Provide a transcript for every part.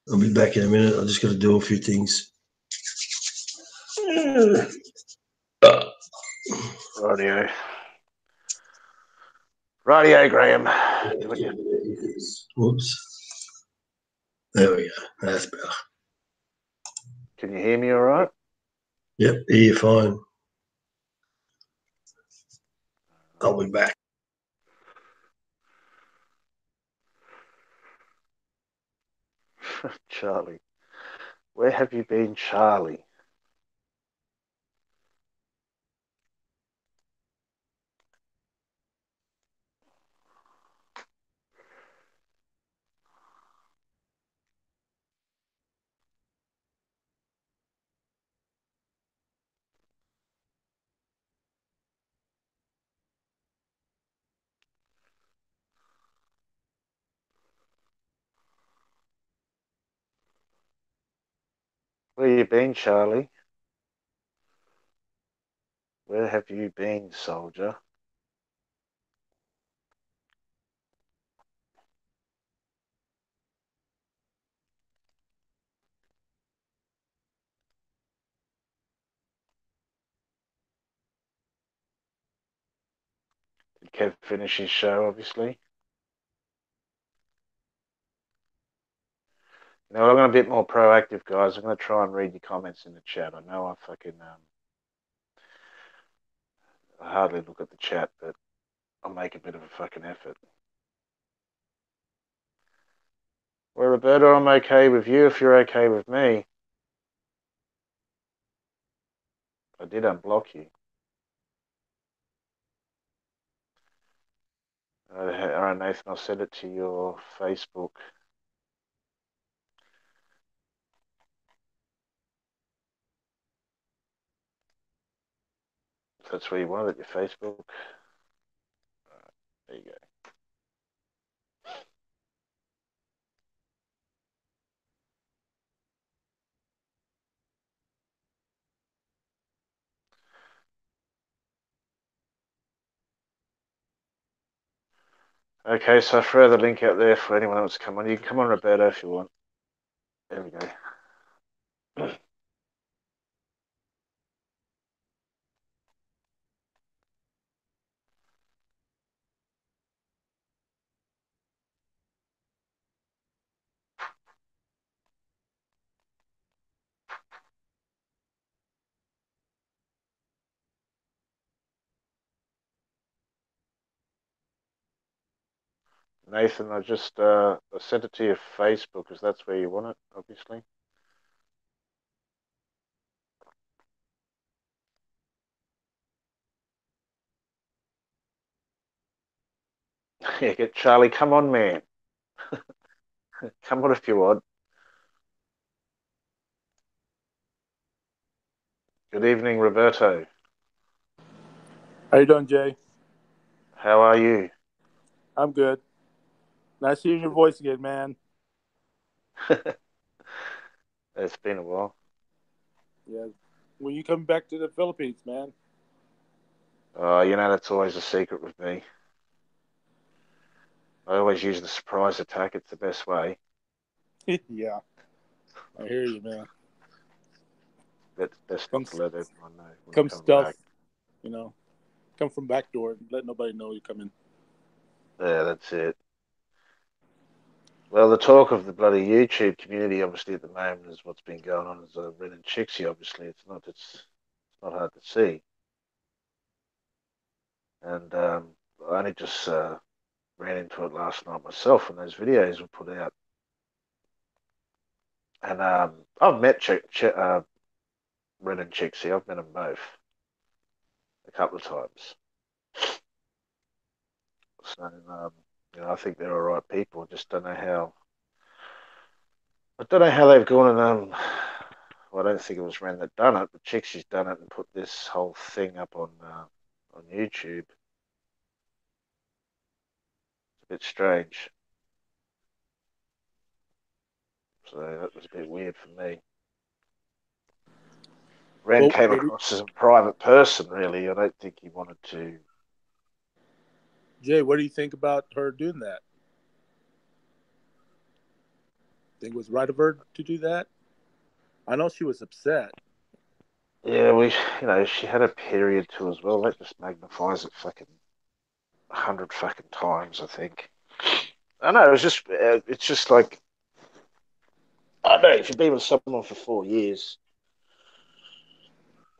I'll be back in a minute. I just got to do a few things. Radio. Radio, Graham. Doing you. Whoops. There we go. That's better. Can you hear me all right? Yep, you're fine. I'll be back. Charlie. Where have you been, Charlie? Where you been, Charlie? Where have you been, soldier? Did Kev finish his show, obviously? You know, I'm going to be a bit more proactive, guys. I'm going to try and read your comments in the chat. I know I hardly look at the chat, but I'll make a bit of a fucking effort. Well, Roberto, I'm okay with you if you're okay with me. I did unblock you. All right, Nathan, I'll send it to your Facebook. If that's where you want it, your Facebook. All right, there you go. Okay, so I throw the link out there for anyone else to come on. You can come on, Roberto, if you want. There we go. Nathan, I just I sent it to your Facebook because that's where you want it, obviously. Yeah, get Charlie. Come on, man. Come on if you want. Good evening, Roberto. How you doing, Jay? How are you? I'm good. Nice hearing your voice again, man. It's been a while. Yeah. When you coming back to the Philippines, man? You know, that's always a secret with me. I always use the surprise attack. It's the best way. Yeah. I hear you, man. That's best Come, not to let everyone know when I'm come coming stealth, back. you know. Come from back door and let nobody know you're coming. Yeah, that's it. Well, the talk of the bloody YouTube community, obviously, at the moment is what's been going on is Ren and Chixie. Obviously, it's not hard to see, and I only just ran into it last night myself when those videos were put out. And I've met Ren and Chixie. I've met them both a couple of times. So you know, I think they're all right people. I just don't know how. I don't know how they've gone and well, I don't think it was Ren that done it, but Chixie's done it and put this whole thing up on YouTube. It's a bit strange. So that was a bit weird for me. Ren came across as a private person, really. I don't think he wanted to. Jay, what do you think about her doing that? think it was right of her to do that. I know she was upset. Yeah, she had a period too as well. That just magnifies it fucking 100 fucking times, I think. I know, it's just like, I don't know, if you've been with someone for 4 years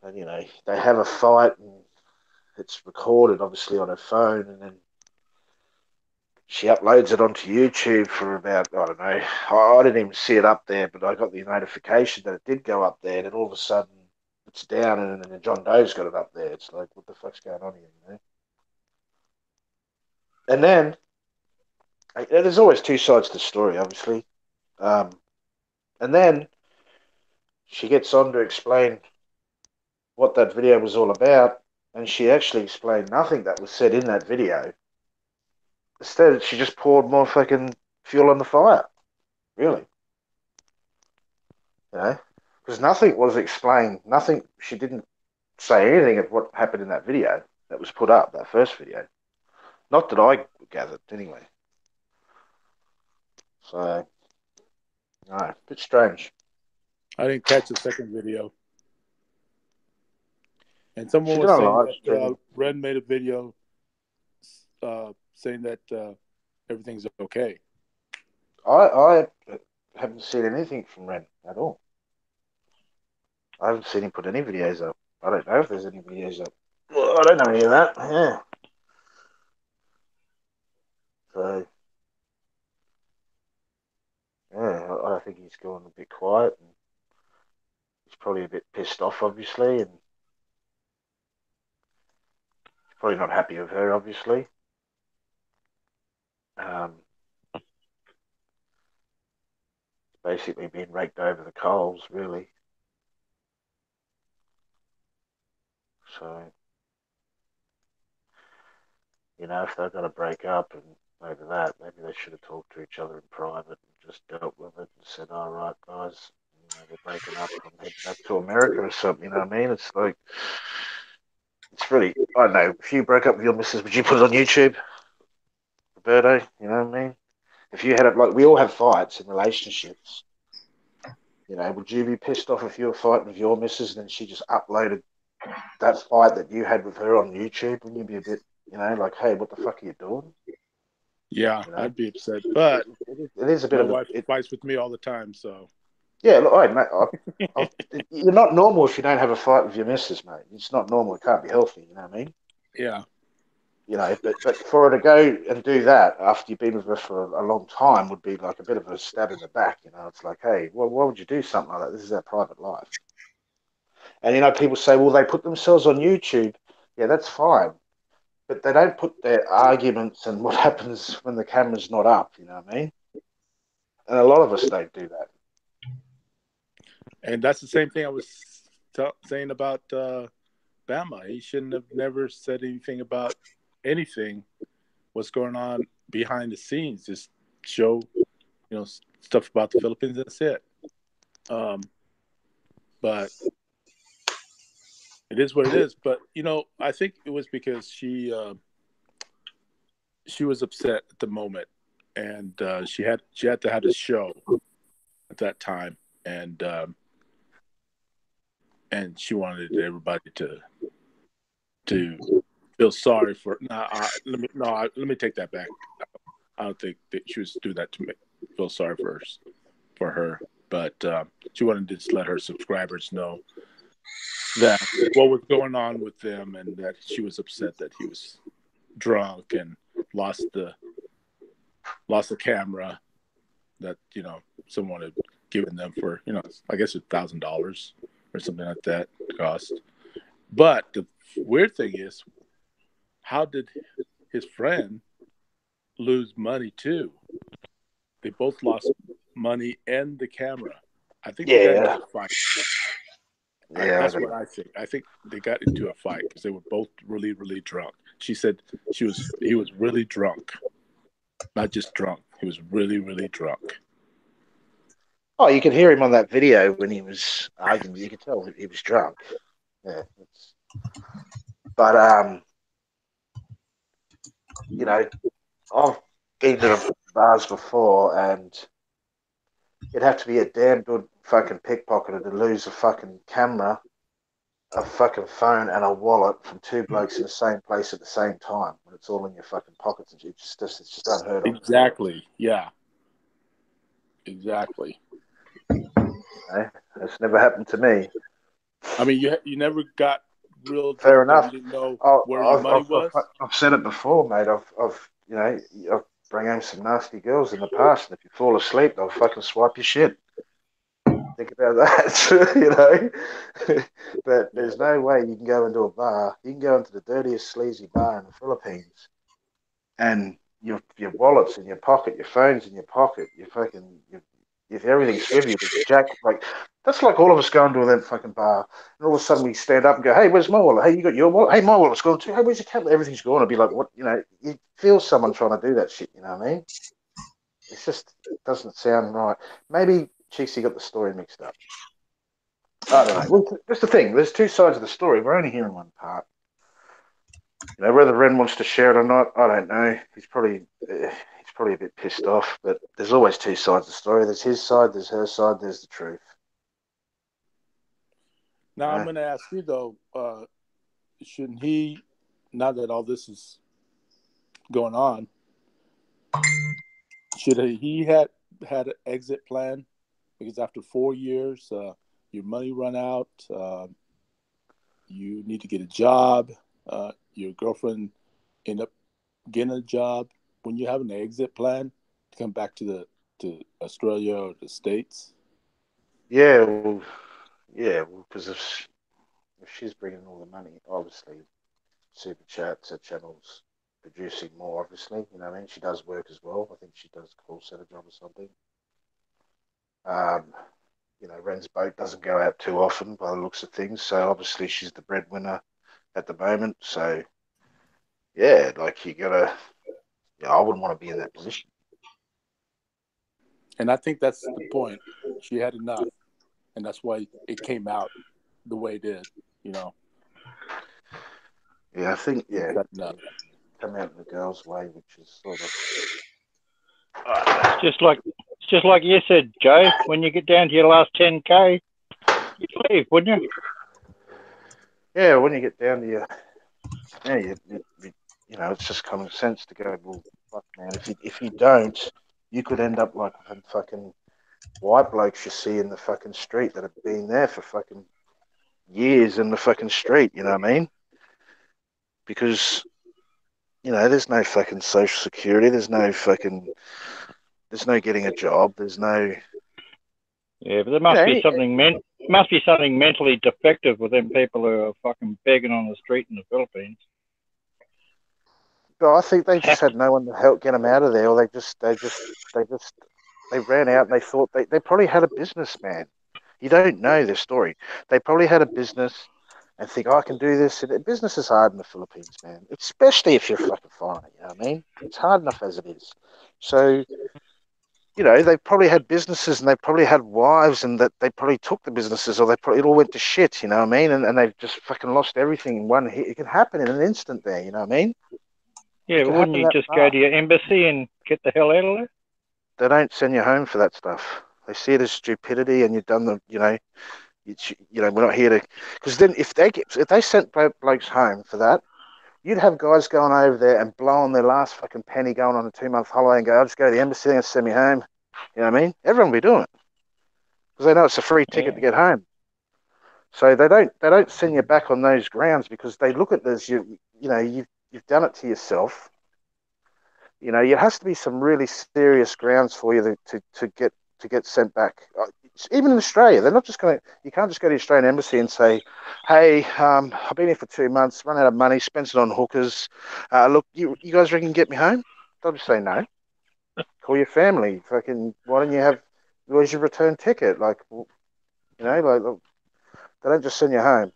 and, they have a fight and it's recorded, obviously, on her phone, and then she uploads it onto YouTube for about, I don't know, I didn't even see it up there, but I got the notification that it did go up there, and then all of a sudden it's down, and then John Doe's got it up there. It's like, what the fuck's going on here, And then, there's always two sides to the story, obviously. And then she gets on to explain what that video was all about, and she actually explained nothing that was said in that video. Instead, she just poured more fucking fuel on the fire, really. Because nothing was explained, she didn't say anything of what happened in that video that was put up, that first video. Not that I gathered, anyway. So, no, a bit strange. I didn't catch the second video. And someone She was did a saying live that stream. Ren made a video saying that everything's okay. I haven't seen anything from Ren at all. I haven't seen him put any videos up. I don't know if there's any videos up. Well, I don't know any of that. Yeah. So, yeah, I think he's gone a bit quiet, and he's probably a bit pissed off, obviously, and he's probably not happy with her, obviously. Basically being raked over the coals, really. So, if they're going to break up and over that, maybe they should have talked to each other in private and just dealt with it and said, all right, guys, they're breaking up, I'm heading back to America or something, you know what I mean? It's like, it's really, I don't know, if you broke up with your missus, would you put it on YouTube, Roberto? You know what I mean? If you had it, like, we all have fights in relationships. Would you be pissed off if you were fighting with your missus and then she just uploaded that fight that you had with her on YouTube? Wouldn't you be a bit, like, hey, what the fuck are you doing? Yeah, I'd be upset. But it is a bit my of wife fights with me all the time, so. Yeah, look, mate, you're not normal if you don't have a fight with your missus, mate. It's not normal. It can't be healthy, you know what I mean? Yeah. But for her to go and do that after you've been with her for a long time would be like a bit of a stab in the back, It's like, hey, well, why would you do something like that? This is our private life. And, people say, well, they put themselves on YouTube. Yeah, that's fine. But they don't put their arguments and what happens when the camera's not up, you know what I mean? And a lot of us don't do that. And that's the same thing I was saying about Bama. He shouldn't have never said anything about anything, what's going on behind the scenes. Just show, stuff about the Philippines. That's it. But it is what it is. But I think it was because she was upset at the moment, and she had to have a show at that time, and she wanted everybody to feel sorry for. Let me take that back. I don't think that she was doing that to feel sorry for her, but she wanted to just let her subscribers know that what was going on with them, and that she was upset that he was drunk and lost the camera that someone had given them for I guess $1,000 or something like that cost. But the weird thing is, how did his friend lose money too? They both lost money and the camera. I think they got into a fight. Yeah, that's what I think. I think they got into a fight because they were both really, really drunk. She said he was really drunk, not just drunk. He was really, really drunk. Oh, you could hear him on that video when he was arguing. You could tell he was drunk. Yeah, but I've been to the bars before, and you'd have to be a damn good fucking pickpocketer to lose a fucking camera, a fucking phone, and a wallet from two blokes in the same place at the same time when it's all in your fucking pockets. And it's just unheard of. Exactly. Yeah. Exactly. It's never happened to me. I mean, you never got real Fair drunk that enough. you didn't know where your money was. I've said it before, mate. I've bring home some nasty girls in the past, and if you fall asleep, they'll fucking swipe your shit. Think about that, But there's no way you can go into a bar. You can go into the dirtiest, sleazy bar in the Philippines, and your wallet's in your pocket, your phone's in your pocket, if everything's with you, there's a jack. Like that's like all of us going to that fucking bar, and all of a sudden we stand up and go, "Hey, where's my wallet? Hey, you got your wallet? Hey, my wallet's gone too. Hey, where's your tablet? Everything's gone." I'd be like, "What?" You feel someone trying to do that shit. You know what I mean? It's just it doesn't sound right. Maybe Cheeksy got the story mixed up. I don't know. Well, that's the thing. There's two sides of the story. We're only hearing one part. Whether Ren wants to share it or not, I don't know. He's probably a bit pissed off. But there's always two sides of the story. There's his side. There's her side. There's the truth. Now I'm going to ask you though, shouldn't he, now that all this is going on, should he had an exit plan? Because after 4 years, your money run out, you need to get a job, your girlfriend end up getting a job. When you have an exit plan to come back to Australia or the States? Yeah, because if she's bringing all the money, obviously, Super Chats, her channel's producing more, obviously. You know what I mean? She does work as well. I think she does a call center job or something. Ren's boat doesn't go out too often by the looks of things. So obviously she's the breadwinner at the moment. So yeah, like you gotta. I wouldn't want to be in that position. And I think that's the point. She had enough, and that's why it came out the way it did. Yeah, I think Got enough. come out in the girl's way, which is sort of. It's just like you said, Joe. When you get down to your last 10K, you'd leave, wouldn't you? Yeah, when you get down to your, it's just common sense to go. Well, fuck, man. If you don't, you could end up like them fucking white blokes you see in the fucking street that have been there for fucking years in the fucking street. You know what I mean? Because there's no fucking social security. There's no getting a job. There's no. Yeah, but there must be something mentally defective with them people who are fucking begging on the street in the Philippines. But I think they just had no one to help get them out of there, or they ran out and they thought they probably had a business, man. You don't know their story. They probably had a business and think, I can do this. And business is hard in the Philippines, man, especially if you're a fucking foreigner. You know what I mean? It's hard enough as it is. So, they probably had businesses and they probably had wives and that they probably took the businesses or it all went to shit, you know what I mean? And they've just fucking lost everything in one hit. It can happen in an instant there, you know what I mean? Yeah, but wouldn't you just go to your embassy and get the hell out of there? They don't send you home for that stuff. They see it as stupidity, and you've done we're not here to. Because then, if they sent blokes home for that, you'd have guys going over there and blowing their last fucking penny, going on a 2-month holiday, and go, "I'll just go to the embassy and send me home." You know what I mean? Everyone will be doing it because they know it's a free ticket to get home. So they don't send you back on those grounds because they look at this. You've done it to yourself. It has to be some really serious grounds for you to get sent back. Even in Australia, they're not just going to. You can't just go to the Australian embassy and say, "Hey, I've been here for 2 months, run out of money, spent it on hookers. Look, you guys reckon you can get me home?" They'll just say no. Call your family. Fucking, why don't you have? Where's your return ticket? Like, they don't just send you home.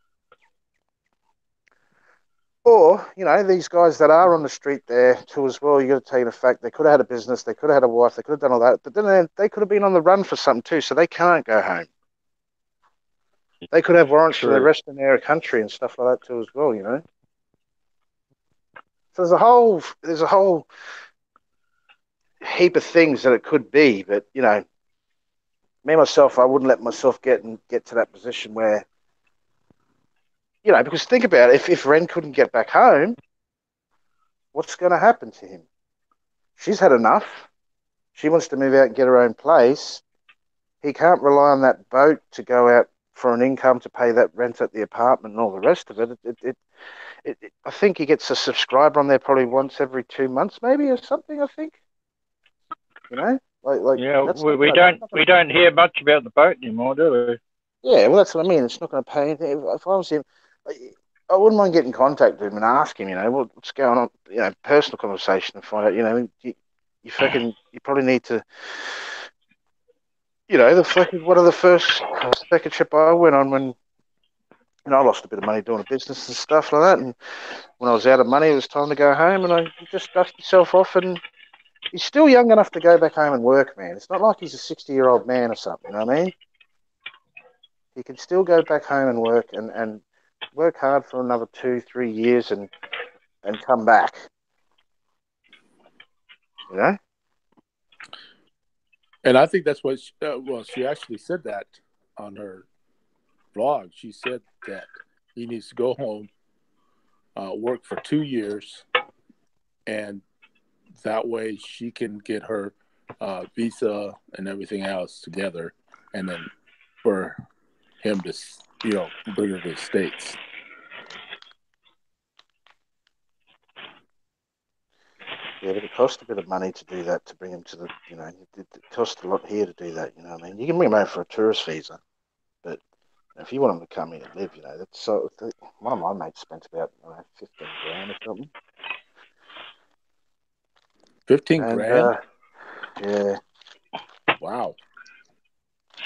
Or, these guys that are on the street there too as well, you got to take the fact they could have had a business, they could have had a wife, they could have done all that, but then they could have been on the run for something too, so they can't go home. They could have warrants for the rest of their country and stuff like that too as well, So there's a whole heap of things that it could be, but, me myself, I wouldn't let myself get to that position where, because think about it, if Ren couldn't get back home, what's going to happen to him? She's had enough. She wants to move out and get her own place. He can't rely on that boat to go out for an income to pay that rent at the apartment and all the rest of it. I think he gets a subscriber on there probably once every 2 months, maybe, or something. I think, yeah, we don't hear much about the boat anymore, do we? Yeah, well, that's what I mean. It's not going to pay anything. If I was him, I wouldn't mind getting in contact with him and ask him, what's going on, personal conversation and find out, you probably need to, one of the first second trip I went on when, I lost a bit of money doing a business and stuff like that. And when I was out of money, it was time to go home, and I just dust himself off. And he's still young enough to go back home and work, man. It's not like he's a 60-year-old man or something, you know what I mean? He can still go back home and work hard for another 2-3 years and come back. And I think that's what she actually said that on her vlog. She said that he needs to go home, work for 2 years, and that way she can get her visa and everything else together, and then for him to, bring her to the States. Yeah, but it costs a bit of money to do that, to bring him to the, it costs a lot here to do that, you know what I mean? You can bring him over for a tourist visa, but if you want him to come here and live, that's so. One of my mates spent about 15 grand or something. 15 grand? Yeah. Wow.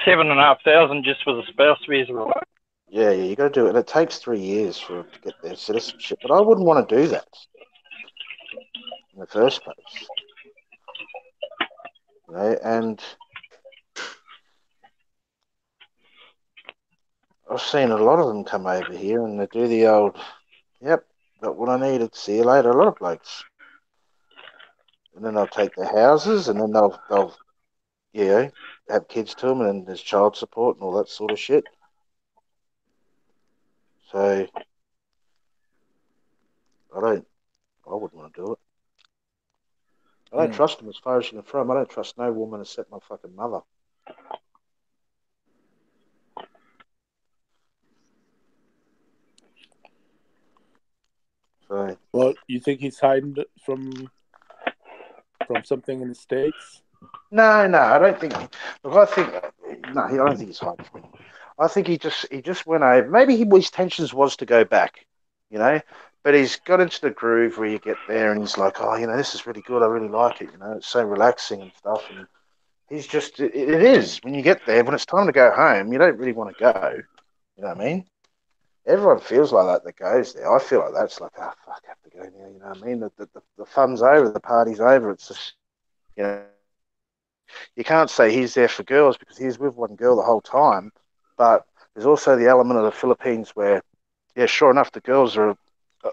7,500 just for the spouse visa, right? Yeah, you got to do it. And it takes 3 years for it to get their citizenship, but I wouldn't want to do that in the first place. And I've seen a lot of them come over here and they do the old, yep, got what I needed, see you later, a lot of blokes. And then they'll take their houses and then they'll have kids to them, and then there's child support and all that sort of shit. So I wouldn't want to do it. I don't trust them as far as you can throw them. I don't trust no woman except my fucking mother. So, well, you think he's hiding from something in the States? No, I don't think. Look, I don't think he's hiding from him. I think he just went over. Maybe his intentions was to go back, but he's got into the groove where you get there and he's like, oh, this is really good. I really like it. It's so relaxing and stuff. And he's just, it is. When you get there, when it's time to go home, you don't really want to go. You know what I mean? Everyone feels like that goes there. I feel like that. It's like, oh, fuck, I have to go now. You know what I mean? The fun's over. The party's over. It's just, you can't say he's there for girls because he's with one girl the whole time. But there's also the element of the Philippines where, yeah, sure enough, the girls are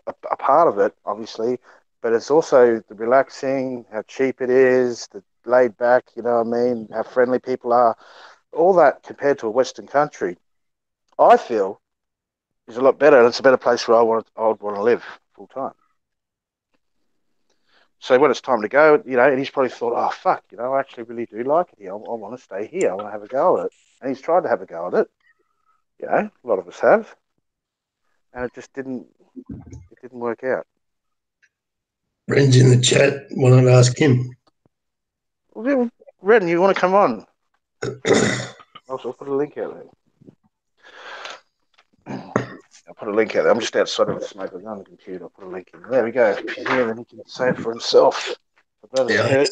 a part of it, obviously. But it's also the relaxing, how cheap it is, the laid back, you know what I mean, how friendly people are. All that compared to a Western country, I feel, is a lot better. It's a better place where I would want to live full time. So when it's time to go, and he's probably thought, oh, fuck, I actually really do like it here. I want to stay here. I want to have a go at it. And he's tried to have a go at it. A lot of us have. And it just didn't work out. Ren's in the chat. Why not ask him? Well, Ren, you want to come on? I'll put a link out there. I'll put a link out there. I'm just outside of the smoke. I'm on the computer. I'll put a link in. There we go. If he's here, then he can say it for himself. Yeah.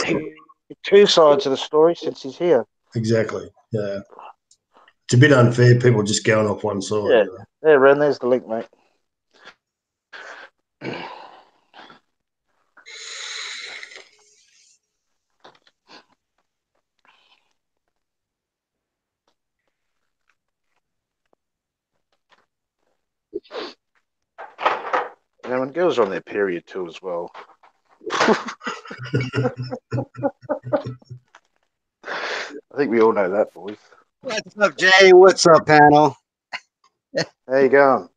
Two sides of the story since he's here. Exactly. Yeah. It's a bit unfair, people just going off one side. Yeah. There, Ren, there's the link, mate. When girls are on their period too as well. I think we all know that, boys. What's up, Jay? What's up, panel? How you going?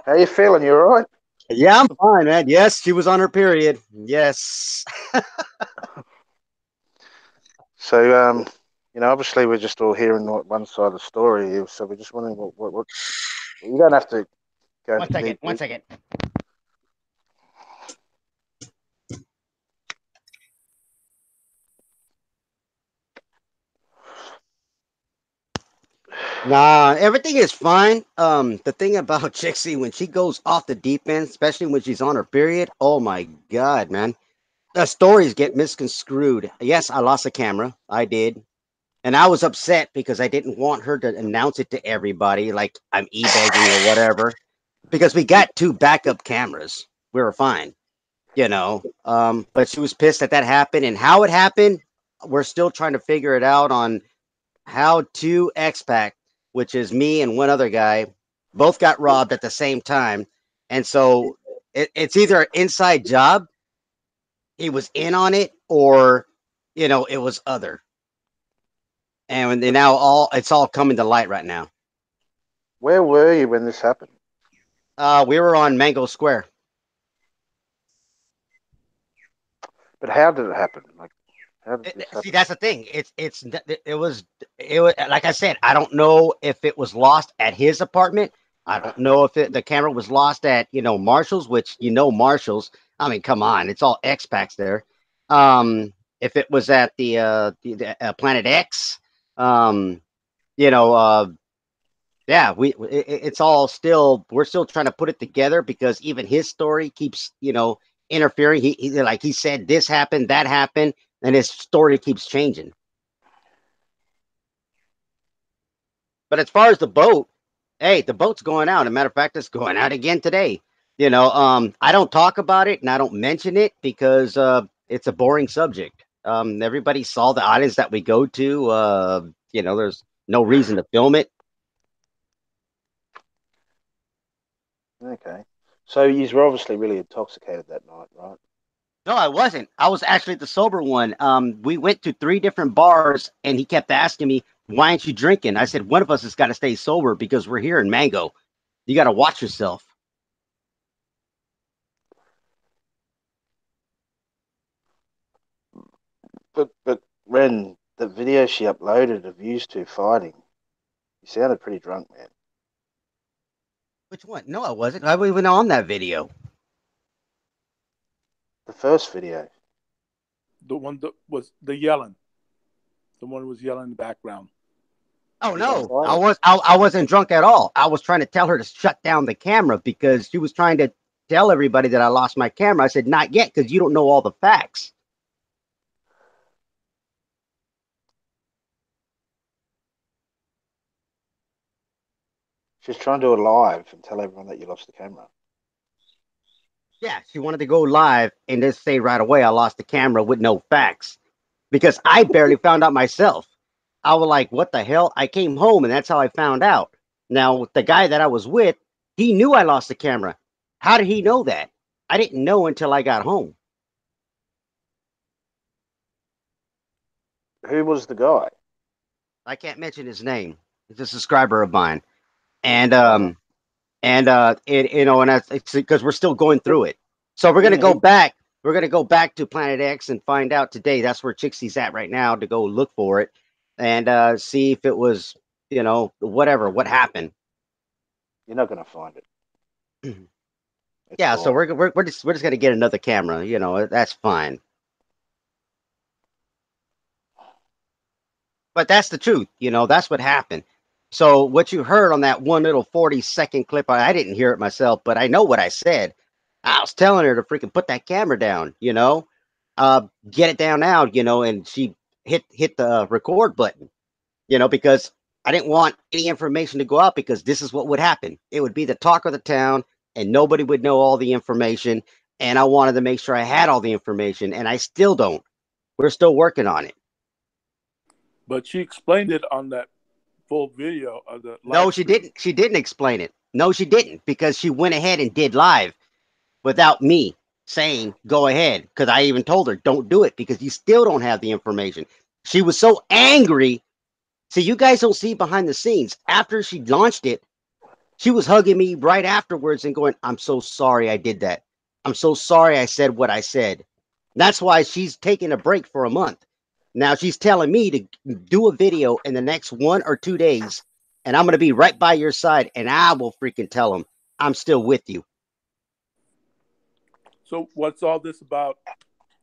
How you feeling? You all right? Yeah, I'm fine, man. Yes, she was on her period. Yes. So, obviously we're just all hearing one side of the story here, so we're just wondering what you don't have to go into deep. One second. Nah, everything is fine. The thing about Trixie, when she goes off the deep end, especially when she's on her period, oh my God, man. The stories get misconstrued. Yes, I lost a camera. I did. And I was upset because I didn't want her to announce it to everybody like I'm e-bagging or whatever. Because we got 2 backup cameras. We were fine, you know. But she was pissed that happened, and how it happened. We're still trying to figure it out on how 2 X-Pac, which is me and one other guy, both got robbed at the same time. And so it's either an inside job, he was in on it, or it was other. And they now it's all coming to light right now. Where were you when this happened? We were on Mango Square. But how did it happen? Like, how did this happen? See, that's the thing. It was like I said. I don't know if it was lost at his apartment. I don't know if the camera was lost at Marshall's, which Marshall's. I mean, come on, it's all X-Pacs there. If it was at the Planet X, yeah, it's all still, we're still trying to put it together because even his story keeps interfering. He said this happened, that happened, and his story keeps changing. But as far as the boat, hey, the boat's going out. As a matter of fact, it's going out again today. I don't talk about it and I don't mention it because it's a boring subject. Everybody saw the islands that we go to. There's no reason to film it. Okay. So you were obviously really intoxicated that night, right? No, I wasn't. I was actually the sober one. We went to 3 different bars, and he kept asking me, "Why aren't you drinking?" I said, "One of us has got to stay sober because we're here in Mango. You got to watch yourself." But Ren, the video she uploaded of you 2 fighting, you sounded pretty drunk, man. Which one? No, I wasn't. I wasn't even on that video. The first video. The one that was the yelling. The one who was yelling in the background. Oh no, I wasn't drunk at all. I was trying to tell her to shut down the camera because she was trying to tell everybody that I lost my camera. I said, "Not yet, because you don't know all the facts." She's trying to do it live and tell everyone that you lost the camera. Yeah, she wanted to go live and just say right away I lost the camera with no facts because I barely found out myself. I was like, what the hell? I came home and that's how I found out. Now, the guy that I was with, he knew I lost the camera. How did he know that? I didn't know until I got home. Who was the guy? I can't mention his name. He's a subscriber of mine. And and it's because we're still going through it. So we're gonna go back. We're gonna go back to Planet X and find out today. That's where Chixie's at right now to go look for it and see if it was what happened. You're not gonna find it. Yeah, so we're just gonna get another camera. That's fine. But that's the truth. That's what happened. So what you heard on that one little 40-second clip, I didn't hear it myself, but I know what I said. I was telling her to freaking put that camera down, get it down now, and she hit the record button, because I didn't want any information to go out because this is what would happen. It would be the talk of the town and nobody would know all the information. And I wanted to make sure I had all the information and I still don't. We're still working on it. But she explained it on that full video of the. No, she didn't. She didn't explain it. No, she didn't because she went ahead and did live without me saying go ahead. Because I even told her don't do it because you still don't have the information. She was so angry See, you guys don't see behind the scenes. After she launched it, she was hugging me right afterwards and going, I'm so sorry I did that. I'm so sorry I said what I said. That's why she's taking a break for a month. Now she's telling me to do a video in the next 1 or 2 days, and I'm going to be right by your side, and I will freaking tell them I'm still with you. So what's all this about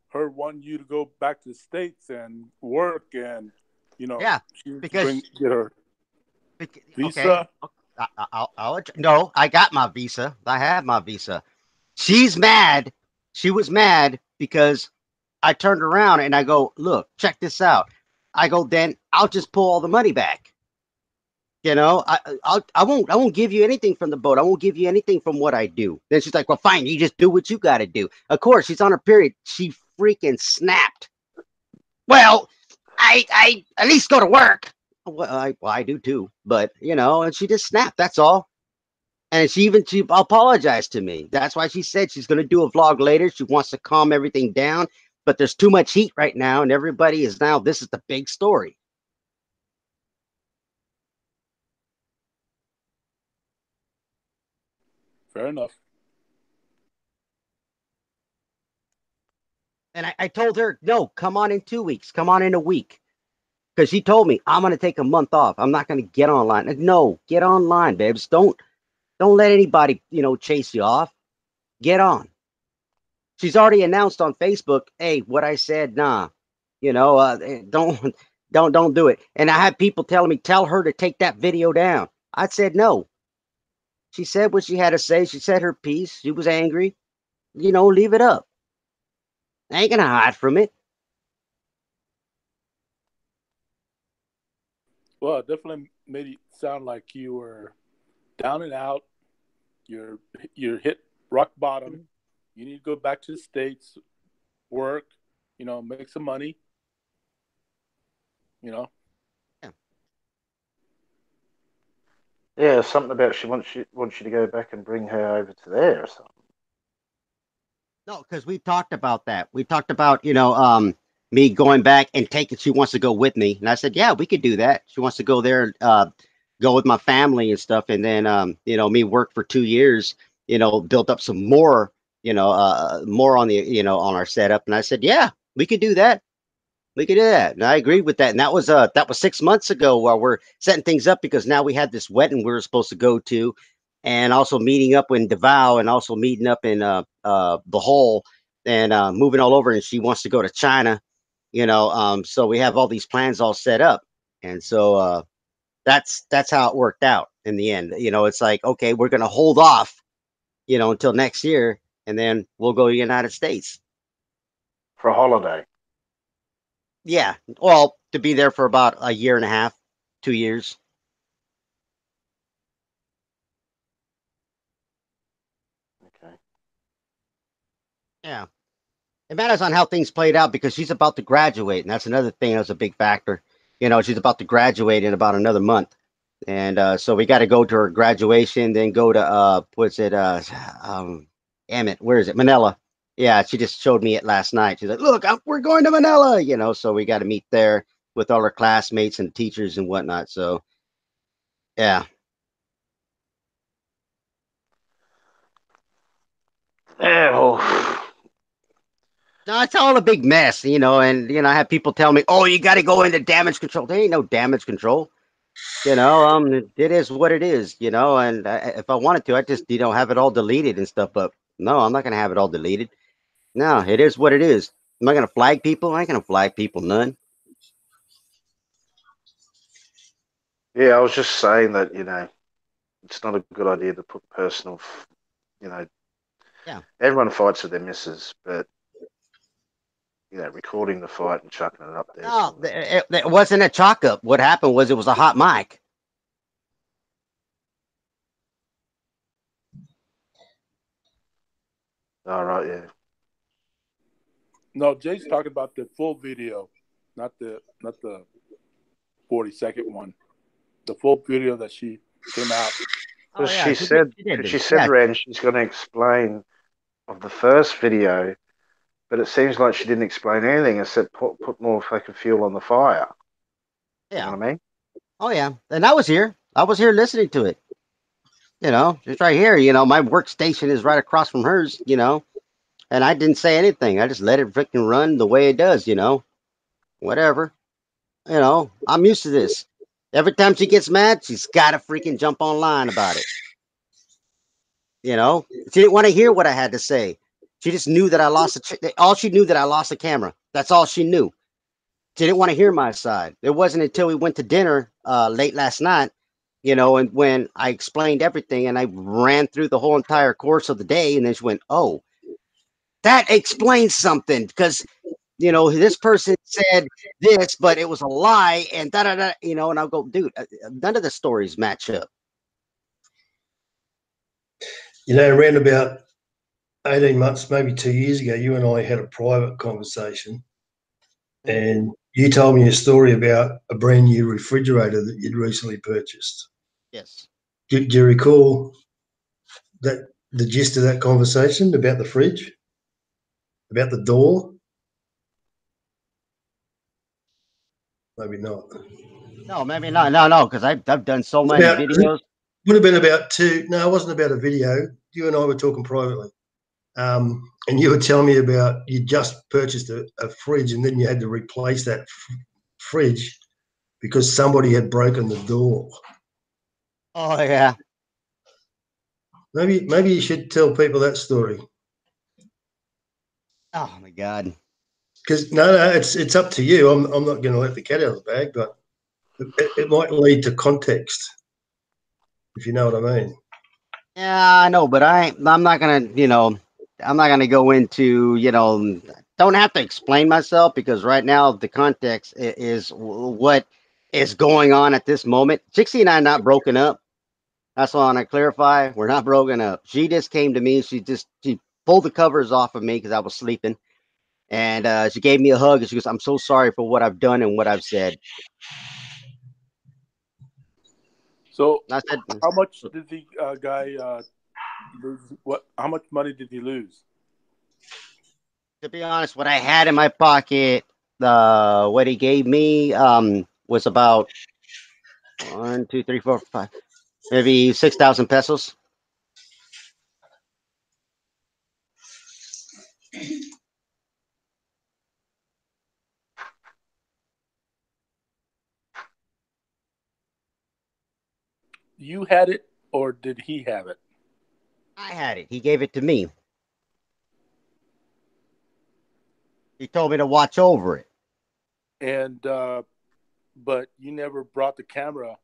her wanting you to go back to the States and work and, Yeah, because get her visa? Okay. No, I got my visa. I have my visa. She's mad. She was mad because I turned around and I go, look, check this out. I go, then I'll just pull all the money back. I won't give you anything from the boat. I won't give you anything from what I do. Then she's like, well, fine, you just do what you got to do. Of course, she's on her period. She freaking snapped. Well, I at least go to work. Well, I do too, but and she just snapped. That's all. And she apologized to me. That's why she said she's going to do a vlog later. She wants to calm everything down, but there's too much heat right now, and everybody is now. This is the big story. Fair enough. And I told her, no, come on in 2 weeks. Come on in a week. Because she told me, I'm going to take a month off. I'm not going to get online. No, get online, babes. Don't let anybody, chase you off. Get on. She's already announced on Facebook, hey, what I said, nah. Don't do it. And I had people telling me, tell her to take that video down. I said no. She said what she had to say. She said her piece. She was angry. Leave it up. I ain't gonna hide from it. Well, it definitely made it sound like you were down and out. You're hit rock bottom. You need to go back to the States, work, make some money. Yeah. Yeah, something about she wants you to go back and bring her over to there or something. No, because we talked about that. We talked about, me going back and taking, she wants to go with me. And I said, yeah, we could do that. She wants to go there, go with my family and stuff. And then, me work for 2 years, built up some more, more on the, on our setup. And I said, yeah, we could do that. We could do that. And I agreed with that. And that was 6 months ago while we're setting things up because now we had this wedding we were supposed to go to, and also meeting up in Davao and also meeting up in the Hole and moving all over. And she wants to go to China, so we have all these plans all set up. And so that's how it worked out in the end. It's like, okay, we're gonna hold off, until next year, and then we'll go to the United States. For a holiday. Yeah, well, to be there for about a year and a half, 2 years. Okay. Yeah. It matters on how things played out because she's about to graduate, and that's another thing that's a big factor. She's about to graduate in about another month. And so we got to go to her graduation, then go to what's it? Emmett, where is it? Manila. Yeah, she just showed me it last night. She's like, "Look, we're going to Manila," So we got to meet there with all her classmates and teachers and whatnot. So, yeah. Yeah, well, No, it's all a big mess, and I have people tell me, "Oh, you got to go into damage control." There ain't no damage control. It is what it is, and if I wanted to, I just, have it all deleted and stuff. But no, I'm not gonna have it all deleted. No, it is what it is. Am I gonna flag people? I ain't gonna flag people, none. yeah, I was just saying that, it's not a good idea to put personal, Yeah. everyone fights with their missus, but, recording the fight and chucking it up there. No, it wasn't a chalk up. What happened was it was a hot mic. All right, yeah. No, Jay's talking about the full video, not the 40-second one. The full video that she came out. Because she said, Ren, she's going to explain of the first video, but it seems like she didn't explain anything except put more fucking fuel on the fire. Yeah. You know what I mean? Oh yeah, and I was here. I was here listening to it. You know, just right here. You know, my workstation is right across from hers. You know, and I didn't say anything. I just let it freaking run the way it does. You know, whatever. You know, I'm used to this. Every time she gets mad, she's got to freaking jump online about it. You know, she didn't want to hear what I had to say. She just knew that I lost all she knew that I lost the camera. That's all she knew. She didn't want to hear my side. It wasn't until we went to dinner late last night, you know, and when I explained everything and I ran through the whole entire course of the day, and then she went, "Oh, that explains something because you know this person said this, but it was a lie," and da da da. You know, and I'll go, dude, none of the stories match up. You know, around about 18 months, maybe 2 years ago, you and I had a private conversation, and you told me a story about a brand new refrigerator that you'd recently purchased. Yes. Do you recall that the gist of that conversation about the fridge, about the door? Maybe not. No, maybe not. No, because I've done so many videos. Would have been about two. No, it wasn't about a video. You and I were talking privately. And you were telling me about you just purchased a fridge and then you had to replace that fridge because somebody had broken the door. Oh yeah. Maybe you should tell people that story. Oh my God. Because no, it's up to you. I'm not going to let the cat out of the bag, but it might lead to context, if you know what I mean. Yeah, I know, but I'm not gonna, you know, I'm not gonna go into, you know, don't have to explain myself because right now the context is what is going on at this moment. Chixie and I are not broken up. That's all I want to clarify. We're not broken up. She just came to me. She pulled the covers off of me because I was sleeping, and she gave me a hug and she goes, "I'm so sorry for what I've done and what I've said." So, And I said, how much did the guy lose? How much money did he lose? to be honest, what I had in my pocket, what he gave me, was about 1, 2, 3, 4, 5, maybe 6,000 pesos. You had it, or did he have it? I had it. He gave it to me. He told me to watch over it. And but you never brought the camera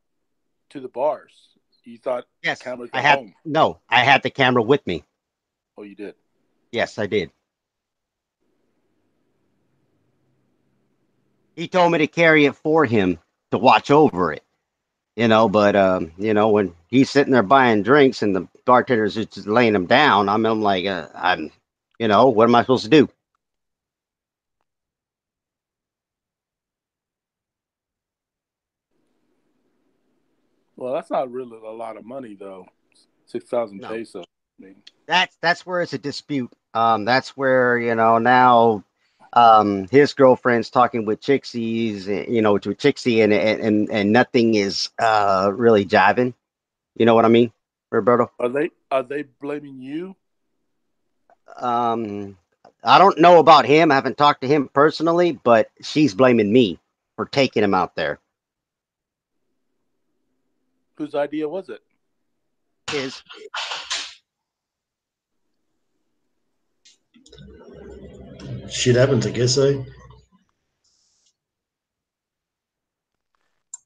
to the bars. You thought Yes, the camera's I at had. home. No, I had the camera with me. Oh, you did. Yes, I did. He told me to carry it for him to watch over it. You know, but you know, when he's sitting there buying drinks and the bartender's just laying him down, I'm like, I'm, you know, what am I supposed to do? Well, that's not really a lot of money, though. 6,000 No, pesos. I mean, that's where it's a dispute. That's where, you know, now his girlfriend's talking with Chixie's, you know, to Chixie, and nothing is really jiving. You know what I mean, Roberto? are they blaming you? Um, I don't know about him. I haven't talked to him personally, but she's blaming me for taking him out there. Whose idea was it? His. Shit happens, I guess, eh?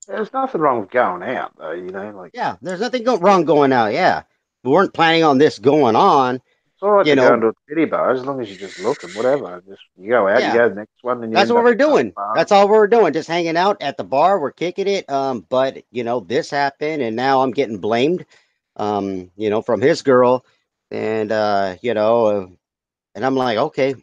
There's nothing wrong with going out, though. You know, like Yeah, there's nothing wrong going out. Yeah, we weren't planning on this going on. it's all right You to go know, into a titty bar as long as you're just looking, whatever. Just you go out, you yeah, go to the next one, and you that's end what up we're at another doing. bar. That's all we're doing. Just hanging out at the bar. We're kicking it. But you know, this happened, and now I'm getting blamed. You know, from his girl, and you know, and I'm like, okay,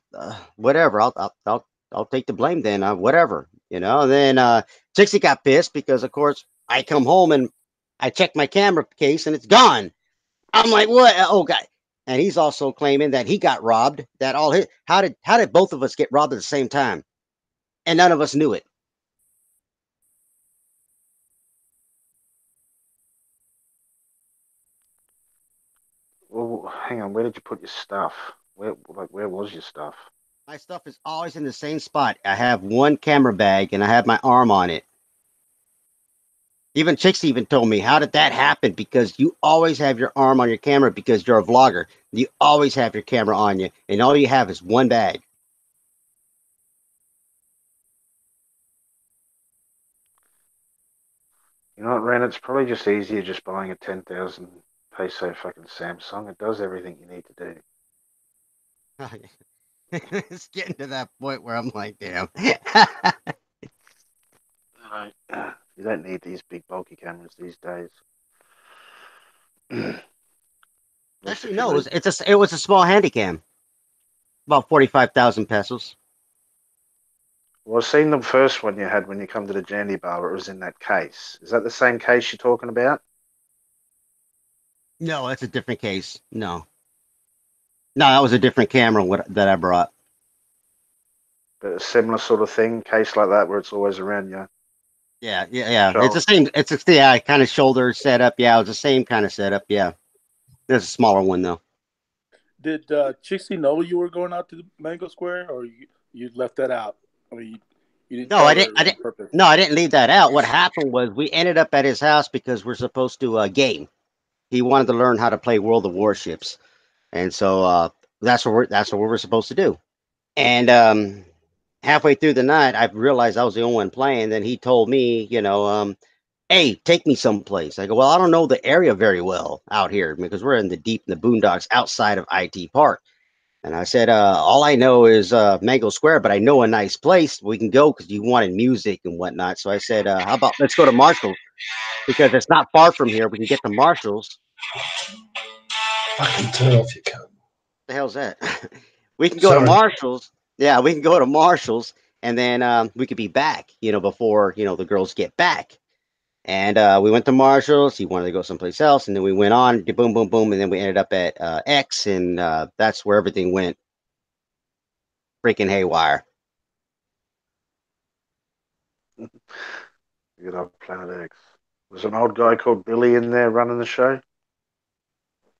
whatever. I'll take the blame then. Whatever. You know. And then Trixie got pissed because, of course, I come home and I check my camera case and it's gone. I'm like, what? Oh God. And he's also claiming that he got robbed. That all his how did both of us get robbed at the same time? And none of us knew it. Well, hang on. Where did you put your stuff? Where was your stuff? My stuff is always in the same spot. I have one camera bag and I have my arm on it. Even Chicks even told me, how did that happen? Because you always have your arm on your camera because you're a vlogger. You always have your camera on you, and all you have is one bag. You know what, Ren? It's probably just easier just buying a 10,000 peso fucking Samsung. It does everything you need to do. It's getting to that point where I'm like, damn. Right. You don't need these big bulky cameras these days. Unless Actually, if you no, really... it was a small handycam, about 45,000 pesos. Well, I've seen the first one you had when you come to the Jandy bar where it was in that case. Is that the same case you're talking about? No, that's a different case. No, that was a different camera that I brought. But a similar sort of thing, case like that where it's always around you. Yeah. Sure. It's the same. It's a kind of shoulder setup. Yeah, it was the same kind of setup. Yeah, there's a smaller one though. Did Chixie know you were going out to the Mango Square, or you left that out? I mean, you didn't No, tell I her didn't. I on didn't. purpose. No, I didn't leave that out. What happened was we ended up at his house because we're supposed to game. He wanted to learn how to play World of Warships, and so that's what we're supposed to do. And halfway through the night, I realized I was the only one playing. Then he told me, hey, take me someplace. I go, well, I don't know the area very well out here because we're in the boondocks outside of IT Park. And I said, all I know is Mango Square, but I know a nice place we can go because you wanted music and whatnot. So I said, how about let's go to Marshall's because it's not far from here. We can get to Marshall's. Fucking turn off your cunt. The hell's that? We can go to Sorry. Marshall's. Yeah, we can go to Marshall's, and then we could be back, before the girls get back. And we went to Marshall's. He wanted to go someplace else, and then we went on, boom, boom, boom, and then we ended up at X, and that's where everything went freaking haywire. You know, Planet X. Was an old guy called Billy in there running the show?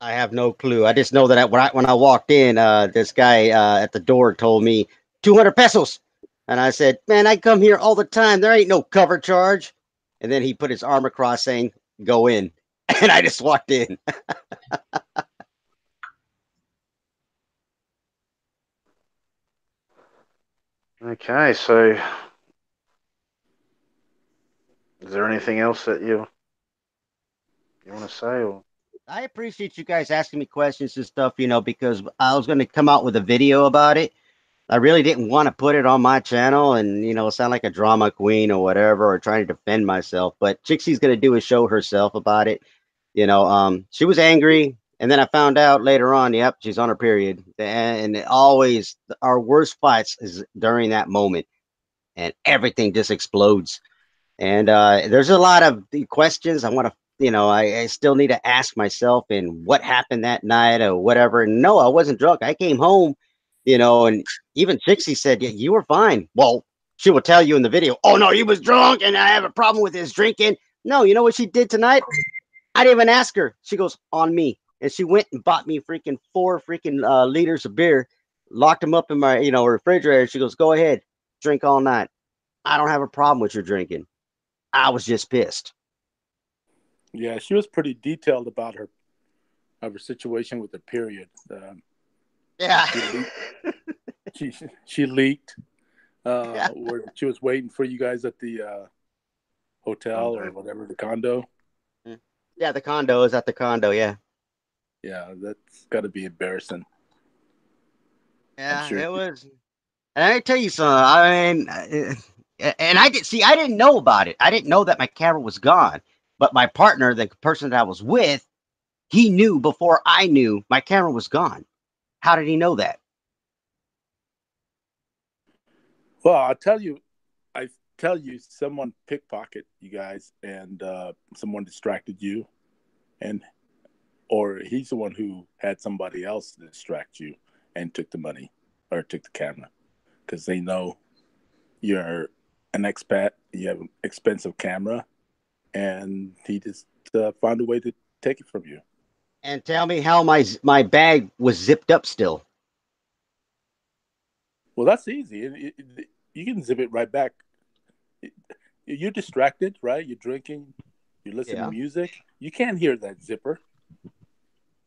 I have no clue. I just know that when I walked in, this guy at the door told me 200 pesos. And I said, man, I come here all the time. There ain't no cover charge. And then he put his arm across saying, go in. And I just walked in. Okay, so is there anything else that you want to say? Or I appreciate you guys asking me questions and stuff, because I was going to come out with a video about it. I really didn't want to put it on my channel and, sound like a drama queen or whatever, or trying to defend myself. But Chixie's going to do a show herself about it. She was angry. And then I found out later on, yep, she's on her period. And always our worst fights is during that moment. And everything just explodes. And there's a lot of questions I want to, I still need to ask myself and what happened that night or whatever. And no, I wasn't drunk. I came home, and even Chixie said, yeah, you were fine. Well, she will tell you in the video, oh, no, he was drunk and I have a problem with his drinking. No, you know what she did tonight? I didn't even ask her. She goes, on me. And she went and bought me freaking 4 freaking liters of beer, locked them up in my, refrigerator. She goes, go ahead, drink all night. I don't have a problem with your drinking. I was just pissed. Yeah, she was pretty detailed about her situation with her period. Yeah. She leaked Yeah. where she was waiting for you guys at the hotel or whatever, the condo. Yeah, the condo is at the condo. Yeah. Yeah, that's got to be embarrassing. Yeah, sure. it was. And I tell you something. I mean, and I didn't know about it. I didn't know that my camera was gone. But my partner, the person that I was with, he knew before I knew my camera was gone. How did he know that? Well, I tell you, someone pickpocketed you guys, and someone distracted you, or he's the one who had somebody else distract you and took the money or took the camera because they know you're an expat, you have an expensive camera, and he just found a way to take it from you. And tell me how my bag was zipped up still. Well, that's easy. You can zip it right back. You're distracted, right? You're drinking, you're listening to music. You can't hear that zipper.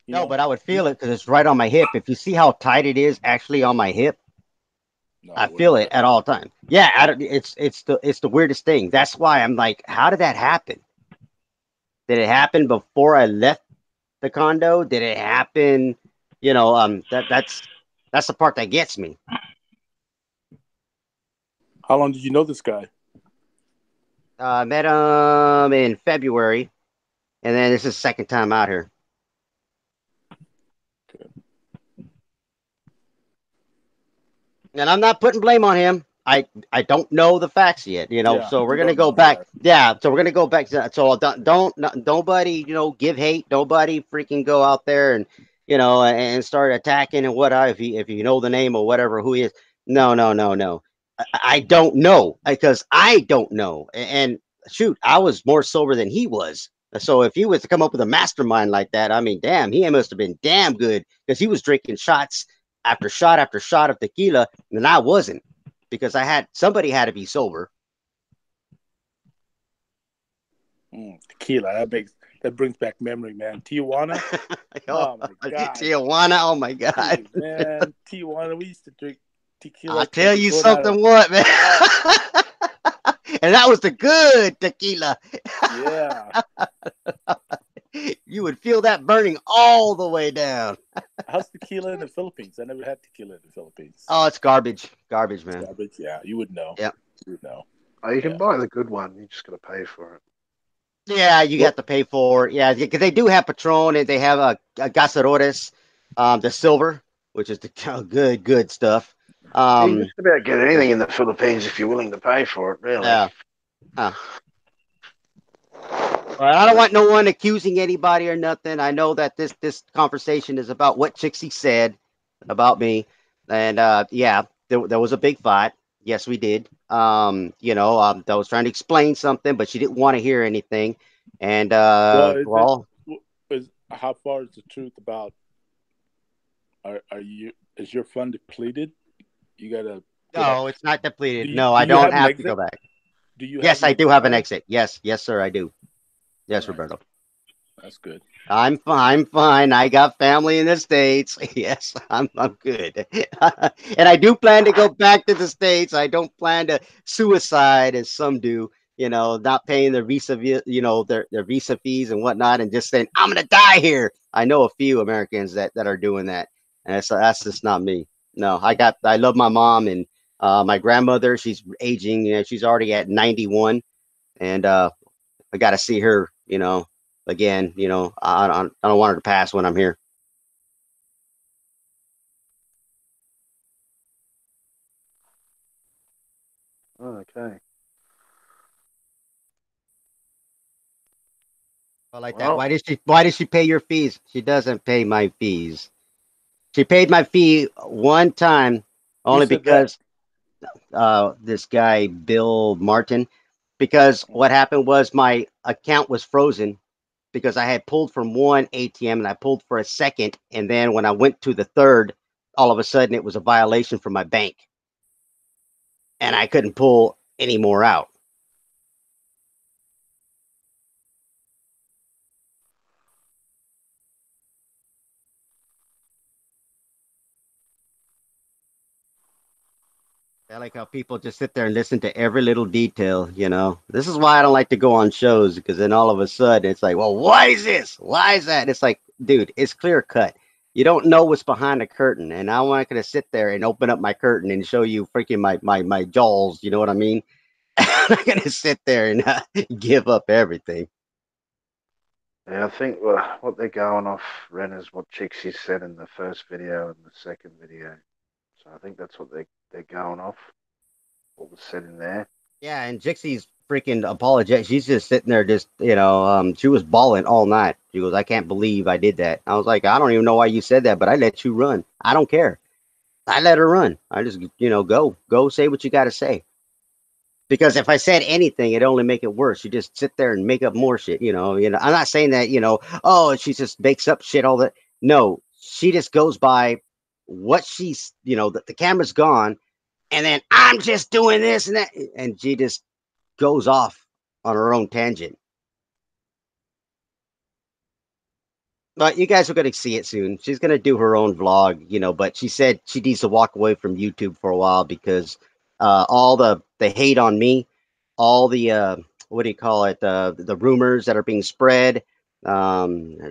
No, but I would feel it because it's right on my hip. If you see how tight it is actually on my hip, no, I feel it at all times. Yeah, it's the weirdest thing. That's why I'm like, how did that happen? Did it happen before I left the condo? Did it happen? You know, that's the part that gets me. How long did you know this guy? I met him in February, and then this is the second time out here. Okay. And I'm not putting blame on him. I don't know the facts yet, you know. Yeah, so we're gonna go back. Yeah, so we're gonna go back to that. So don't nobody, you know, give hate. Nobody freaking go out there and and start attacking and what if you know the name or whatever who he is. No. I don't know because I don't know. And shoot, I was more sober than he was. So if he was to come up with a mastermind like that, I mean, damn, he must have been damn good because he was drinking shots after shot after shot of tequila, and I wasn't because somebody had to be sober. Tequila, that brings back memory, man. Tijuana. Oh my god. Tijuana. Oh my god. Dude, man, Tijuana. We used to drink tequila. I'll tell you something, what, man. And that was the good tequila. Yeah. You would feel that burning all the way down. How's tequila in the Philippines? I never had tequila in the Philippines. Oh, it's garbage. Garbage, man. It's garbage, yeah. You would know. Yeah. You would know. Oh, you can buy the good one. You just got to pay for it. Yeah, you have to pay for it. Yeah, because they do have Patron and they have a Cazadores, the silver, which is the good stuff. You just about get anything in the Philippines if you're willing to pay for it, really. Yeah. Well, I don't want no one accusing anybody or nothing. I know that this conversation is about what Chixie said about me, and there was a big fight. Yes, we did. I was trying to explain something, but she didn't want to hear anything. And how far is the truth about? Is your fund depleted? You gotta. No, it's not depleted. I don't have to go back. Do you? Yes, I do have an exit. Yes, sir, I do. Yes, right. Roberto. That's good. I'm fine. I got family in the States. Yes, I'm good. And I do plan to go back to the States. I don't plan to suicide as some do, not paying their visa, their visa fees and whatnot, and just saying, I'm going to die here. I know a few Americans that are doing that. And that's just not me. No, I love my mom and my grandmother. She's aging. She's already at 91. And I got to see her, again, I don't want her to pass when I'm here. Okay. I like that. Why did she pay your fees? She doesn't pay my fees. She paid my fee one time only because this guy, Bill Martin, because what happened was my account was frozen because I had pulled from one ATM and I pulled for a second. And then when I went to the third, all of a sudden it was a violation from my bank. And I couldn't pull any more out. I like how people just sit there and listen to every little detail, This is why I don't like to go on shows, because then all of a sudden it's like, well, why is this? Why is that? And it's like, dude, it's clear cut. You don't know what's behind the curtain. And I'm not going to sit there and open up my curtain and show you freaking my jaws. You know what I mean? I'm not going to sit there and give up everything. Yeah, I think what they're going off, Ren, is what Chixie said in the first video and the second video. So I think that's what they're going off, what was said in there. Yeah, and Chixie's freaking apologetic. She's just sitting there just, she was bawling all night. She goes, I can't believe I did that. I was like, I don't even know why you said that, but I let you run. I don't care. I let her run. I just, go say what you got to say. Because if I said anything, it'd only make it worse. You just sit there and make up more shit. I'm not saying that. Oh, she just makes up shit all that. No, she just goes by what she's. The camera's gone, and then I'm just doing this and that, and she just goes off on her own tangent. But you guys are going to see it soon. She's going to do her own vlog, but she said she needs to walk away from YouTube for a while because all the hate on me, all the what do you call it, the rumors that are being spread.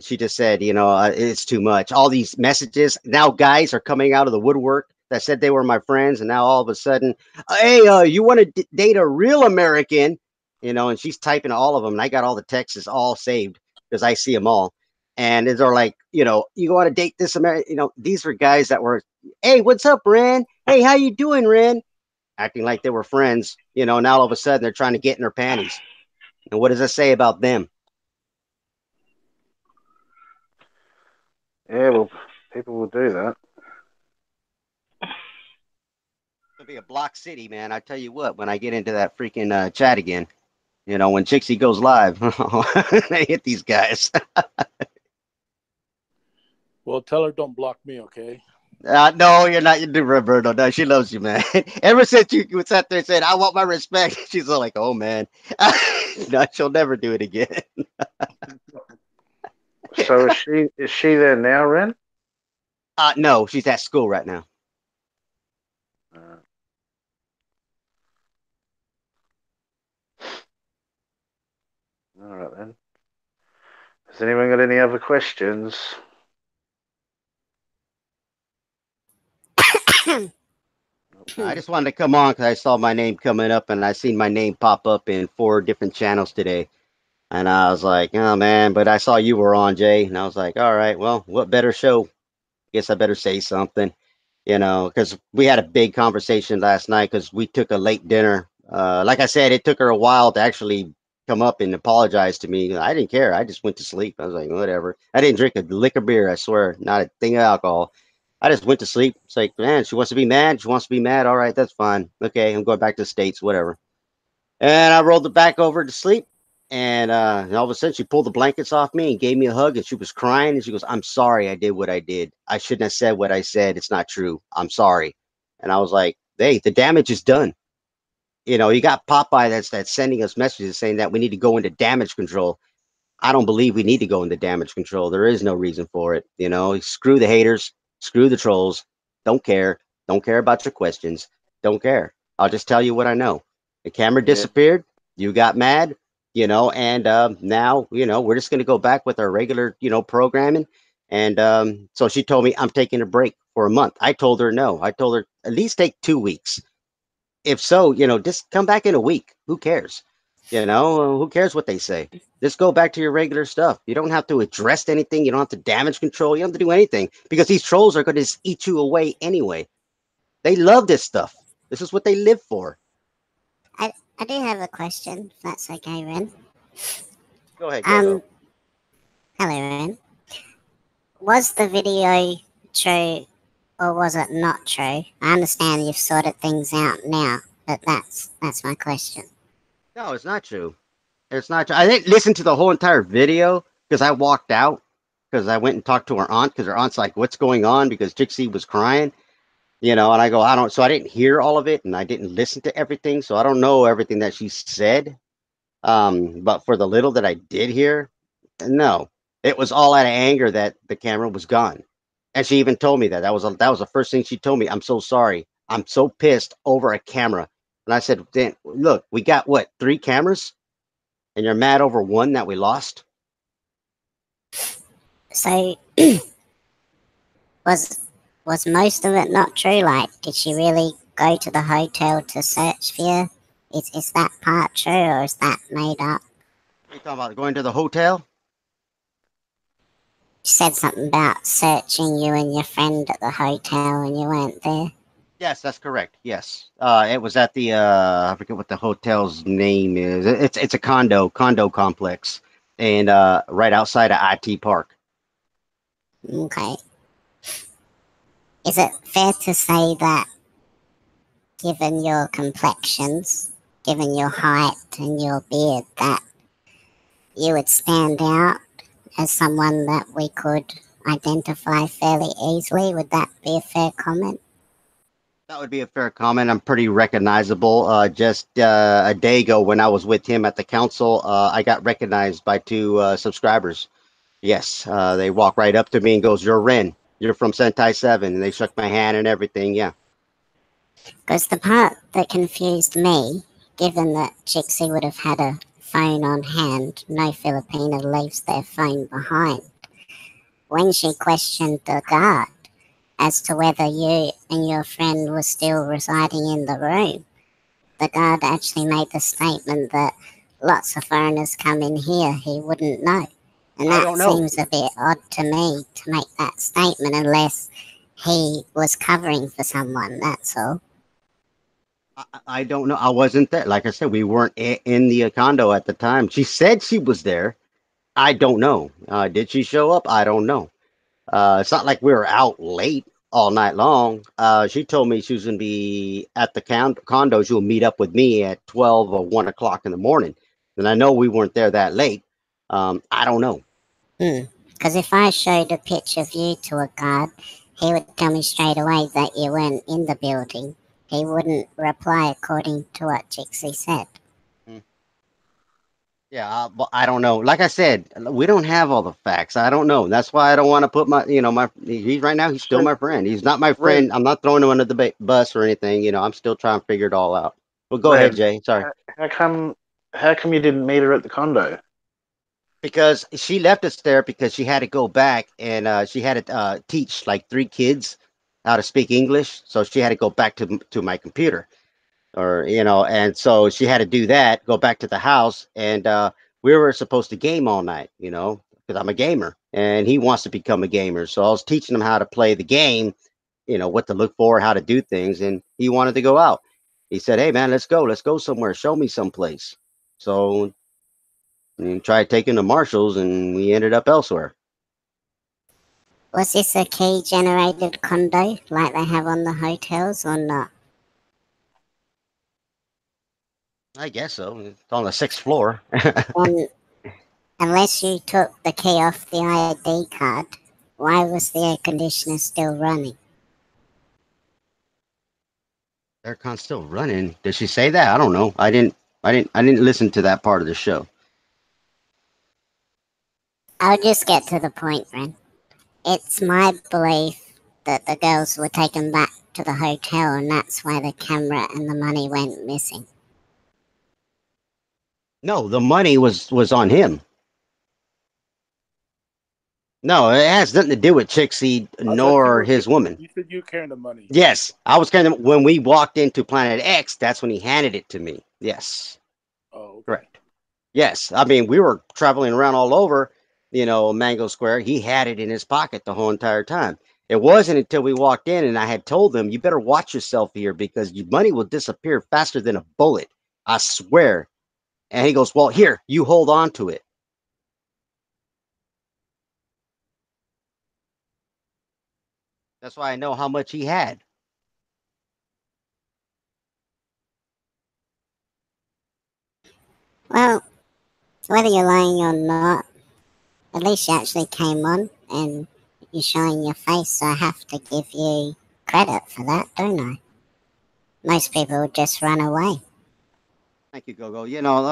She just said, it's too much. All these messages now, guys are coming out of the woodwork that said they were my friends, and now all of a sudden, hey, you want to date a real American, and she's typing all of them, and I got all the texts all saved because I see them all. And they're like, you want to date this American? These were guys that were, hey, what's up, Ren? Hey, how you doing, Ren? Acting like they were friends. Now all of a sudden they're trying to get in her panties. And what does that say about them? Yeah, well, people will do that. It'll be a block city, man. I tell you what, when I get into that freaking chat again, when Chixie goes live, I hit these guys. Well, tell her don't block me, okay? No, you're not. You do, Roberto. No, she loves you, man. Ever since you sat there and said, I want my respect, she's all like, oh, man. No, she'll never do it again. So is she there now, Ren? No, she's at school right now. All right, then. Has anyone got any other questions? I just wanted to come on because I saw my name coming up, and I seen my name pop up in 4 different channels today. And I was like, oh, man, but I saw you were on, Jay. And I was like, all right, well, what better show? Guess I better say something, because we had a big conversation last night because we took a late dinner. Like I said, it took her a while to actually come up and apologize to me. I didn't care. I just went to sleep. I was like, whatever. I didn't drink a lick of beer, I swear. Not a thing of alcohol. I just went to sleep. It's like, man, she wants to be mad. She wants to be mad. All right, that's fine. Okay, I'm going back to the States, whatever. And I rolled it back over to sleep. And all of a sudden, she pulled the blankets off me and gave me a hug. And she was crying. And she goes, I'm sorry I did what I did. I shouldn't have said what I said. It's not true. I'm sorry. And I was like, hey, the damage is done. You got Popeye that's sending us messages saying that we need to go into damage control. I don't believe we need to go into damage control. There is no reason for it. Screw the haters. Screw the trolls. Don't care. Don't care about your questions. Don't care. I'll just tell you what I know. The camera disappeared. You got mad, and now, we're just going to go back with our regular, programming. And so she told me I'm taking a break for a month. I told her no. I told her at least take 2 weeks. If so, just come back in a week. Who cares? Who cares what they say? Just go back to your regular stuff. You don't have to address anything. You don't have to damage control. You don't have to do anything because these trolls are going to eat you away anyway. They love this stuff. This is what they live for. I do have a question, if that's okay, Ren. Go ahead. Go. Hello, Ren. Was the video true or was it not true? I understand you've sorted things out now, but that's my question. No, it's not true. It's not true. I didn't listen to the whole entire video because I walked out because I went and talked to her aunt because her aunt's like, what's going on? Because Trixie was crying, and I go, so I didn't hear all of it and I didn't listen to everything. So I don't know everything that she said. But for the little that I did hear, no, it was all out of anger that the camera was gone. And she even told me that was the first thing she told me. I'm so sorry. I'm so pissed over a camera. And I said, then look, we got 3 cameras and you're mad over one that we lost. So was most of it not true? Like, did she really go to the hotel to search for you? Is that part true or is that made up? What are you talking about? Going to the hotel? She said something about searching you and your friend at the hotel and you weren't there. Yes, that's correct. Yes. It was at the I forget what the hotel's name is. It's a condo complex and right outside of IT Park. Okay. Is it fair to say that given your complexions given your height and your beard, that you would stand out as someone that we could identify fairly easily? Would that be a fair comment? That would be a fair comment. I'm pretty recognizable. Just a day ago, when I was with him at the council, I got recognized by two subscribers. Yes, they walked right up to me and goes, "You're Ren. You're from Sentai 7." And they shook my hand and everything. Yeah. Because the part that confused me, given that Chixie would have had a phone on hand, no Filipino leaves their phone behind, when she questioned the guard as to whether you and your friend were still residing in the room, the guard actually made the statement that lots of foreigners come in here, he wouldn't know. And I that don't know. seems a bit odd to me to make that statement unless he was covering for someone, that's all. I don't know. I wasn't there. Like I said, we weren't in the condo at the time. She said she was there. I don't know. Did she show up? I don't know. It's not like we were out late all night long. She told me she was going to be at the condo. She'll meet up with me at 12 or 1 o'clock in the morning. And I know we weren't there that late. I don't know. Because if I showed a picture of you to a guard, he would tell me straight away that you weren't in the building. He wouldn't reply according to what Chixie said. Yeah, but I don't know. Like I said, we don't have all the facts. I don't know. That's why I don't want to put he's right now, he's still So, my friend. He's not my Ren, friend. I'm not throwing him under the bus or anything. I'm still trying to figure it all out. Well, go ahead, Ren, Jay. Sorry. how come you didn't meet her at the condo? Because she left us there because she had to go back and she had to teach like 3 kids how to speak English. So she had to go back to my computer, and so she had to do that, go back to the house, and we were supposed to game all night, because I'm a gamer and he wants to become a gamer. So I was teaching him how to play the game, what to look for, how to do things, and he wanted to go out. He said, "Hey man, let's go somewhere, show me someplace." So we tried taking the Marshalls and we ended up elsewhere. Was this a key generated condo like they have on the hotels or not? I guess so. It's on the 6th floor. And unless you took the key off the ID card, why was the air conditioner still running? Aircon's still running. Did she say that? I don't know. I didn't listen to that part of the show. I'll just get to the point, Ren. It's my belief that the girls were taken back to the hotel and that's why the camera and the money went missing. No, the money was on him. No, it has nothing to do with Chixie nor his woman. You said you were carrying the money. Yes, I was carrying them when we walked into Planet X. That's when he handed it to me. Yes. Oh, okay. Correct. Yes, I mean we were traveling around all over, Mango Square. He had it in his pocket the whole entire time. It wasn't until we walked in and I had told them, "You better watch yourself here because your money will disappear faster than a bullet. I swear." And he goes, "Well, here, you hold on to it." That's why I know how much he had. Well, whether you're lying or not, at least you actually came on and you're showing your face, so I have to give you credit for that, don't I? Most people would just run away. Thank you, Gogo.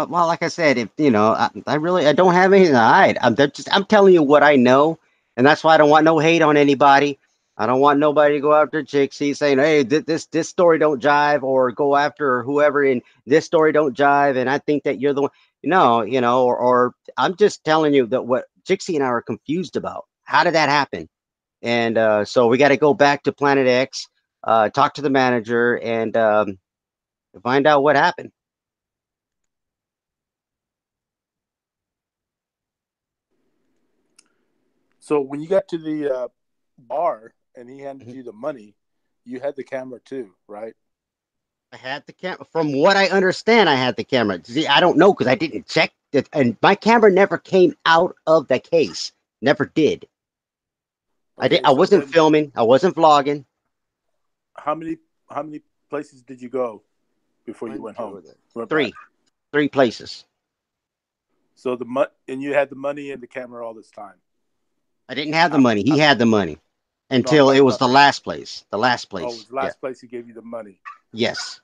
Well, like I said, if I don't have anything to hide. I'm telling you what I know, and that's why I don't want no hate on anybody. I don't want nobody to go after Chixie saying, "Hey, this story don't jive," or go after whoever in this story don't jive, and I think that you're the one. No, or I'm just telling you that what Chixie and I are confused about. How did that happen? And so we got to go back to Planet X, talk to the manager, and find out what happened. So when you got to the bar and he handed you the money, you had the camera too, right? I had the camera. From what I understand, I had the camera. See, I don't know because I didn't check it, and my camera never came out of the case. Never did. Okay, I so wasn't then filming. I wasn't vlogging. how many places did you go before you went home? Went Three. back. 3 places. So and you had the money and the camera all this time. I didn't have the money. He had the money until talking it was about the last place. The last place. Oh, it was the last place he gave you the money. Yes.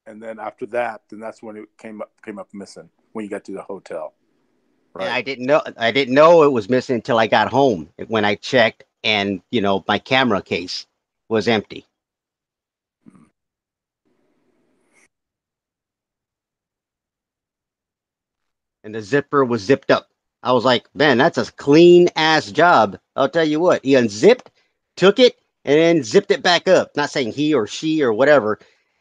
And then after that, then that's when it came up missing when you got to the hotel. Right. And I didn't know it was missing until I got home when I checked, and my camera case was empty. And the zipper was zipped up. I was like, man, that's a clean ass job. I'll tell you what. He unzipped, took it, and then zipped it back up. Not saying he or she or whatever.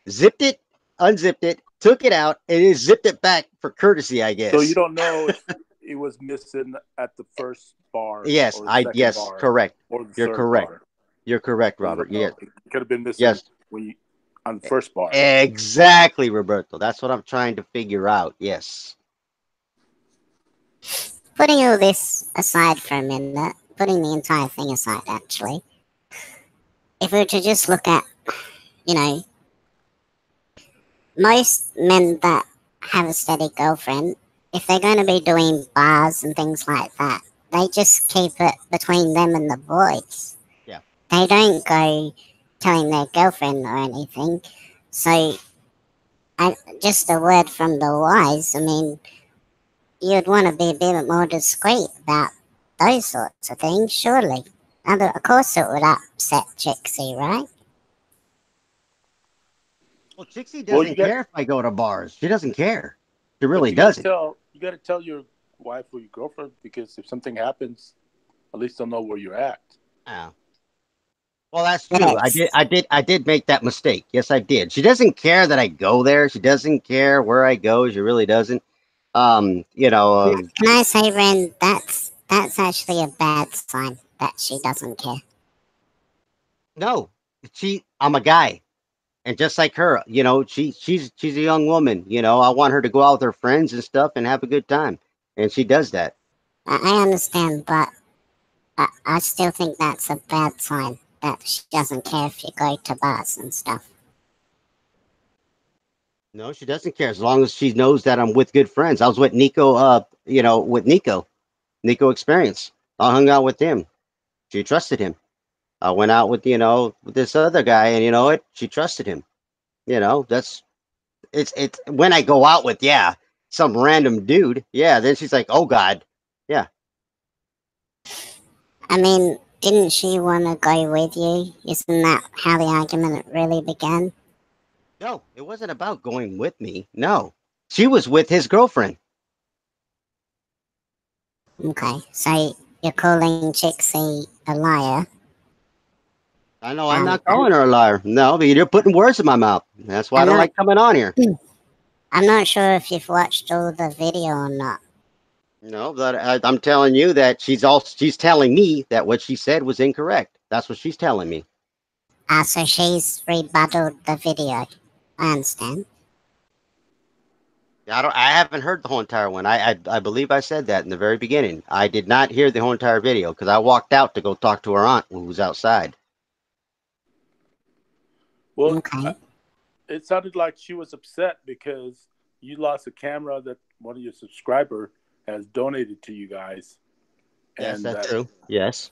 Zipped it, unzipped it, took it out, and then zipped it back for courtesy, I guess. So you don't know if it was missing at the first bar. Yes, or the second bar, correct. Or the You're third correct. Bar. You're correct, Robert. Yes. It could have been missing on the first bar. Exactly, Roberto. That's what I'm trying to figure out. Yes. Putting all this aside for a minute, putting the entire thing aside, actually, if we were to just look at, most men that have a steady girlfriend, if they're going to be doing bars and things like that, they just keep it between them and the boys. Yeah. They don't go telling their girlfriend or anything. So, just a word from the wise, I mean, you'd want to be a bit more discreet about those sorts of things, surely. Of course it would upset Chixie, right? Well, Chixie doesn't care if I go to bars. She doesn't care. She really doesn't. doesn't. You got to tell your wife or your girlfriend, because if something happens, at least they'll know where you're at. Oh. Well, that's true. I did make that mistake. Yes, I did. She doesn't care that I go there. She doesn't care where I go. She really doesn't. Can I say, Ren, that's actually a bad sign that she doesn't care. No, I'm a guy, and just like her, she's a young woman. I want her to go out with her friends and stuff and have a good time, and she does that. I understand, but I still think that's a bad sign that she doesn't care if you go to bars and stuff. No, she doesn't care as long as she knows that I'm with good friends. I was with Nico, with Nico Experience. I hung out with him. She trusted him. I went out with, with this other guy, and she trusted him. It's when I go out with, some random dude. Yeah. Then she's like, oh God. Yeah. I mean, didn't she want to go with you? Isn't that how the argument really began? No, it wasn't about going with me. No, she was with his girlfriend. Okay, so you're calling Chixie a liar? I know I'm not calling her a liar. No, but you're putting words in my mouth. That's why I don't like coming on here. I'm not sure if you've watched all the video or not. No, but I'm telling you that she's telling me that what she said was incorrect. That's what she's telling me. So she's rebutted the video. I understand. I haven't heard the whole entire one. I believe I said that in the very beginning. I did not hear the whole entire video because I walked out to go talk to her aunt who was outside. Well, okay. It sounded like she was upset because you lost a camera that one of your subscribers has donated to you guys. Yes, that's true. Yes.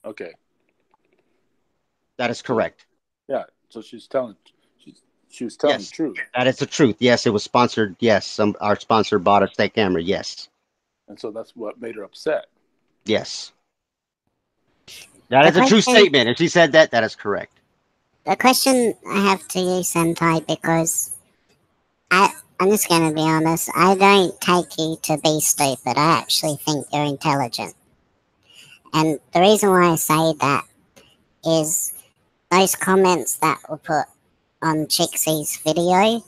Okay. That is correct. Yeah. So she was telling the truth. That is the truth. Yes, it was sponsored. Yes, our sponsor bought us that camera. Yes. And so that's what made her upset. Yes. That is a true statement. And she said that is correct. The question I have to you, Sentai, because I'm just going to be honest, I don't take you to be stupid. I actually think you're intelligent. And the reason why I say that is those comments that were put on Chixie's video,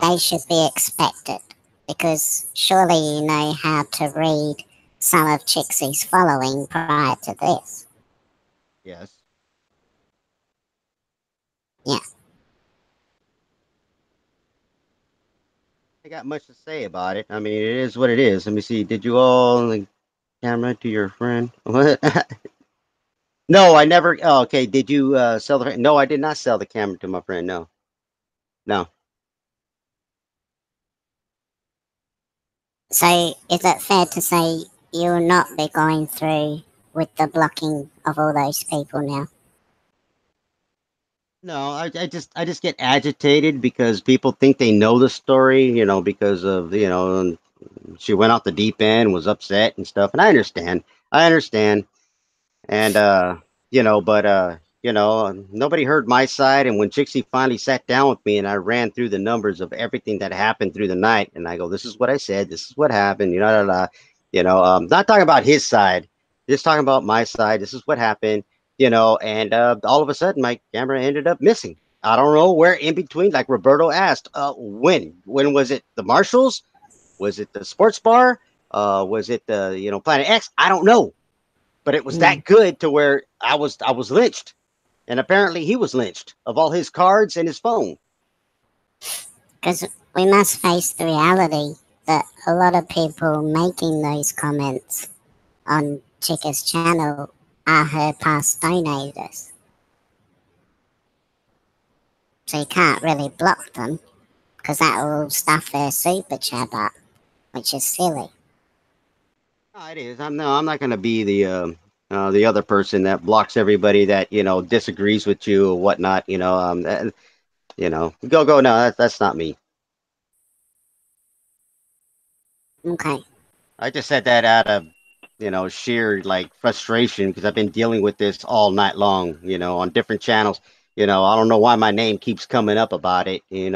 they should be expected. Because surely you know how to read some of Chixie's following prior to this. Yes. Yeah. I got much to say about it. I mean, it is what it is. Let me see. Did you all the camera to your friend? What? No, I never. Oh, okay. Did you sell the? No, I did not sell the camera to my friend. No. So is it fair to say you'll not be going through with the blocking of all those people now? No, I just get agitated because people think they know the story, because of, she went off the deep end, was upset and stuff. And I understand. I understand. And but nobody heard my side. And when Chixie finally sat down with me and I ran through the numbers of everything that happened through the night, and I go, this is what I said, this is what happened, not talking about his side, just talking about my side. This is what happened, and all of a sudden my camera ended up missing. I don't know where in between, like Roberto asked, when was it? The Marshalls? Was it the sports bar? Was it the, Planet X? I don't know, but it was that good to where I was lynched, and apparently he was lynched of all his cards and his phone. Because we must face the reality that a lot of people making those comments on Chica's channel are her past donators. So you can't really block them because that will stuff their super chat up, which is silly. No, it is. I'm not going to be the other person that blocks everybody that disagrees with you or whatnot. Go. No, that's not me. Okay. I just said that out of sheer frustration because I've been dealing with this all night long. On different channels. I don't know why my name keeps coming up about it. And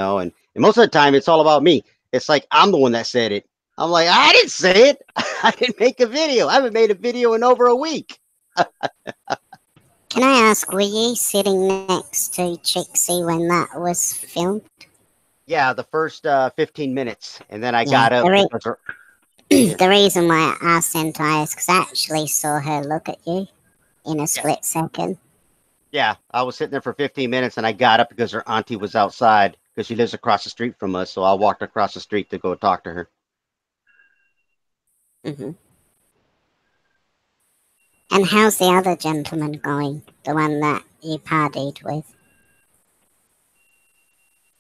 most of the time it's all about me. It's like I'm the one that said it. I'm like, I didn't say it. I didn't make a video. I haven't made a video in over a week. Can I ask, were you sitting next to Chixie when that was filmed? Yeah, the first 15 minutes, and then I got up. The reason why I asked Sentai is because I actually saw her look at you in a split second. Yeah, I was sitting there for 15 minutes, and I got up because her auntie was outside because she lives across the street from us, so I walked across the street to go talk to her. Mm-hmm. And how's the other gentleman going? The one that you partied with?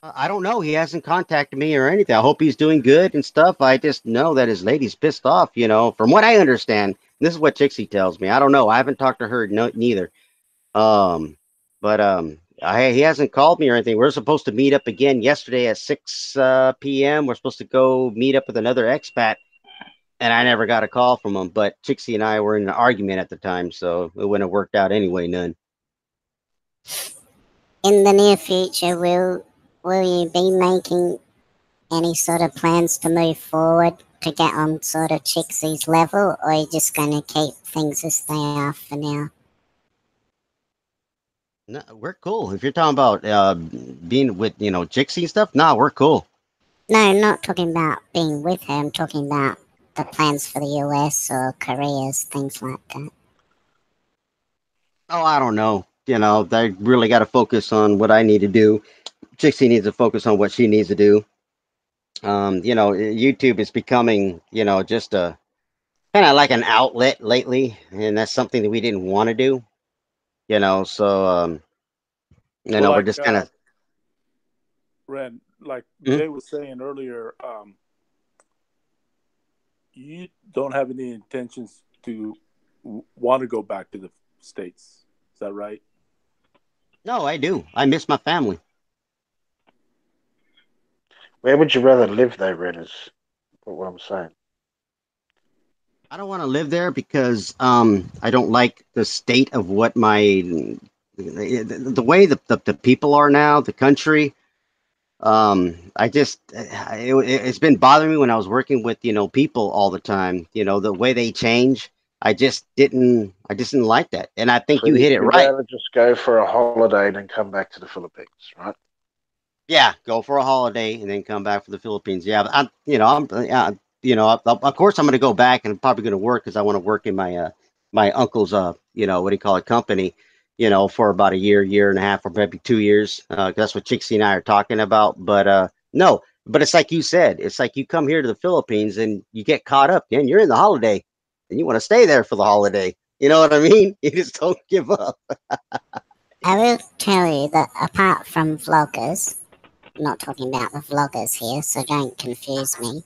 I don't know. He hasn't contacted me or anything. I hope he's doing good and stuff. I just know that his lady's pissed off, from what I understand. This is what Chixie tells me. I don't know. I haven't talked to her neither. He hasn't called me or anything. We're supposed to meet up again yesterday at 6 p.m. We're supposed to go meet up with another expat. And I never got a call from him, but Chixie and I were in an argument at the time, so it wouldn't have worked out anyway, none. In the near future, will you be making any sort of plans to move forward to get on sort of Chixie's level, or are you just going to keep things as they are for now? No, we're cool. If you're talking about being with, Chixie and stuff, no, we're cool. No, not talking about being with her. I'm talking about the plans for the US or careers, things like that. Oh, I don't know. I really got to focus on what I need to do. Chixie needs to focus on what she needs to do. YouTube is becoming, just a kind of like an outlet lately, and that's something that we didn't want to do. So we're just kind of. Ren, like Jay was saying earlier, you don't have any intentions to want to go back to the States. Is that right? No, I do. I miss my family. Where would you rather live, though, Ren? Is what I'm saying. I don't want to live there because I don't like the state of what the way the people are now, the country. It's been bothering me when I was working with people all the time. The way they change. I just didn't like that, and I think you hit it right. Rather just go for a holiday and then come back to the Philippines, right? Yeah, go for a holiday and then come back for the Philippines. Yeah, of course I'm going to go back and I'm probably going to work because I want to work in my my uncle's company, for about a year and a half, or maybe 2 years. That's what Chixie and I are talking about. But no, but it's like you said, it's like you come here to the Philippines and you get caught up, and you're in the holiday and you want to stay there for the holiday. You know what I mean? You just don't give up. I will tell you that apart from vloggers, I'm not talking about the vloggers here, so don't confuse me.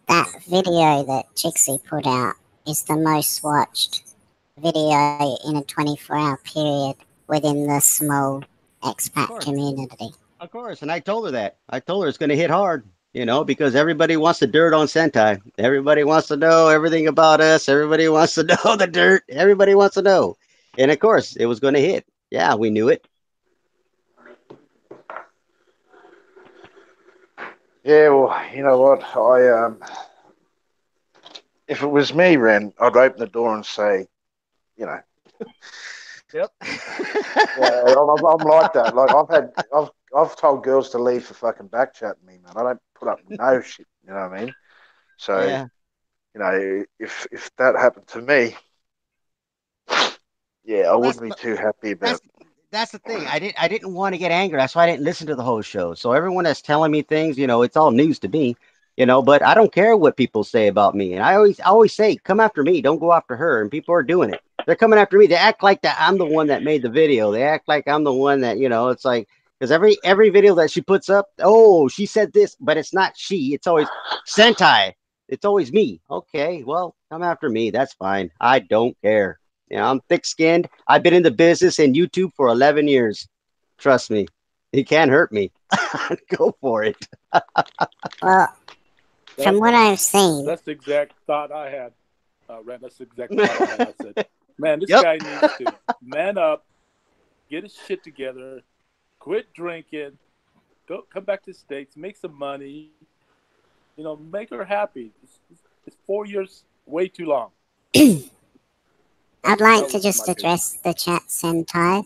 that video that Chixie put out is the most watched video in a 24-hour period within the small expat community. Of course, and I told her that. I told her it's going to hit hard, you know, because everybody wants the dirt on Sentai. Everybody wants to know everything about us. Everybody wants to know the dirt. Everybody wants to know. And of course, it was going to hit. Yeah, we knew it. Yeah, well, you know what? If it was me, Ren, I'd open the door and say, you know. Yep. Yeah, I'm like that. Like I've told girls to leave for fucking back chatting me, man. I don't put up with no shit. You know what I mean? So, Yeah. you know, if that happened to me, yeah, I wouldn't be too happy about. That's the thing. I didn't want to get angry. That's why I didn't listen to the whole show. So everyone that's telling me things, you know, it's all news to me, you know, but I don't care what people say about me. And I always say, come after me, don't go after her. And people are doing it. They're coming after me. They act like that I'm the one that made the video. They act like I'm the one that, you know, it's like, because every video that she puts up, oh, she said this, but it's not she. It's always Sentai. It's always me. Okay, well, come after me. That's fine. I don't care. You know, I'm thick-skinned. I've been in the business and YouTube for 11 years. Trust me, he can't hurt me. Go for it. Well, from what I've seen, That's the exact thought I had, Ren. That's the exact thought I had. I said, man, this Yep. guy needs to man up, get his shit together, quit drinking, come back to the States, make some money, you know, make her happy. It's 4 years, way too long. I'd like to just address the chat, Sentai.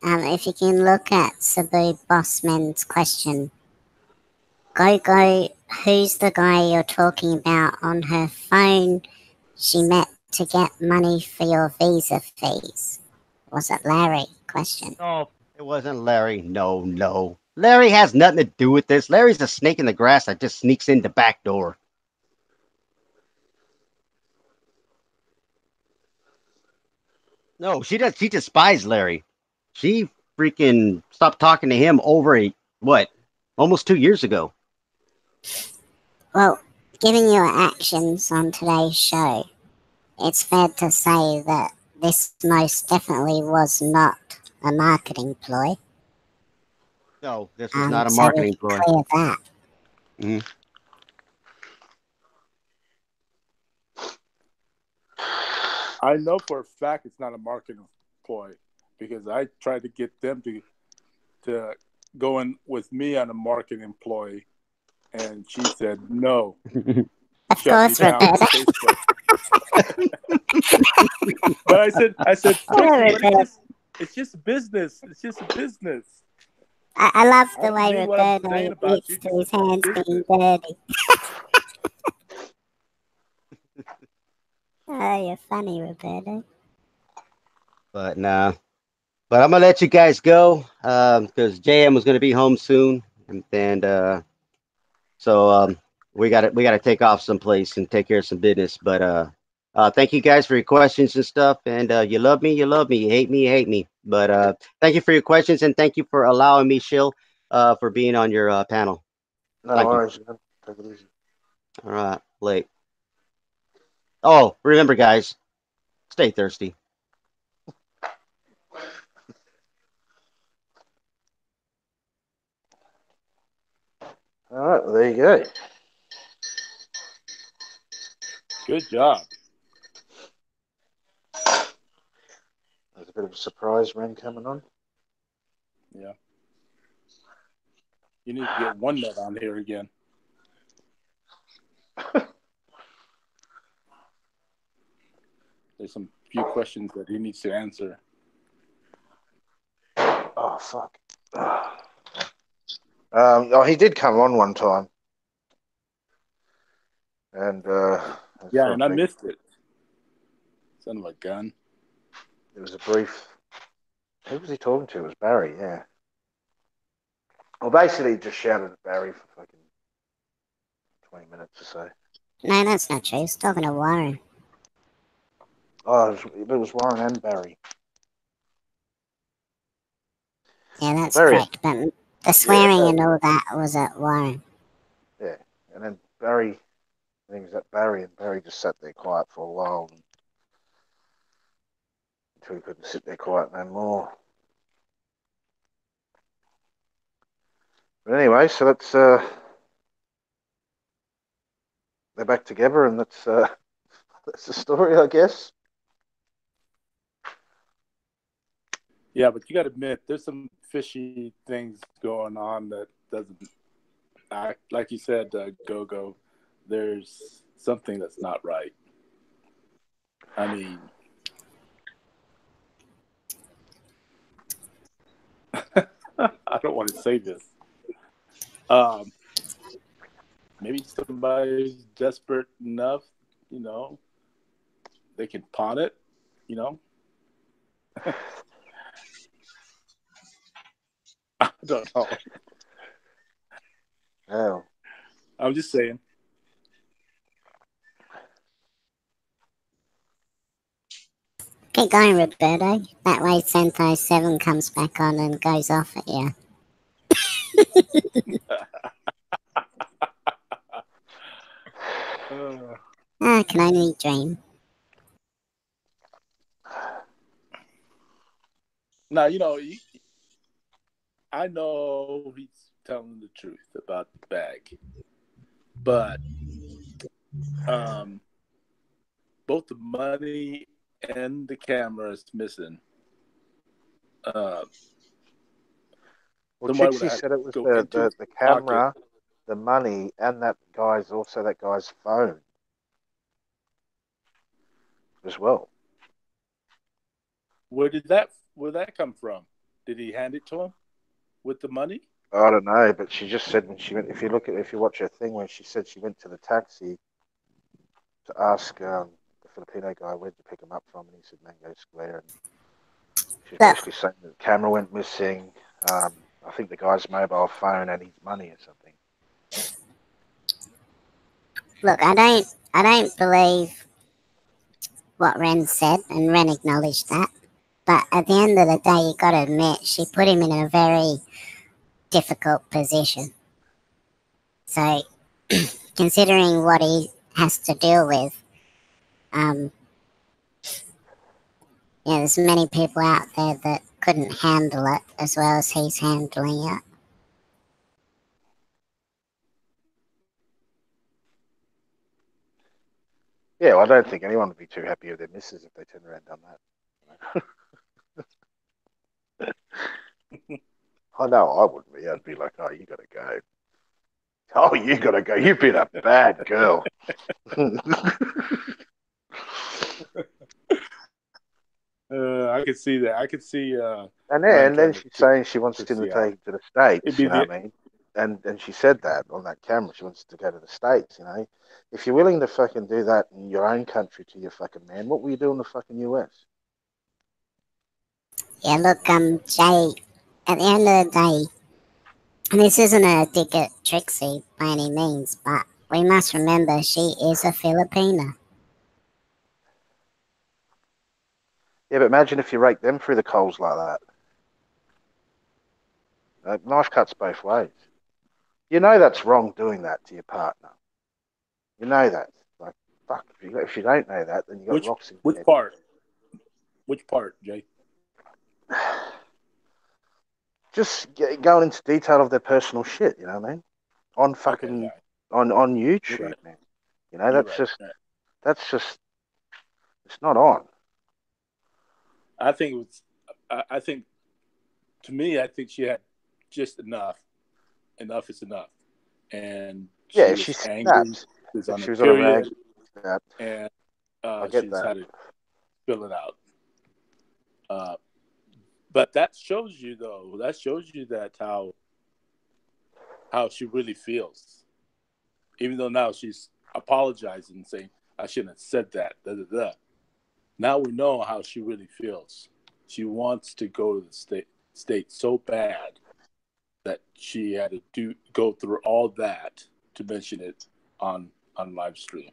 If you can look at Sabu Bossman's question, Go, who's the guy you're talking about on her phone she met to get money for your visa fees? Was it Larry? Question. No, it wasn't Larry. No. Larry has nothing to do with this. Larry's a snake in the grass that just sneaks in the back door. No, she does. She despises Larry. She freaking stopped talking to him over almost 2 years ago. Well, given your actions on today's show, it's fair to say that this most definitely was not a marketing ploy. No, this was not a So marketing we ploy. clear that. Mhm. I know for a fact it's not a marketing ploy because I tried to get them to go in with me on a marketing ploy, and she said no. Of Shut course, me down on Roberta. Facebook. But I said, but it's just business. It's just a business. I love the I way mean what I'm Roberto saying about admits you, to just his hands being business. dirty. Oh, you're funny, Roberto. But nah. But I'm gonna let you guys go because JM was gonna be home soon, and so we gotta take off someplace and take care of some business. But thank you guys for your questions and stuff. And you love me, you love me. You hate me, you hate me. But thank you for your questions and thank you for allowing me, Shill, for being on your panel. No Thank you. worries, man. Take it easy. All right, late. Oh, remember, guys, stay thirsty. All right, well, there you go. Good job. There's a bit of a surprise, Ren, coming on. Yeah. You need to get one net on here again. There's some few questions that he needs to answer. Oh, fuck. He did come on one time. And, yeah, and I missed it. Son of a gun. It was a brief. Who was he talking to? It was Barry, yeah. Well, basically, he just shouted at Barry for fucking 20 minutes or so. No, that's not true. He's talking to Warren. Oh, it was Warren and Barry. Yeah, that's Barry. correct. But the swearing and all that was at Warren. Yeah, and then Barry And he was at Barry, and Barry just sat there quiet for a while until he couldn't sit there quiet no more. But anyway, so that's they're back together, and that's the story, I guess. Yeah, but you got to admit, there's some fishy things going on that doesn't act like you said, Go-Go. There's something that's not right. I mean, I don't want to say this. Maybe somebody's desperate enough, you know, they can pawn it, you know. I don't know. Oh. I'm just saying. Keep going, Roberto. That way Sentai 7 comes back on and goes off at you. I can only dream. Now, you know, I know he's telling the truth about the bag, but both the money and the camera is missing. Well, Chixie said it was the camera, the money, and that guy's phone as well. Where did that come from? Did he hand it to him with the money? I don't know, but she just said when she went. If you watch her thing, when she said she went to the taxi to ask the Filipino guy, where'd you pick him up from, and he said Mango Square, and she's basically saying that the camera went missing. I think the guy's mobile phone and his money or something. Look, I don't believe what Ren said, and Ren acknowledged that. But at the end of the day, you got to admit, she put him in a very difficult position. So, considering what he has to deal with, there's many people out there that couldn't handle it as well as he's handling it. Yeah, well, I don't think anyone would be too happy with their missus if they turned around and done that. I know I wouldn't be. I'd be like, oh, you got to go. Oh, you got to go. You've been a bad girl. I could see that. I could see. And then she's saying she wants him to take to the States. You know what I mean? And she said that on that camera. She wants to go to the States. You know, if you're willing to fucking do that in your own country to your fucking man, what will you do in the fucking US? Yeah, look, Jay. At the end of the day, this isn't a dig at Trixie by any means, but we must remember she is a Filipina. Yeah, but imagine if you rake them through the coals like that. Knife cuts both ways. You know that's wrong doing that to your partner. You know that. Like, fuck, if you don't know that, then you got rocks in your head. Which part, Jay? Just going into detail of their personal shit, you know what I mean? On fucking on YouTube, right, man. You know, that's just it's not on. I think to me, I think she had just enough. Enough is enough. And she's angry. She was on a rag. And I get she's had to fill it out. But that shows you, though. That shows you that how she really feels. Even though now she's apologizing and saying, I shouldn't have said that. Da, da, da. Now we know how she really feels. She wants to go to the state so bad that she had to go through all that to mention it on live stream.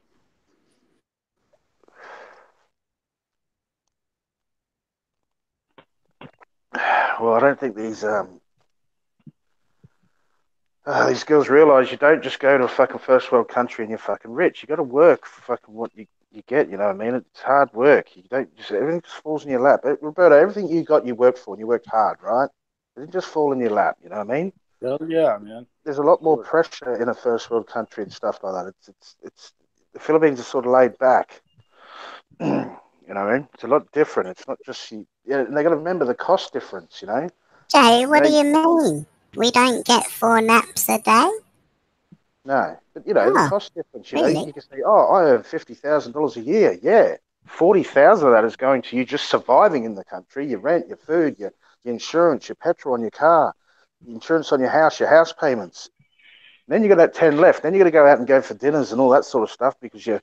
Well, I don't think these these girls realise you don't just go to a fucking first world country and you're fucking rich. You got to work for fucking what you get. You know what I mean? It's hard work. You don't just everything just falls in your lap. Roberto, everything you got, you worked for, and you worked hard, right? It didn't just fall in your lap. You know what I mean? Hell yeah, man. There's a lot more pressure in a first world country and stuff like that. It's the Philippines is sort of laid back. You know what I mean? It's a lot different. It's not just yeah. And they got to remember the cost difference. You know. Jay, what do you mean? We don't get 4 naps a day? No, but you know the cost difference. You know, you can say, "Oh, I earn $50,000 a year." Yeah, 40,000 of that is going to you just surviving in the country. Your rent, your food, your insurance, your petrol on your car, your insurance on your house payments. And then you got that 10 left. Then you got to go out and go for dinners and all that sort of stuff because your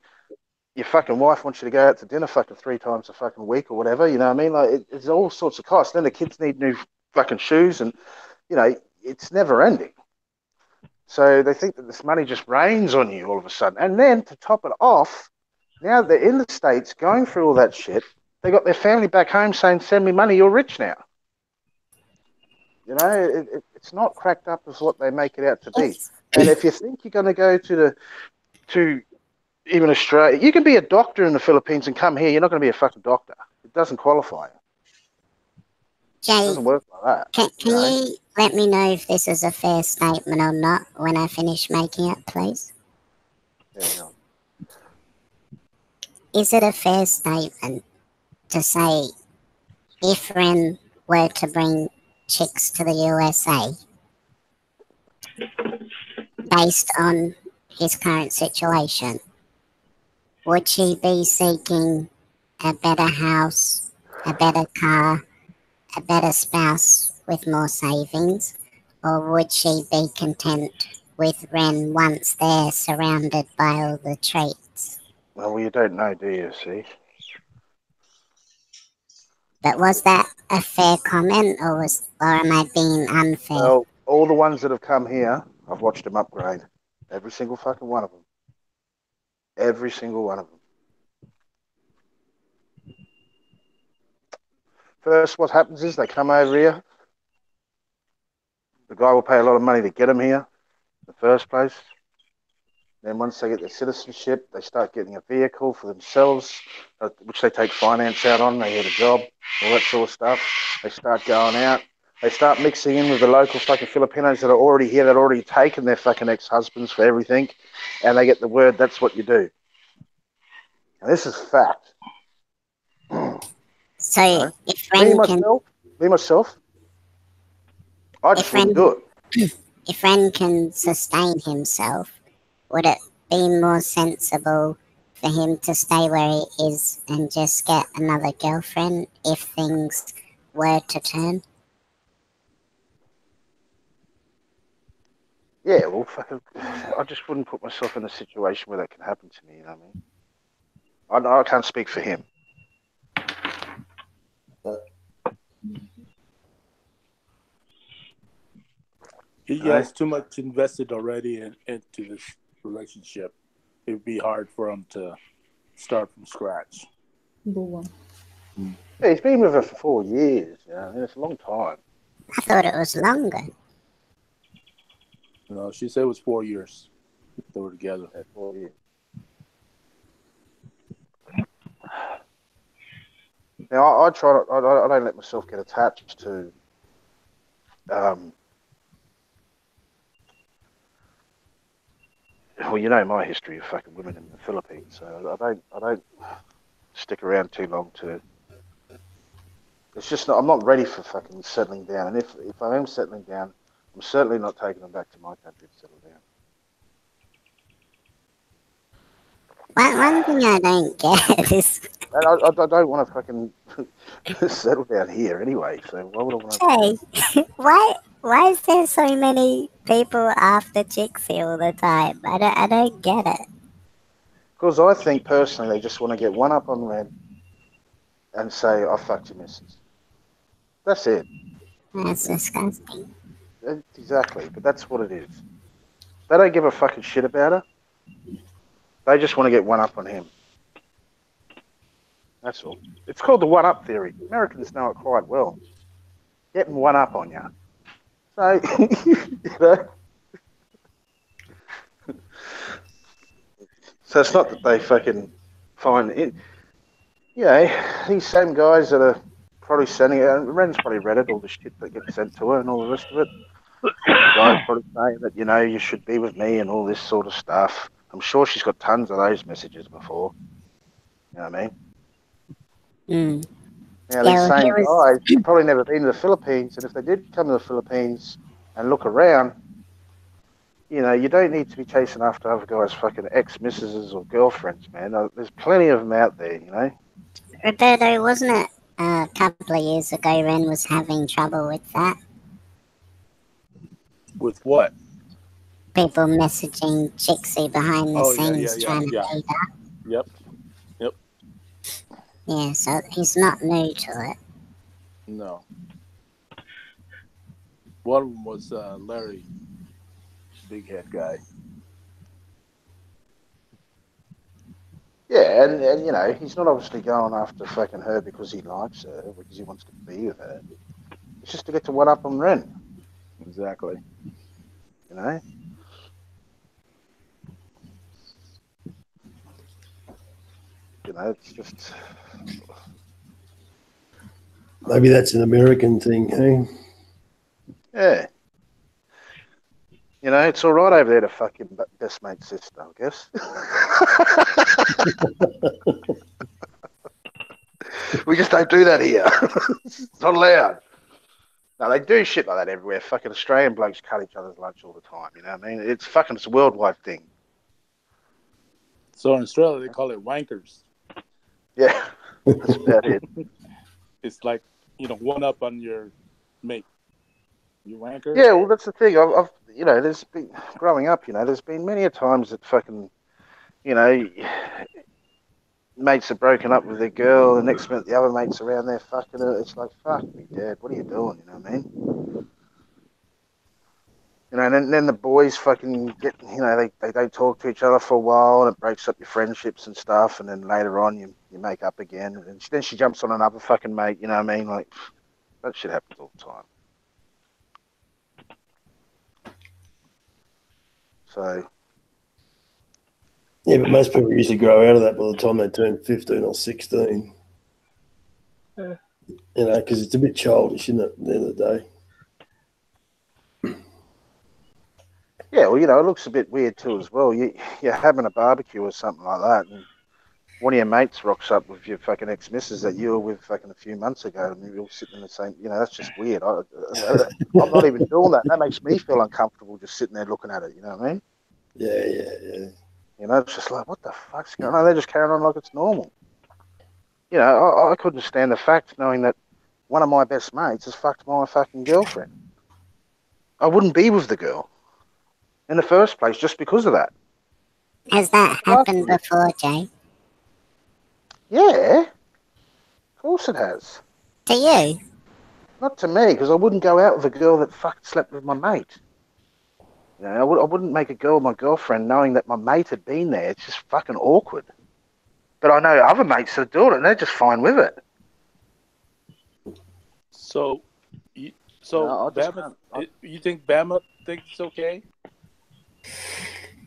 fucking wife wants you to go out to dinner fucking 3 times a fucking week or whatever. You know what I mean? Like it's all sorts of costs. Then the kids need new fucking shoes, and you know it's never ending. So they think that this money just rains on you all of a sudden. And then to top it off, now they're in the States going through all that shit. They got their family back home saying, "Send me money, you're rich now." You know, it's not cracked up as what they make it out to be. And if you think you're going to go to even Australia, you can be a doctor in the Philippines and come here. You're not going to be a fucking doctor. It doesn't qualify. Jay, it doesn't work like that. Can you let me know if this is a fair statement or not when I finish making it, please? Yeah. Is it a fair statement to say if Ren were to bring chicks to the USA based on his current situation, would she be seeking a better house, a better car, a better spouse with more savings, or would she be content with Ren once they're surrounded by all the traits? Well, you don't know, do you, see? But was that a fair comment, or am I being unfair? Well, all the ones that have come here, I've watched them upgrade. Every single fucking one of them. Every single one of them. First, what happens is they come over here. The guy will pay a lot of money to get them here in the first place. Then once they get their citizenship, they start getting a vehicle for themselves, which they take finance out on. They get a job, all that sort of stuff. They start going out. They start mixing in with the local fucking Filipinos that are already here, that are already taken their fucking ex-husbands for everything. And they get the word, that's what you do. And this is fact. So if Ren me myself, I just wouldn't do it. If Ren can sustain himself, would it be more sensible for him to stay where he is and just get another girlfriend if things were to turn? Yeah, well, fucking, I just wouldn't put myself in a situation where that can happen to me, you know what I mean? I can't speak for him. He has too much invested already into this relationship. It would be hard for him to start from scratch. Yeah, he's been with her for 4 years. You know, I mean, it's a long time. I thought it was longer. No, she said it was 4 years they were together. Yeah, 4 years. Now, I don't let myself get attached to well, you know my history of fucking women in the Philippines, so I don't stick around too long to. It's just I'm not ready for fucking settling down, and if I am settling down, I'm certainly not taking them back to my country to settle down. One thing I don't get is. And I don't want to fucking settle down here anyway. So why would I want to? Hey, why is there so many people after chicks here all the time? I don't get it. Because I think personally they just want to get one up on Ren and say, "I fucked your missus." That's it. That's disgusting. Exactly, but that's what it is. They don't give a fucking shit about her. They just want to get one up on him. That's all. It's called the one-up theory. Americans know it quite well. Getting one up on you. So, you know, So it's not that they fucking find it. You know, these same guys that are probably sending it, and Ren's probably read it, all the shit that gets sent to her and all the rest of it. The guy's probably saying that, you know, you should be with me and all this sort of stuff. I'm sure she's got tons of those messages before. You know what I mean? Mm. Now, Yeah, these well, same he was- guys have probably never been to the Philippines, and if they did come to the Philippines and look around, you know, you don't need to be chasing after other guys' fucking ex-missuses or girlfriends, man. There's plenty of them out there, you know? Roberto, wasn't it a couple of years ago Ren was having trouble with that? With what? People messaging Chixie behind the Oh, yeah, scenes yeah, trying yeah. to beat her. Yep. Yeah, so he's not new to it. No. One of them was Larry, big head guy. Yeah, and you know, he's not obviously going after fucking her because he likes her, because he wants to be with her. It's just to get to one up on Ren, Exactly. you know? You know, it's just... Maybe that's an American thing, hey? Yeah. You know, it's all right over there to fuck your best mate's sister, I guess. We just don't do that here. It's not allowed. No, they do shit like that everywhere. Fucking Australian blokes cut each other's lunch all the time. You know what I mean? It's a worldwide thing. So in Australia, they call it wankers. Yeah, that's about it. It's like, you know, one up on your mate. You wanker? Yeah, well, that's the thing. I've you know, there's been, growing up, you know, there's been many a times that fucking, you know, mates are broken up with their girl, and next minute the other mate's around there fucking her. It's like, fuck me, Dad, what are you doing? You know what I mean? You know, and then the boys fucking get, you know, they don't talk to each other for a while, and it breaks up your friendships and stuff, and then later on you make up again, and then she jumps on another fucking mate, you know what I mean? Like, that shit happens all the time. So, Yeah, but most people usually grow out of that by the time they turn 15 or 16. Yeah. You know, because it's a bit childish, isn't it, at the end of the day? yeah, well, you know, it looks a bit weird too as well. You're having a barbecue or something like that, and one of your mates rocks up with your fucking ex-missus that you were with fucking a few months ago, and you're all sitting in the same, you know, that's just weird. I'm not even doing that. That makes me feel uncomfortable just sitting there looking at it, you know what I mean? Yeah. You know, it's just like, what the fuck's going on? They're just carrying on like it's normal. You know, I couldn't stand the fact knowing that one of my best mates has fucked my fucking girlfriend. I wouldn't be with the girl in the first place just because of that. Has that happened before, Jay? Yeah, of course it has. To you? Not to me, because I wouldn't go out with a girl that fucking slept with my mate. You know, I wouldn't make a girl my girlfriend knowing that my mate had been there. It's just fucking awkward. But I know other mates that do it, and they're just fine with it. So, No, Bama, you think Bama thinks it's okay?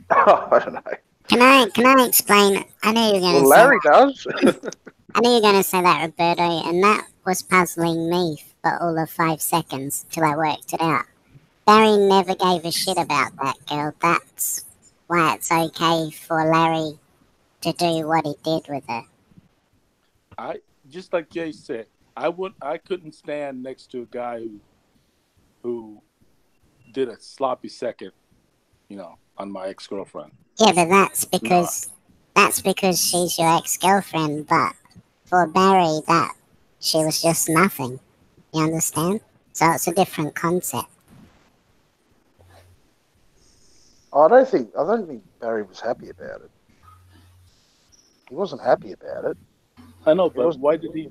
I don't know. Can I explain? I know you're going to Well, say Larry does. I knew you were going to say that, Roberto, and that was puzzling me for all of 5 seconds till I worked it out. Barry never gave a shit about that girl. That's why it's okay for Larry to do what he did with her. I just like Jay said, I couldn't stand next to a guy who did a sloppy second, you know, on my ex-girlfriend. Yeah, but that's because she's your ex-girlfriend. But for Barry, that she was just nothing. You understand? So it's a different concept. I don't think Barry was happy about it. He wasn't happy about it. I know, but why did he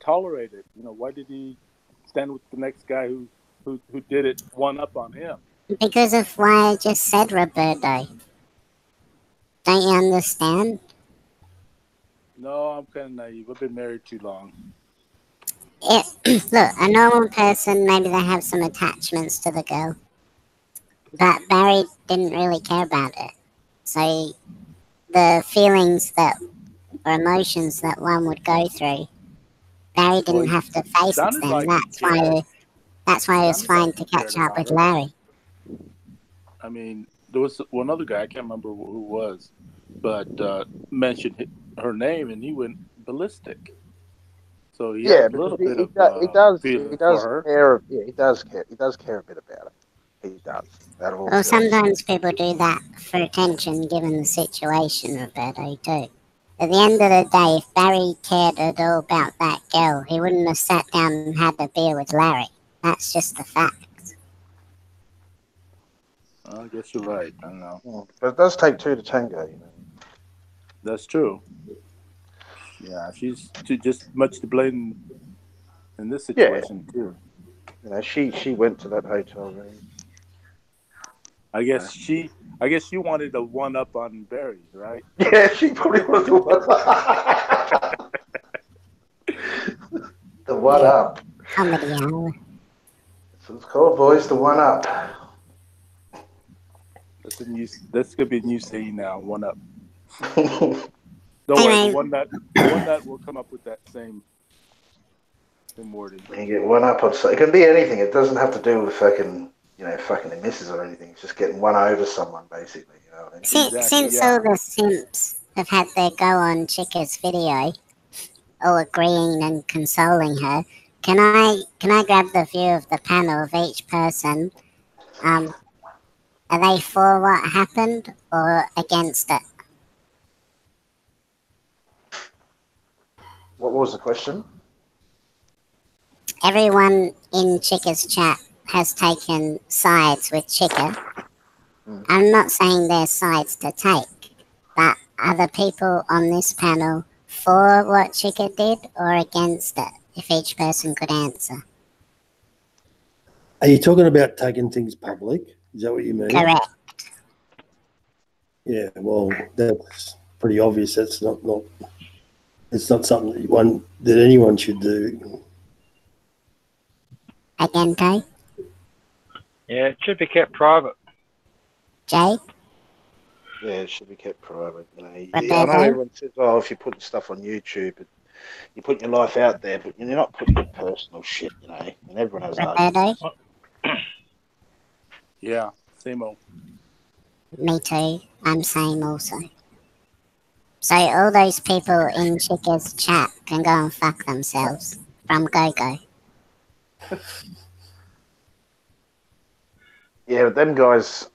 tolerate it? You know, why did he stand with the next guy who did it one up on him? Because of why I just said, Roberto. Don't you understand? No, I'm kind of naive. I've been married too long. Look, a normal person, maybe they have some attachments to the girl. But Barry didn't really care about it. So the feelings that or emotions that one would go through. Barry didn't have to face them. sounded like That's why it was sounded fine like to he cared catch up about with her. Larry. I mean, there was one other guy, I can't remember who it was, but mentioned her name and he went ballistic. So he Yeah, had a little because bit he of does feeling for her. care. Yeah, he does care. He does care a bit about it. He does. Out of all Well, girls. sometimes people do that for attention, given the situation, Roberto, too. At the end of the day, if Barry cared at all about that girl, he wouldn't have sat down and had a beer with Larry. That's just the fact. I guess you're right. I don't know. Mm. But it does take two to tango, you know. That's true. Yeah, she's just much to blame in this situation too. You know, she went to that hotel room. I guess she wanted a one up on Barry, right? Yeah, she probably was the one. The one up. Comedy hour. So it's called, boys, the one up. That's gonna be a new saying now. One up. You Don't worry, the one that will come up with that same wording. get one up on something. It can be anything. It doesn't have to do with fucking the misses or anything. It's just getting one over someone, basically. You know what I mean? Since all the simps have had their go on Chica's video, all agreeing and consoling her, can I grab the view of the panel of each person? Are they for what happened or against it? What was the question? Everyone in Chica's chat has taken sides with Chica. I'm not saying there's sides to take, but are the people on this panel for what Chica did or against it? If each person could answer. Are you talking about taking things public? Is that what you mean? Correct. Yeah, well, that's pretty obvious. That's not it's not something that anyone should do. Agente? Yeah, it should be kept private. Jay? Yeah, it should be kept private. You know, I Roberto? know everyone says, "Oh, if you're putting stuff on YouTube, you're putting your life out there," but you're not putting your personal shit. You know, and everyone has arguments. Roberto? Yeah, same old. Me too. I'm same also. So all those people in Chica's chat can go and fuck themselves from go-go. Yeah, but them guys,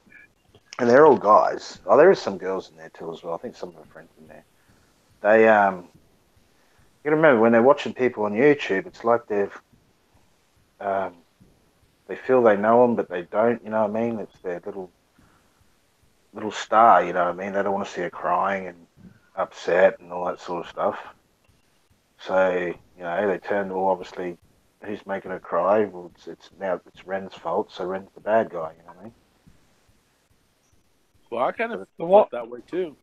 and they're all guys. Oh, there is some girls in there too as well. I think some of my friends in there. They you gotta remember when they're watching people on YouTube, it's like they feel they know them, but they don't. You know what I mean? It's their little star. You know what I mean? They don't want to see her crying and upset and all that sort of stuff. So they turn. Well, obviously, who's making her cry? Well, it's Ren's fault. So Ren's the bad guy. You know what I mean? Well, I kind of felt that way too.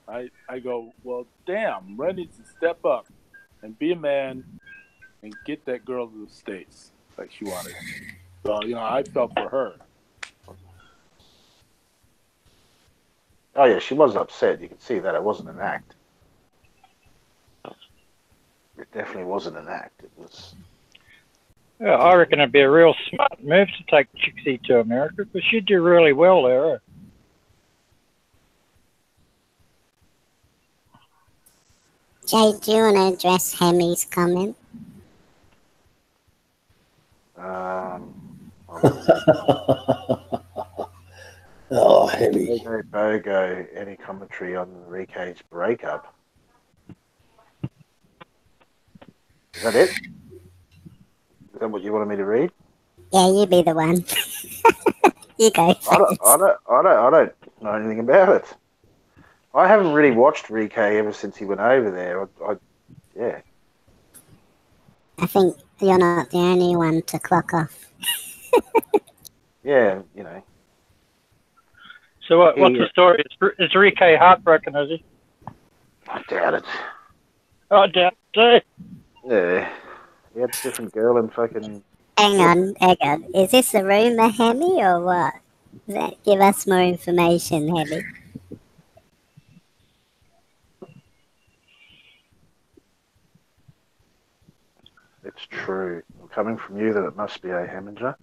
I go, well, damn, Ren needs to step up and be a man and get that girl to the States like she wanted. So, I felt for her. Oh yeah, she was upset. You can see that it wasn't an act. It definitely wasn't an act. It was. Yeah, I reckon it'd be a real smart move to take Trixie to America because she'd do really well there. Jay, do you want to address Hemi's comment? Oh, Hemi. Bogo, any commentary on Enrique's breakup? Is that it? Is that what you wanted me to read? Yeah, you be the one. You go first. I don't know anything about it. I haven't really watched Enrique ever since he went over there. Yeah. I think you're not the only one to clock off. Yeah, So what's the story? Is Enrique heartbroken, is he? I doubt it. I doubt it. Yeah. He had a different girl and fucking... Hang on. Is this a rumour, Hemi, or what? Give us more information, Hemi. it's true. Coming from you, that it must be a Heminger.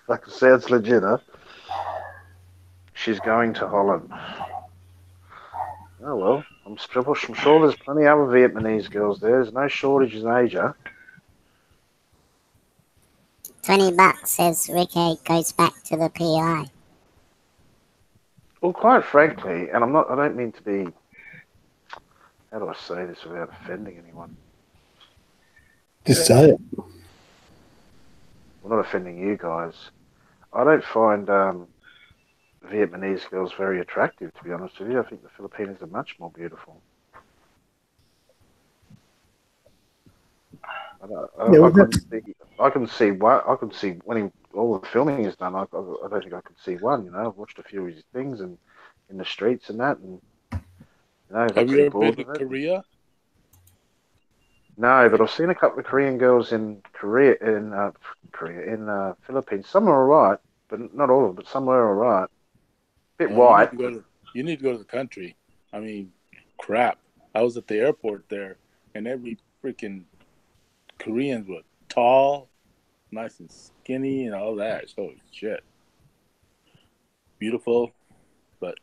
Like, it sounds legit, huh? She's going to Holland. Oh well, I'm sure there's plenty of other Vietnamese girls there. There's no shortage in Asia. $20 says Ricky goes back to the PI. Well, quite frankly, and I don't mean to be, how do I say this without offending anyone? Just say it. Well, not offending you guys. I don't find Vietnamese girls very attractive, to be honest with you. I think the Filipinos are much more beautiful. I can see when all the filming is done. I don't think I could see one. You know, I've watched a few of his things and in the streets and that, and you know, Have you ever been to Korea? No, but I've seen a couple of Korean girls in Philippines. Some are alright, but not all of them. But some are alright. Bit white. You need to go to the country. I mean, crap. I was at the airport there, and every freaking Koreans were tall, nice and skinny, and all that. So shit, beautiful, but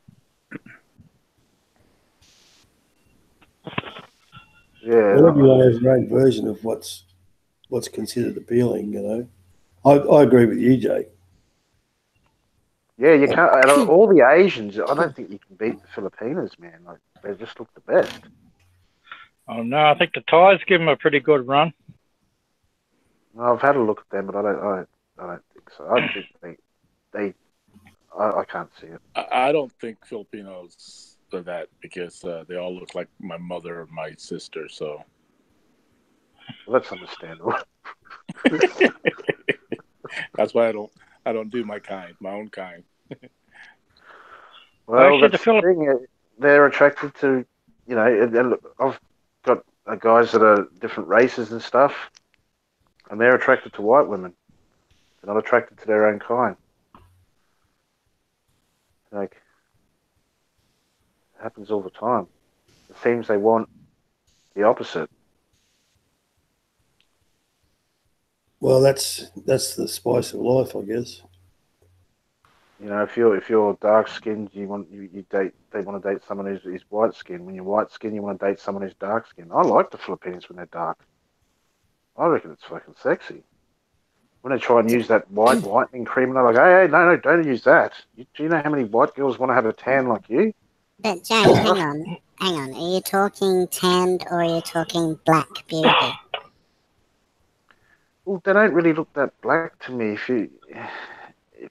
yeah. Everyone has their own version of what's considered appealing. You know, I agree with you, Jake. Yeah, you can't. Out of all the Asians, I don't think you can beat the Filipinos, man. Like, they just look the best. Oh no, I think the Thais give them a pretty good run. I've had a look at them, but I don't think so. I think I can't see it. I don't think Filipinos are that, because they all look like my mother or my sister. So Well, that's understandable. that's why I don't do my own kind. Well, that's the thing. They're attracted to, you know, and look, I've got guys that are different races and stuff, and they're attracted to white women. They're not attracted to their own kind. Like, it happens all the time. It seems they want the opposite. Well, that's the spice of life, I guess. You know, if you're dark skinned, they want to date someone who's white skinned. When you're white skinned, you want to date someone who's dark skinned. I like the Filipinos when they're dark. I reckon it's fucking sexy. When they try and use that whitening cream, and they're like, hey, no, don't use that. Do you know how many white girls want to have a tan like you? But Jay, hang on. Are you talking tanned or are you talking black beauty? Well, they don't really look that black to me.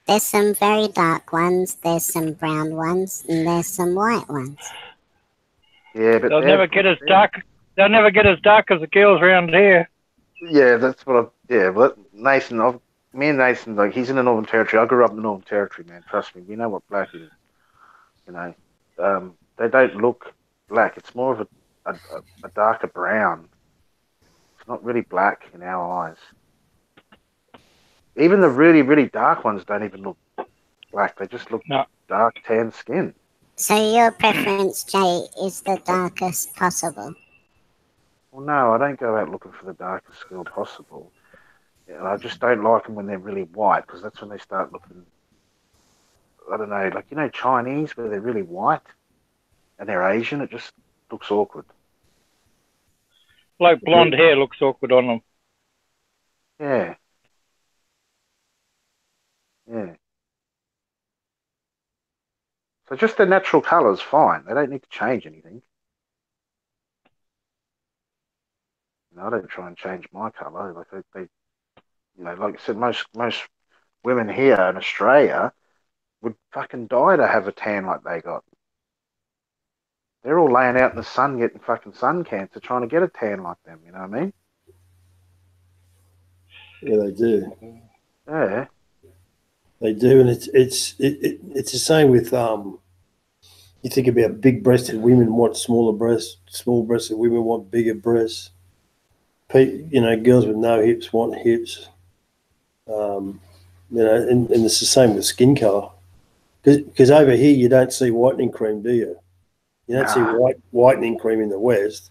There's some very dark ones, there's some brown ones, and there's some white ones. Yeah, but they'll never get as dark. They'll never get as dark as the girls around here. Yeah, that's what but Nathan, me and Nathan, like, he's in the Northern Territory. I grew up in the Northern Territory, man. Trust me, we know what black is. You know, they don't look black. It's more of a darker brown. It's not really black in our eyes. Even the really, really dark ones don't even look black. They just look dark tan skin. So your preference, Jay, is the darkest possible? Well, no, I don't go out looking for the darkest girl possible. And I just don't like them when they're really white, because that's when they start looking, I don't know, like, you know, Chinese, where they're really white and they're Asian. It just looks awkward. Like blonde hair looks awkward on them. Yeah. Yeah. So just their natural colour's fine. They don't need to change anything. You know, I don't try and change my colour. Like they, you know, like I said, most women here in Australia would fucking die to have a tan like they got. They're all laying out in the sun getting fucking sun cancer trying to get a tan like them. You know what I mean? Yeah, they do. Yeah. They do, and it's the same with you think about big-breasted women want smaller breasts, small-breasted women want bigger breasts. You know, girls with no hips want hips. You know, and it's the same with skin color. Because over here you don't see whitening cream, do you? You don't see whitening cream in the West.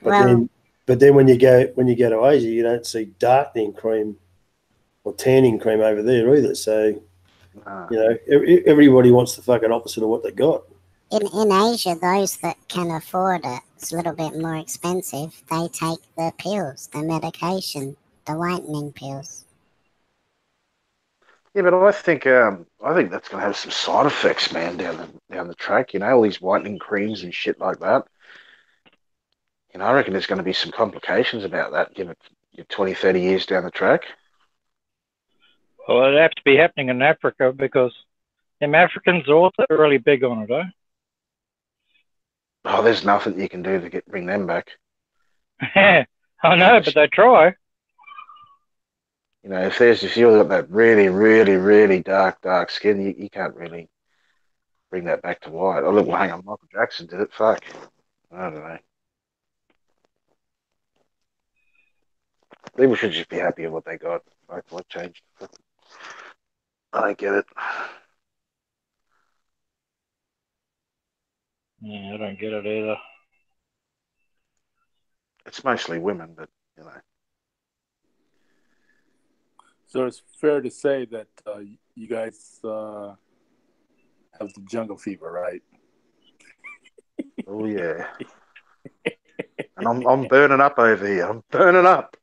But then But then when you go to Asia, you don't see darkening cream or tanning cream over there either. So everybody wants the fucking opposite of what they got. In Asia, those that can afford it, it's a little bit more expensive. They take the pills, the medication, the whitening pills. Yeah, but I think that's going to have some side effects, man, down the track. All these whitening creams and shit like that. I reckon there's going to be some complications about that, given 20, 30 years down the track. Well, it'd have to be happening in Africa because them Africans are also really big on it, Oh, there's nothing you can do to bring them back. I know, but they try. If you've got that really, really, really dark skin, you can't really bring that back to white. Oh, look, hang on, Michael Jackson did it. Fuck. I don't know. People should just be happy with what they got. Like, what changed? I don't get it. Yeah, I don't get it either. It's mostly women, but So it's fair to say that you guys have the jungle fever, right? Oh yeah. And I'm burning up over here. I'm burning up.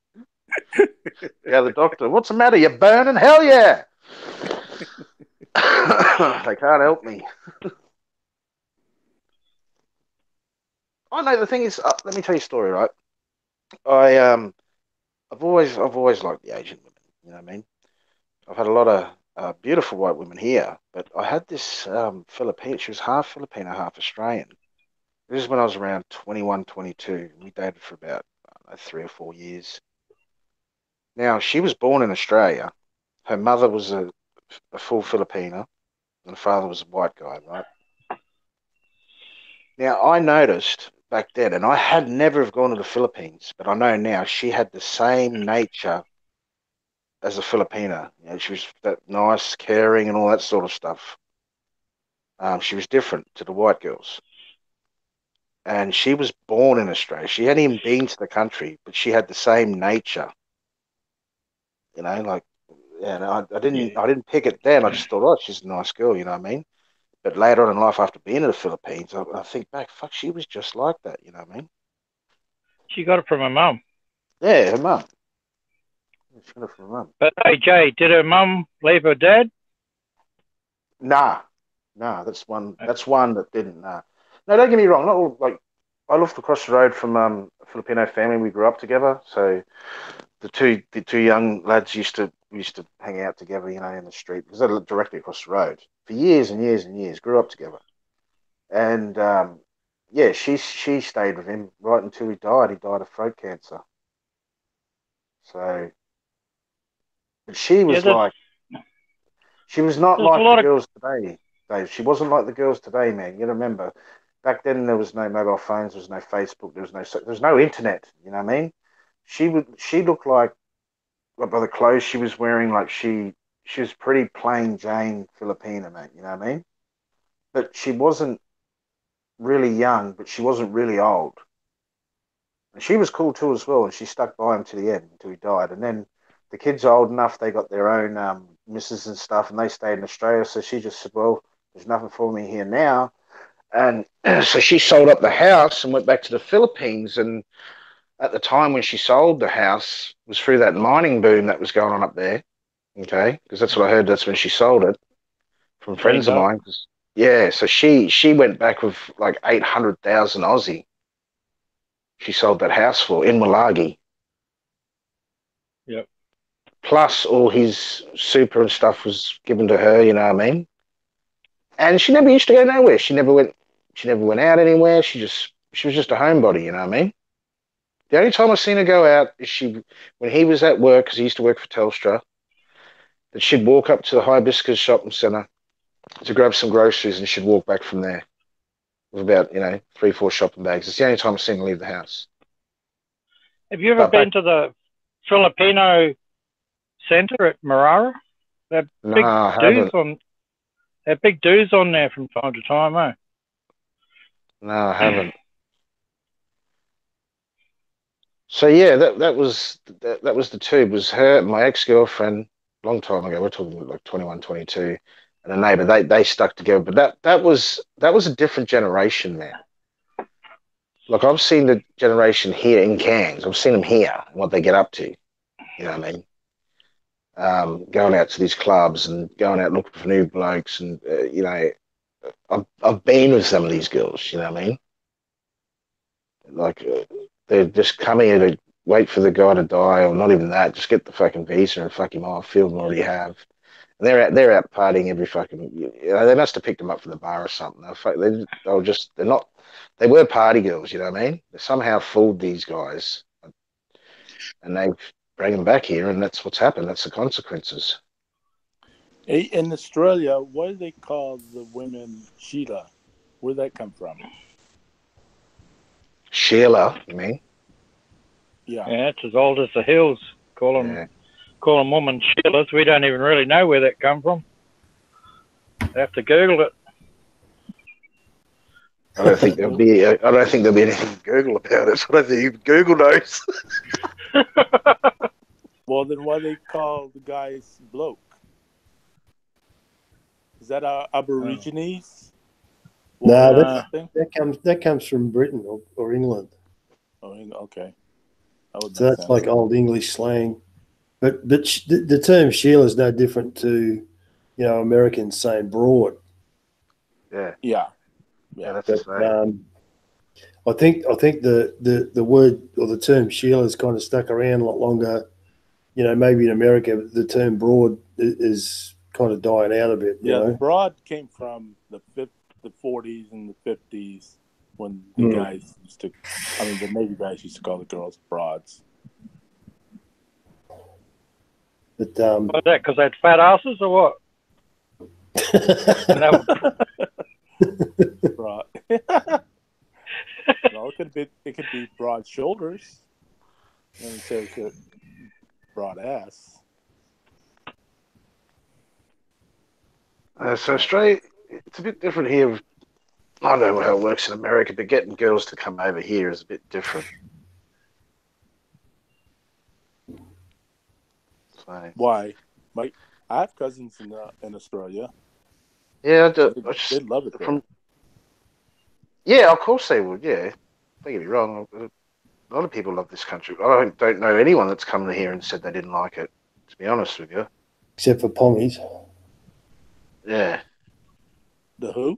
Yeah, the doctor. What's the matter? You're burning? Hell yeah. They can't help me. I know the thing is. Let me tell you a story, right? I've always liked the Asian women. You know what I mean? I've had a lot of beautiful white women here, but I had this Filipino. She was half Filipino, half Australian. This is when I was around 21, 22. We dated for about 3 or 4 years. Now, she was born in Australia. Her mother was a full Filipina, and her father was a white guy, right? Now, I noticed back then, and I had never have gone to the Philippines, but I know now she had the same nature as a Filipina. She was that nice, caring, and all that sort of stuff. She was different to the white girls. And she was born in Australia. She hadn't even been to the country, but she had the same nature. And I didn't pick it then. I just thought, oh, she's a nice girl, you know what I mean? But later on in life, after being in the Philippines, I think back, fuck, she was just like that, you know what I mean? She got it from her mum. Yeah, her mum. She got it from her mum. But hey, Jay, did her mum leave her dad? Nah, that's one that didn't. Nah. No, don't get me wrong. Not all, like, I lived across the road from a Filipino family. We grew up together, so the two young lads we used to hang out together, in the street because they lived directly across the road for years and years and years. Grew up together, and yeah, she stayed with him right until he died. He died of throat cancer. So, but she was she was not like the girls today, Dave. She wasn't like the girls today, man. You remember, back then there was no mobile phones, there was no Facebook, there was no internet. You know what I mean? She looked like by the clothes she was wearing, like she was pretty plain Jane Filipina, mate. You know what I mean? But she wasn't really young, but she wasn't really old. And she was cool too as well, and she stuck by him to the end until he died. And then the kids are old enough; they got their own missus and stuff, and they stayed in Australia. So she just said, "Well, there's nothing for me here now." And so she sold up the house and went back to the Philippines. And at the time when she sold the house was through that mining boom that was going on up there. Okay, because that's what I heard. That's when she sold it from friends of mine. Yeah, so she went back with like 800,000 Aussie. She sold that house for in Malagi. Yep. Plus all his super and stuff was given to her. You know what I mean? And she never used to go nowhere. She never went out anywhere. She was just a homebody. You know what I mean? The only time I've seen her go out is when he was at work, because he used to work for Telstra, that she'd walk up to the Hibiscus shopping centre to grab some groceries, and she'd walk back from there with about 3-4 shopping bags. It's the only time I've seen her leave the house. Have you ever been to the Filipino centre at Marara? They're big dudes on there from time to time, eh? No, I haven't. So yeah, that was the two. It was her, my ex-girlfriend, long time ago. We're talking like 21, 22, and a neighbor. They stuck together. But that was a different generation, man. Like I've seen the generation here in Cairns. I've seen them here and what they get up to. You know what I mean? Going out to these clubs and going out looking for new blokes, and you know, I've been with some of these girls. You know what I mean? Like they're just coming here to wait for the guy to die, or not even that. Just get the fucking visa and fuck him off. Few of them already have. And they're out partying every fucking. You know, they must have picked them up from the bar or something. They're not. They were party girls. You know what I mean? They somehow fooled these guys, and they bring them back here, and that's what's happened. That's the consequences. In Australia, what do they call the women Sheila? Where did that come from? Sheila, you mean? Yeah. Yeah, it's as old as the hills. Call them women Sheilas. We don't even really know where that come from. I have to Google it. I don't think there'll be anything to Google about it. I don't think even Google knows. Well, then why they call the guys bloke? Is that Aborigines? No, that comes from Britain or England. Oh, okay. So that's sense. Like old English slang. But the term Sheila is no different to, Americans saying broad. Yeah, that's the same. I think the word or the term Sheila has kind of stuck around a lot longer. Maybe in America the term broad is kind of dying out a bit. Yeah, broad came from the 40s and the 50s when the guys the Navy guys used to call the girls broads. But what's that? Because they had fat asses or what? Broad. No, it could be broad shoulders. And it says broad ass. So Australia, it's a bit different here. I don't know how it works in America, but getting girls to come over here is a bit different. So. Why? I have cousins in Australia. Yeah, they love it there. Yeah, of course they would. Yeah, don't get me wrong. A lot of people love this country. I don't know anyone that's come here and said they didn't like it. To be honest with you, except for Pommies. Yeah. The who?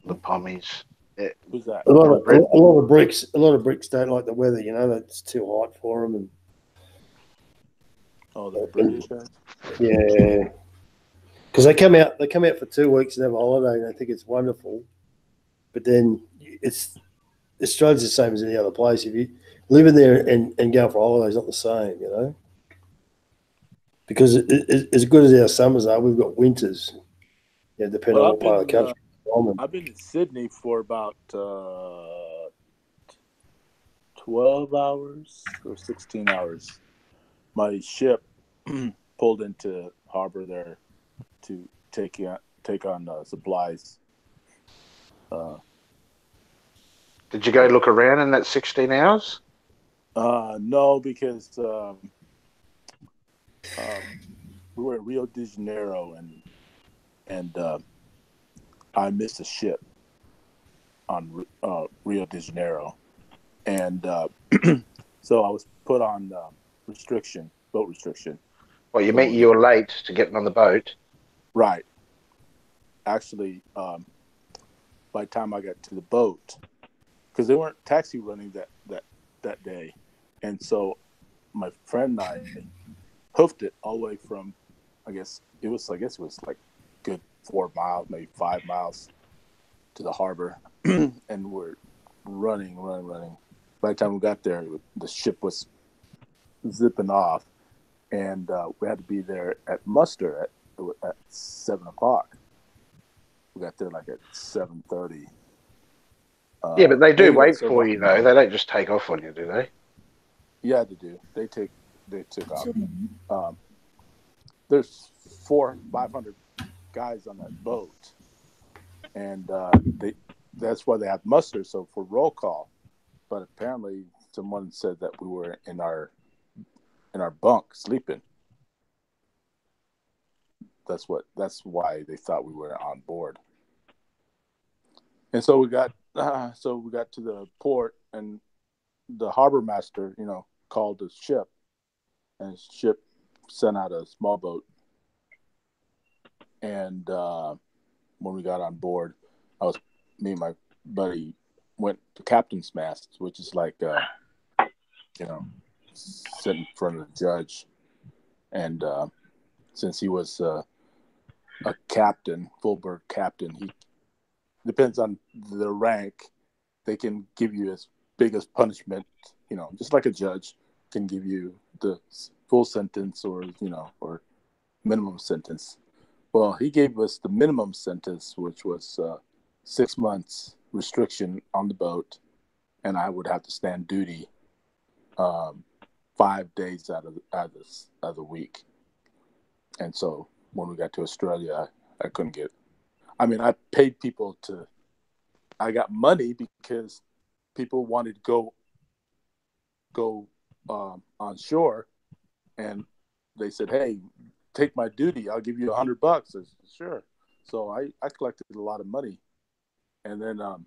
The Pommies. Yeah. Who's that? A lot of Brits don't like the weather. That's too hot for them. And the British guys. Yeah, because they come out for 2 weeks and have a holiday, and I think it's wonderful. But then Australia's the same as any other place. If you live in there and go for a holiday, it's not the same, Because as good as our summers are, we've got winters. Yeah, depending on what part of the country. I've been in Sydney for about 12 hours or 16 hours. My ship pulled into harbor there to take on supplies. Did you go look around in that 16 hours? No, because we were in Rio de Janeiro and I missed a ship on Rio de Janeiro, and so I was put on boat restriction. Well, you were late to getting on the boat. Right. Actually, by the time I got to the boat, because they weren't taxi running that day, and so my friend and I hoofed it all the way from, I guess it was like good 4 miles, maybe 5 miles to the harbor, and we're running. By the time we got there, the ship was zipping off, and we had to be there at muster at 7 o'clock. We got there like at 7:30. Yeah, but they do wait for you, though. They don't just take off on you, do they? Yeah, they do. They took off. There's 400-500 guys on that boat, and that's why they have muster, so for roll call. But apparently someone said that we were in our bunk sleeping. That's why they thought we were on board. And so we got to the port, and the harbor master, called the ship, and the ship sent out a small boat. And when we got on board, me and my buddy went to captain's mast, which is like, sit in front of the judge. And since he was a captain, full-bird captain, he depends on the rank. They can give you as big as punishment, just like a judge can give you the full sentence or minimum sentence. Well, he gave us the minimum sentence, which was 6 months restriction on the boat, and I would have to stand duty 5 days out of the week. And so when we got to Australia, I couldn't get. I mean, I paid people I got money because people wanted to go on shore, and they said, "Hey, take my duty. I'll give you $100." I said, "Sure." So I collected a lot of money, and then of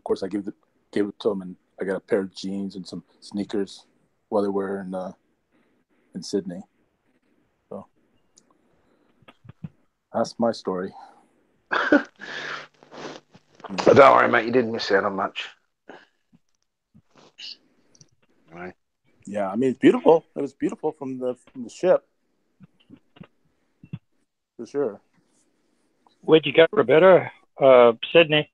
course I gave it to them, and I got a pair of jeans and some sneakers while they were in Sydney. So that's my story. But don't worry, mate. You didn't miss out on much. Right. Yeah, I mean, it's beautiful. It was beautiful from the ship, for sure. Where'd you go, Roberta? Sydney.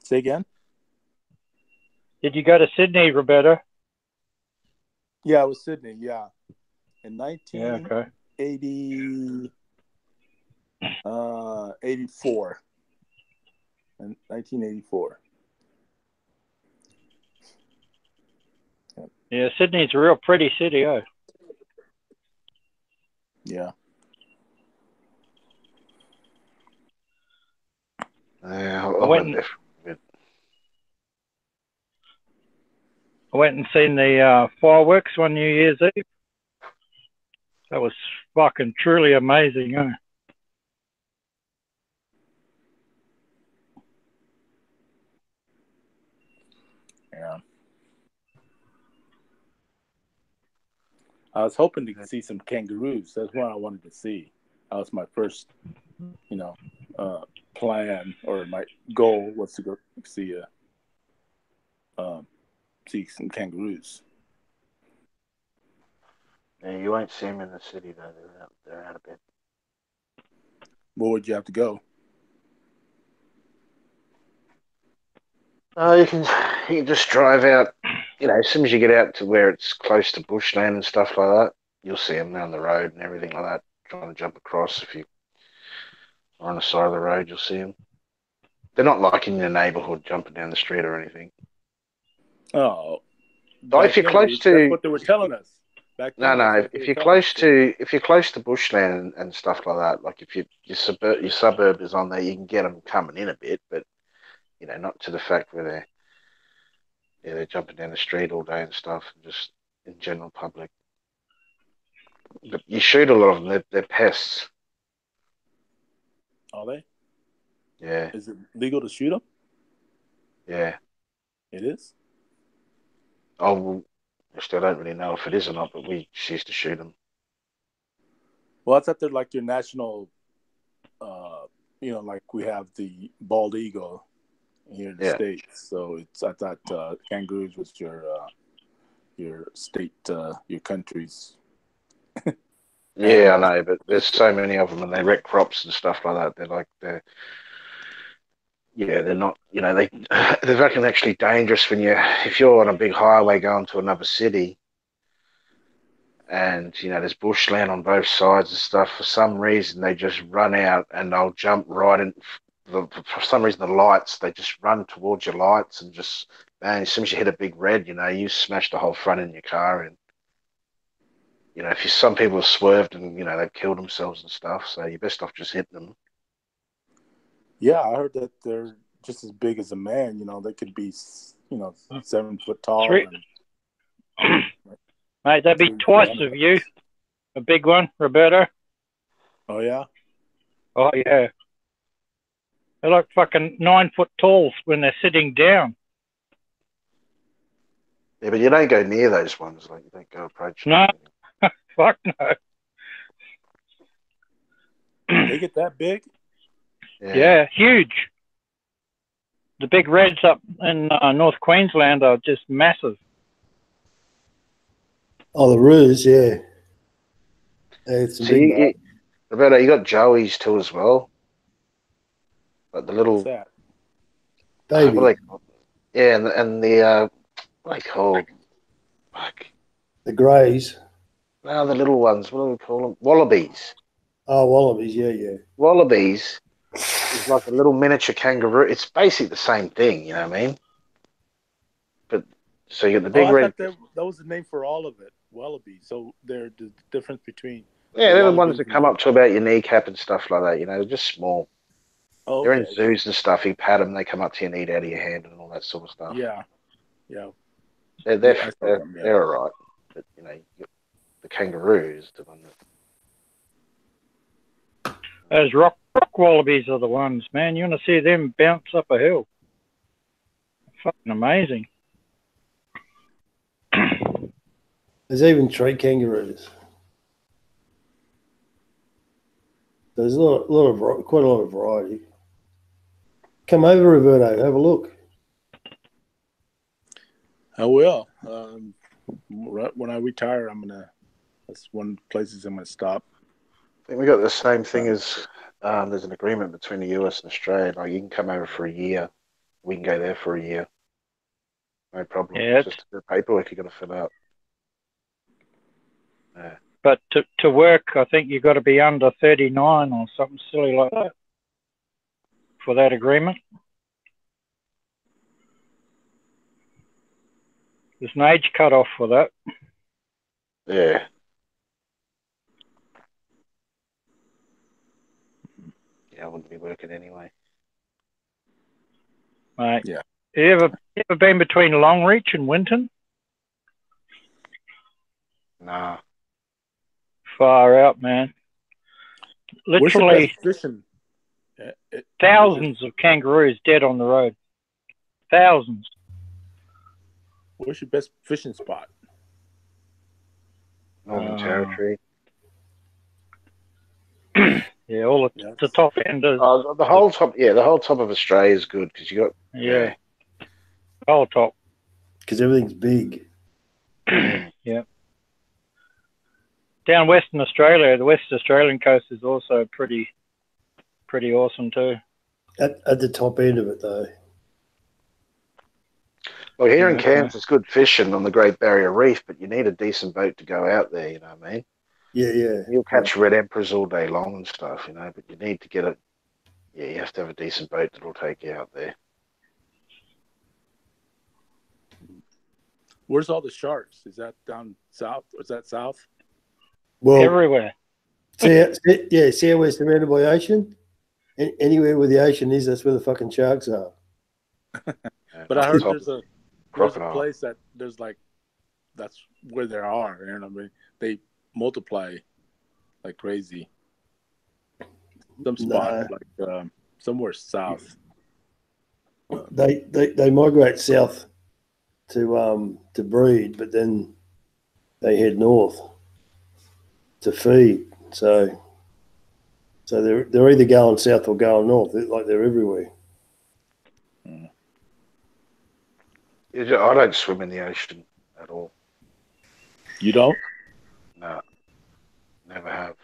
Say again? Did you go to Sydney, Roberta? Yeah, it was Sydney. Yeah, in 1984. In 1984. Yeah, Sydney's a real pretty city, oh. Yeah. I went and seen the fireworks on New Year's Eve. That was fucking truly amazing, huh? Yeah. I was hoping to see some kangaroos. That's what I wanted to see. That was my first, plan, or my goal was to go see some kangaroos. Yeah, you won't see them in the city though. They're out of bed. Where would you have to go? You can just drive out. As soon as you get out to where it's close to bushland and stuff like that, you'll see them down the road and everything like that. Trying to jump across, if you are on the side of the road, you'll see them. They're not like in your neighbourhood jumping down the street or anything. Oh, but if you're close to, that's what they were telling us. No. If you're close to bushland and stuff like that, like if your suburb is on there, you can get them coming in a bit, but not to the fact where they're jumping down the street all day and stuff, and just in general public. But you shoot a lot of them; they're pests. Are they? Yeah. Is it legal to shoot them? Yeah. It is? Oh, well, I still don't really know if it is or not, but we used to shoot them. Well, that's after like your national, like we have the bald eagle here in the States. So I thought kangaroos was your state, your country's. Yeah, I know, but there's so many of them, and they wreck crops and stuff like that. They're not, they're fucking actually dangerous if you're on a big highway going to another city, and there's bushland on both sides and stuff. For some reason, they just run out and they'll jump right in. For some reason, the lights, they just run towards your lights and just, man, as soon as you hit a big red, you smash the whole front in your car. And some people have swerved and they've killed themselves and stuff. So you're best off just hitting them. Yeah, I heard that they're just as big as a man. You know, they could be 7 foot tall. Three- And, Mate, that'd be twice of you. A big one, Roberto. oh yeah. Oh yeah. They're like fucking 9 foot talls when they're sitting down. Yeah, but you don't go near those ones. Like you don't go approach them. No. Fuck no. They get that big? Yeah, huge. The big reds up in North Queensland are just massive. Oh, the roos, yeah. It's a So big Roberto, you got Joey's too as well. But the little What's that? baby. what are they called? Yeah, and the what are they called? Fuck. The greys. No, the little ones. What do we call them? Wallabies. Oh, wallabies, yeah. Wallabies is like a little miniature kangaroo. It's basically the same thing, you know what I mean? But so you got the big I red. thought that was the name for all of it, wallaby. So they're the difference between. Yeah, they're the ones wallabies that and come up to about your kneecap and stuff like that. You know, they're just small. Oh, They're in okay. zoos and stuff. You pat them, they come up to your knee out of your hand and all that sort of stuff. Yeah. They're I saw them, yeah. they're all right. But you know, the kangaroos, the one that. Those rock wallabies are the ones, man. You want to see them bounce up a hill. Fucking amazing. There's even tree kangaroos. There's quite a lot of variety. Come over, Roberto, have a look. I will. When I retire, that's one of the places I'm gonna stop. I think we got the same thing as there's an agreement between the US and Australia. Like you can come over for a year, we can go there for a year, no problem. Yeah, It's just the paperwork you got to fill out. Yeah. But to work, I think you've got to be under 39 or something silly like that for that agreement. There's an age cut-off for that. Yeah. Yeah, I wouldn't be working anyway. Mate. Yeah. You ever been between Longreach and Winton? Nah. Far out, man. Where's the Literally best fishing? thousands of kangaroos dead on the road. Thousands. Where's your best fishing spot? Northern Territory. Yeah, all the top enders. The whole top. Yeah, the whole top of Australia is good because you got. Yeah. Whole top. Because everything's big. Yeah. Down Western Australia, the West Australian coast is also pretty awesome too. At the top end of it, though. Well, here in Cairns, it's good fishing on the Great Barrier Reef, but you need a decent boat to go out there. You know what I mean? Yeah. You'll catch red emperors all day long and stuff, you know, but you need to get it. Yeah, you have to have a decent boat that'll take you out there. Where's all the sharks? Is that down south? Is that south? Well, everywhere. See how we're surrounded by ocean? Anywhere where the ocean is, that's where the fucking sharks are. But I heard there's a place that that's where there are, and I mean they multiply like crazy. Some spot like somewhere south. They migrate south to breed, but then they head north to feed. So they're either going south or going north. They're everywhere. I don't swim in the ocean at all. You don't? No, never have.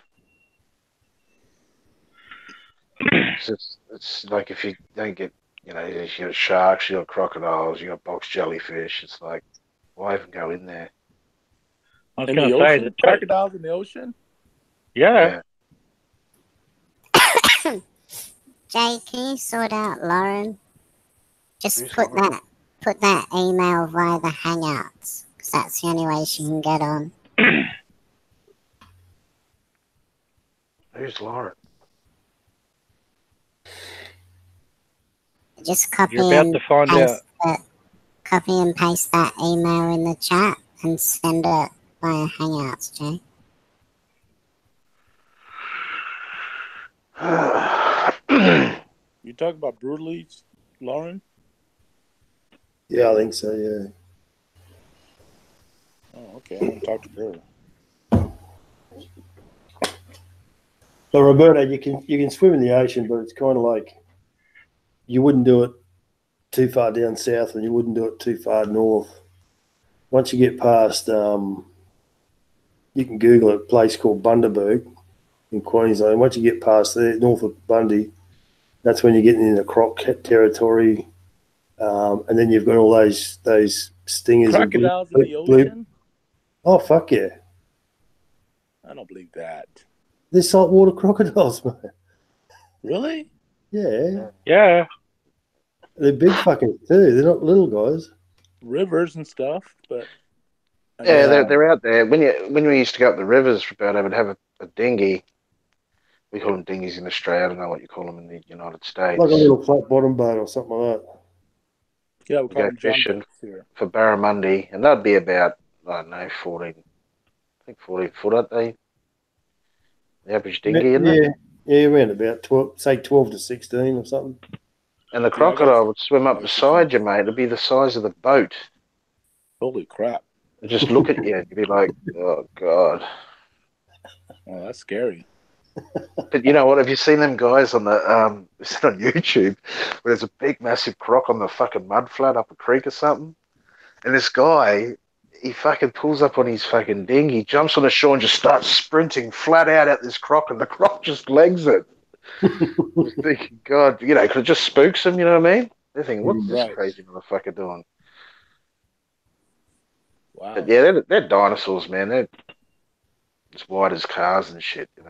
It's like if you don't get, you got sharks, you got crocodiles, you got box jellyfish. It's like, why even go in there? I was In going the to say ocean? Crocodiles in the ocean? Yeah. Jay, can you sort out Lauren? Just Who's put Lauren? that email via the Hangouts, because that's the only way she can get on. Who's Lauren? Just copy You're about and to find out. paste copy and paste that email in the chat and send it via Hangouts, Jay. You talk about brutally, Lauren? Yeah, I think so. Yeah. Oh, okay. I'm gonna talk to her. So Roberto, you can swim in the ocean, but it's kind of like you wouldn't do it too far down south, and you wouldn't do it too far north. Once you get past, you can Google a place called Bundaberg in Queensland. Once you get past there, north of Bundy, that's when you're getting into croc territory, and then you've got all those stingers. Crocodiles in the ocean? Oh, fuck yeah. I don't believe that. They're saltwater crocodiles, man. Really? Yeah. Yeah. They're big fuckers too. They're not little guys. Rivers and stuff, but yeah, they're out there. When we used to go up the rivers, Roberto, would have a dinghy. We call them dinghies in Australia. I don't know what you call them in the United States. Like a little flat bottom boat or something like that. yeah, we We call go them John fishing boats here. for barramundi, and that'd be about, I don't know, 14 foot, aren't they? The average dinghy, isn't it? Yeah, around about 12 to 16 or something. And the crocodile would swim up beside you, mate. It'd be the size of the boat. Holy crap! It'd just look at you and you'd be like, oh god. Oh, that's scary. But you know what? Have you seen them guys on the is it on YouTube where there's a big massive croc on the fucking mud flat up a creek or something? And this guy, he fucking pulls up on his fucking dinghy, jumps on the shore and just starts sprinting flat out at this croc, and the croc just legs it. I'm thinking, God, you know, 'cause it just spooks them, you know what I mean? They're thinking, what's this crazy motherfucker doing? Wow. But yeah, they're dinosaurs, man. They're as wide as cars and shit, you know.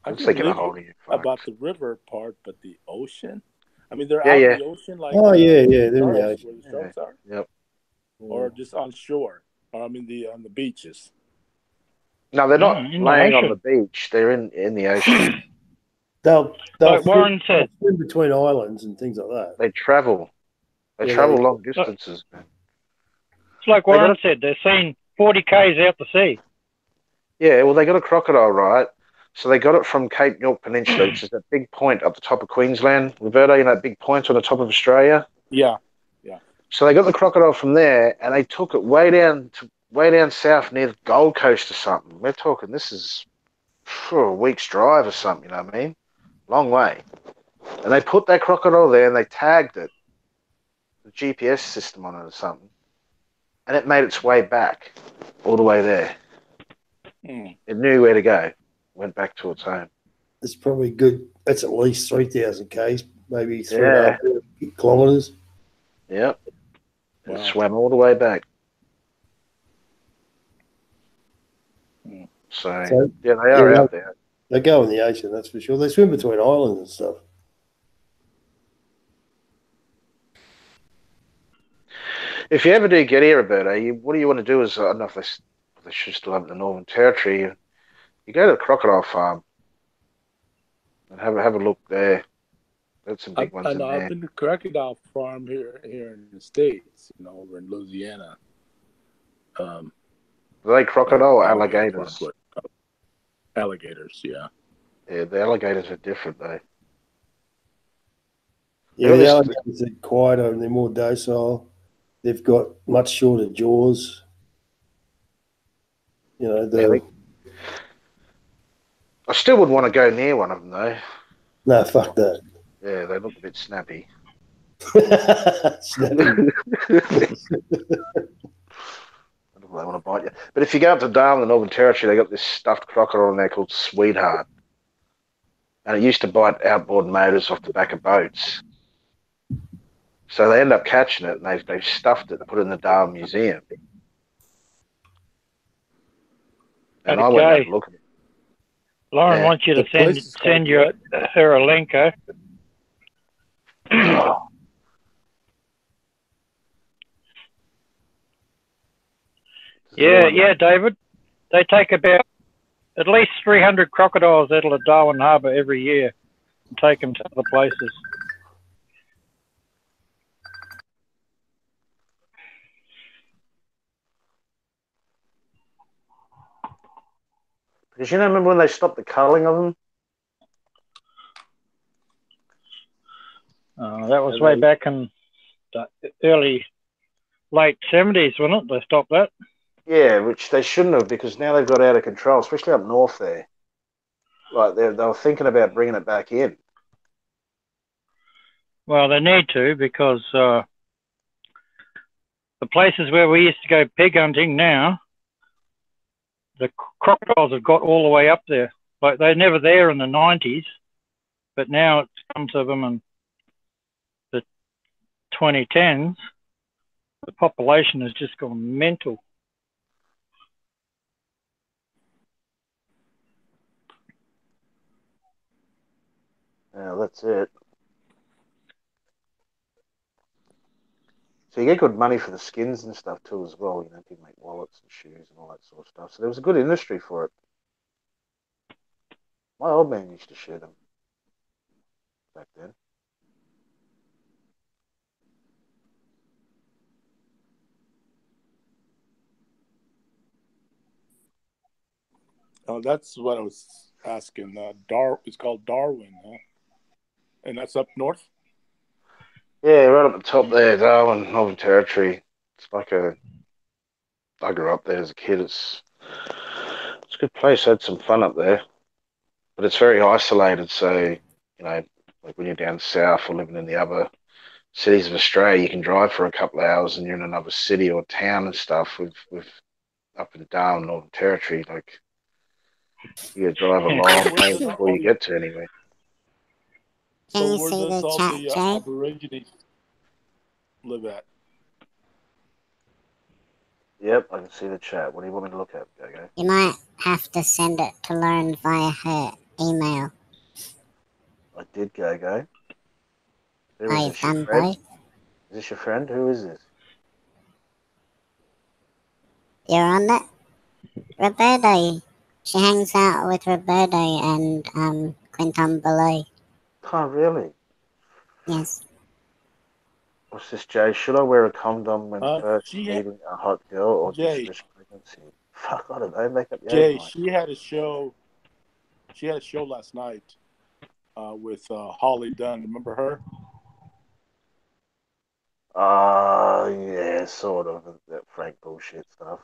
I I'm can thinking a believe whole you new about the river part, but the ocean? I mean, they're Yeah, out yeah. in the ocean, like Oh, yeah, they're in the sharks, ocean. where the sharks are, Yep. or just on shore, or I mean on the beaches. No, they're not in the laying on ocean. the beach. They're in the ocean. They'll Like Warren said. swim between islands and things like that. They travel. They Yeah, travel they- long distances, man. It's like They got Warren said. They're seen 40 k's out to sea. Yeah, well, they got a crocodile, right? So they got it from Cape York Peninsula, which is that big point up the top of Queensland. Roberto, you know, that big point on the top of Australia. Yeah. So they got the crocodile from there, and they took it way down south near the Gold Coast or something. We're talking, this is a week's drive or something, you know what I mean? Long way. And they put that crocodile there, and they tagged it, the GPS system on it or something, and it made its way back all the way there. It knew where to go. Went back to its home. It's probably good. That's at least 3,000 k's, maybe 3.5 kilometres. Yep. Wow. It swam all the way back. So yeah, they are out there. They go in the ocean, that's for sure. They swim between islands and stuff. If you ever do get here, Roberto, what do you want to do is, I don't know if they should still have it in the Northern Territory, you go to the crocodile farm and have a look there. There's some big ones in there. I've been to crocodile farm here in the States, you know, over in Louisiana. Are they crocodile or alligators? Alligators, yeah. Yeah, the alligators are different though. Yeah, the alligators are quieter and they're more docile. They've got much shorter jaws. You know, I still would want to go near one of them though. No, fuck that. Yeah, they look a bit snappy. Snappy. They want to bite you. But if you go up to Darwin, the Northern Territory, they got this stuffed crocodile in there called Sweetheart. And it used to bite outboard motors off the back of boats. So they end up catching it, and they've stuffed it and put it in the Darwin Museum. And I went and had a look at it. Lauren wants you to send her a link, eh? Yeah, David. They take about at least 300 crocodiles out of Darwin Harbour every year and take them to other places. Because you know, remember when they stopped the culling of them? That was way back in the late 70s, wasn't it? They stopped that. Yeah, which they shouldn't have, because now they've got out of control, especially up north there. Like they were thinking about bringing it back in. Well, they need to, because the places where we used to go pig hunting now, the crocodiles have got all the way up there. Like, they're never there in the 90s, but now it's come to them in the 2010s. The population has just gone mental. Yeah, that's it. So you get good money for the skins and stuff too as well. You know, people make wallets and shoes and all that sort of stuff. So there was a good industry for it. My old man used to shoot them back then. Oh, that's what I was asking. It's called Darwin, huh? And that's up north? Yeah, right up the top there, Darwin, Northern Territory. It's like I grew up there as a kid. It's a good place. I had some fun up there. But it's very isolated, so, you know, like when you're down south or living in the other cities of Australia, you can drive for a couple of hours and you're in another city or town and stuff with up in Darwin, Northern Territory. Like, you drive a long way before you get to anywhere. Can you where see does the all chat, the Joe? Aborigines live at? Yep, I can see the chat. What do you want me to look at, Gago? You might have to send it to Lauren via her email. I did, Gago. Who is I've this, your done friend? both. Is this your friend? Who is this? You're on that? Roberto. She hangs out with Roberto and Quinton Below. Oh, really? Yes. What's this, Jay? Should I wear a condom when first She meeting a hot girl or just Jay. risk pregnancy? Fuck, I don't know. Make up your Jay, own mind. she had a show. She had a show last night with Holly Dunn. Remember her? Yeah, sort of. That Frank bullshit stuff.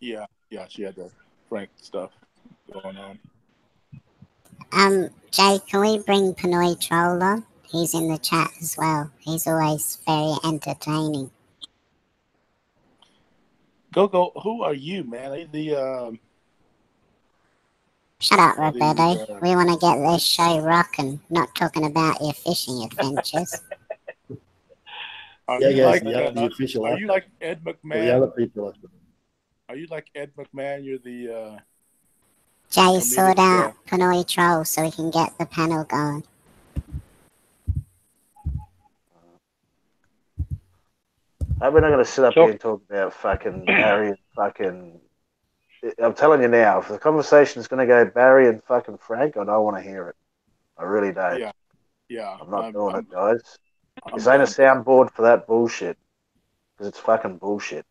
Yeah, she had that Frank stuff going on. Jay, can we bring Pinoy Troll on? He's in the chat as well. He's always very entertaining. Go. Who are you, man? Are you the Shut up, Roberto. We want to get this show rocking, not talking about your fishing adventures. Are Yeah, you guys, like the official. Are you like Ed For the McMahon? other people. Are you like Ed McMahon? You're the Jay, sort comedic, out Pinoy Troll so we can get the panel going. We're not going to sit up here and talk about fucking Barry and fucking. I'm telling you now, if the conversation is going to go Barry and fucking Frank, I don't want to hear it. I really don't. Yeah. I'm not doing it, guys. I'm This ain't a done. soundboard for that bullshit. Because it's fucking bullshit.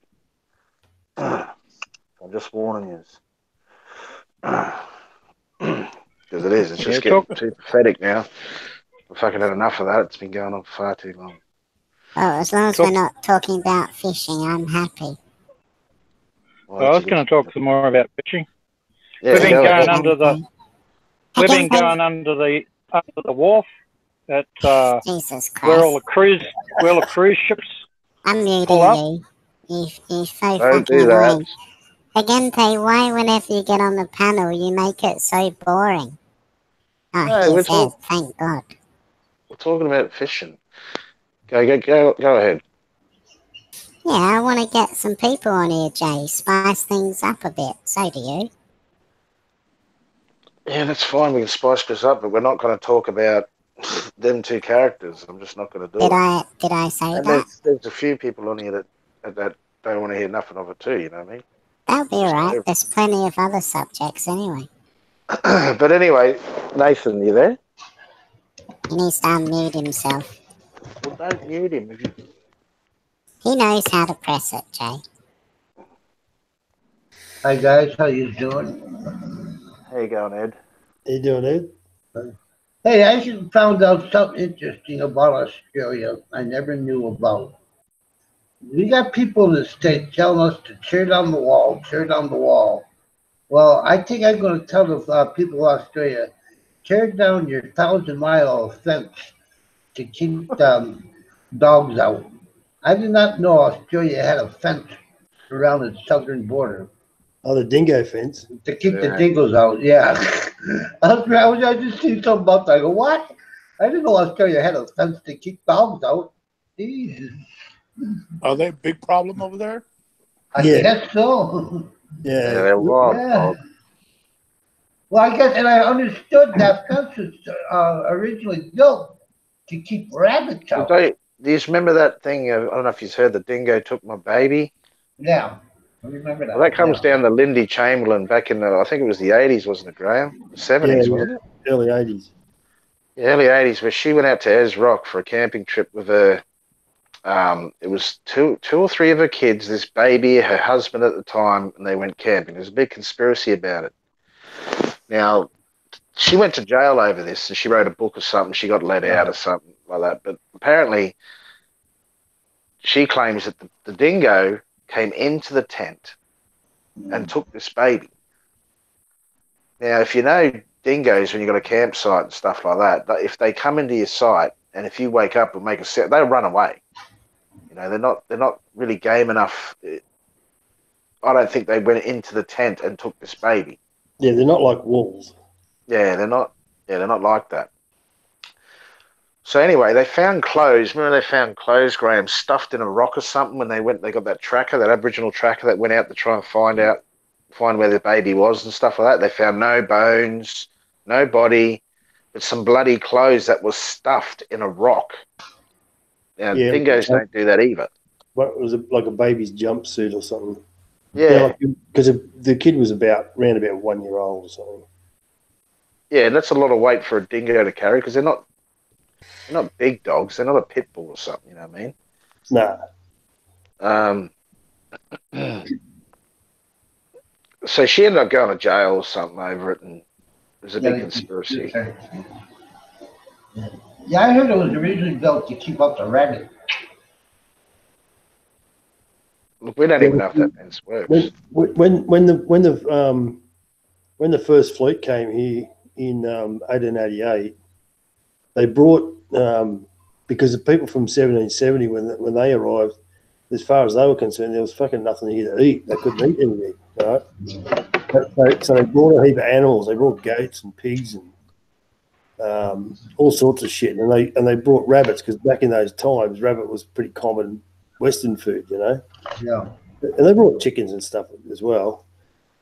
I'm just warning you. Because it is. It's just getting too pathetic now. I've fucking had enough of that. It's been going on far too long. Well, as long as we're not talking about fishing, I'm happy. Well, I was going to talk some more about fishing. Yeah, we've been go going ahead. under the. We've been going under the wharf at Jesus Christ. where all the cruise ships. I'm pull up. muting you. You're so Don't fucking do that. annoying. Agente, why whenever you get on the panel you make it so boring? Oh, No, he's there. Thank God. We're talking about fishing. Go ahead. Yeah, I want to get some people on here, Jay. Spice things up a bit. So do you. Yeah, that's fine. We can spice this up, but we're not going to talk about them two characters. I'm just not going to do it. Did I say and that? There's a few people on here that don't want to hear nothing of it too. You know what I mean? That'll be alright. There's plenty of other subjects anyway. But anyway, Nathan, you there? He needs to unmute himself. Well, don't mute him. He knows how to press it, Jay. Hi guys, how you doing? How you going, Ed? How you doing, Ed? Hey, I just found out something interesting about Australia I never knew about. We got people in the state telling us to tear down the wall, tear down the wall. Well, I think I'm going to tell the people of Australia, tear down your 1,000-mile fence to keep dogs out. I did not know Australia had a fence around its southern border Oh, the dingo fence. to keep the Yeah. dingoes out. Yeah, I just see something about that. I go, what? I didn't know Australia had a fence to keep dogs out. Jesus. Are they a big problem over there? I Yeah. guess so. Yeah, Yeah. they're wild Yeah. dogs. Well, I guess, and I understood that fence was originally built to keep rabbits out. Do you remember that thing? I don't know if you've heard the dingo took my baby. Yeah, I remember that. Well, that comes yeah. down to Lindy Chamberlain back in I think it was the 80s, wasn't it, Graham? The 70s, Yeah, wasn't it? Early 80s. The early 80s, where she went out to Ez Rock for a camping trip with her. It was two or three of her kids, this baby, her husband at the time, and they went camping. There's a big conspiracy about it. Now, she went to jail over this, and she wrote a book or something. She got let out or something like that. But apparently, she claims that the dingo came into the tent and took this baby. Now, if you know dingoes, when you've got a campsite and stuff like that, if they come into your site and if you wake up and make a sound, they'll run away. You know, they're not really game enough. I don't think they went into the tent and took this baby. Yeah, they're not like wolves. Yeah, they're not like that. So anyway, they found clothes. Remember, they found clothes, Graham, stuffed in a rock or something when they got that tracker, that Aboriginal tracker that went out to try and find where the baby was and stuff like that. They found no bones, no body, but some bloody clothes that was stuffed in a rock. Now, Yeah, dingoes don't do that either. What was it, like a baby's jumpsuit or something? Yeah, because the kid was around about 1 year old or something. yeah, and that's a lot of weight for a dingo to carry because they're not big dogs. They're not a pit bull or something. You know what I mean? Nah. So she ended up going to jail or something over it, and it was a big conspiracy. Yeah, I heard it was originally built to keep up the rabbit. Look, we don't even know if that fence works. When the first fleet came here in 1888, they brought because the people from 1770 when they arrived, as far as they were concerned, there was fucking nothing here to eat. They couldn't eat anything, right? So they brought a heap of animals. They brought goats and pigs and all sorts of shit, and they brought rabbits because back in those times, rabbit was pretty common Western food, you know. Yeah. And they brought chickens and stuff as well,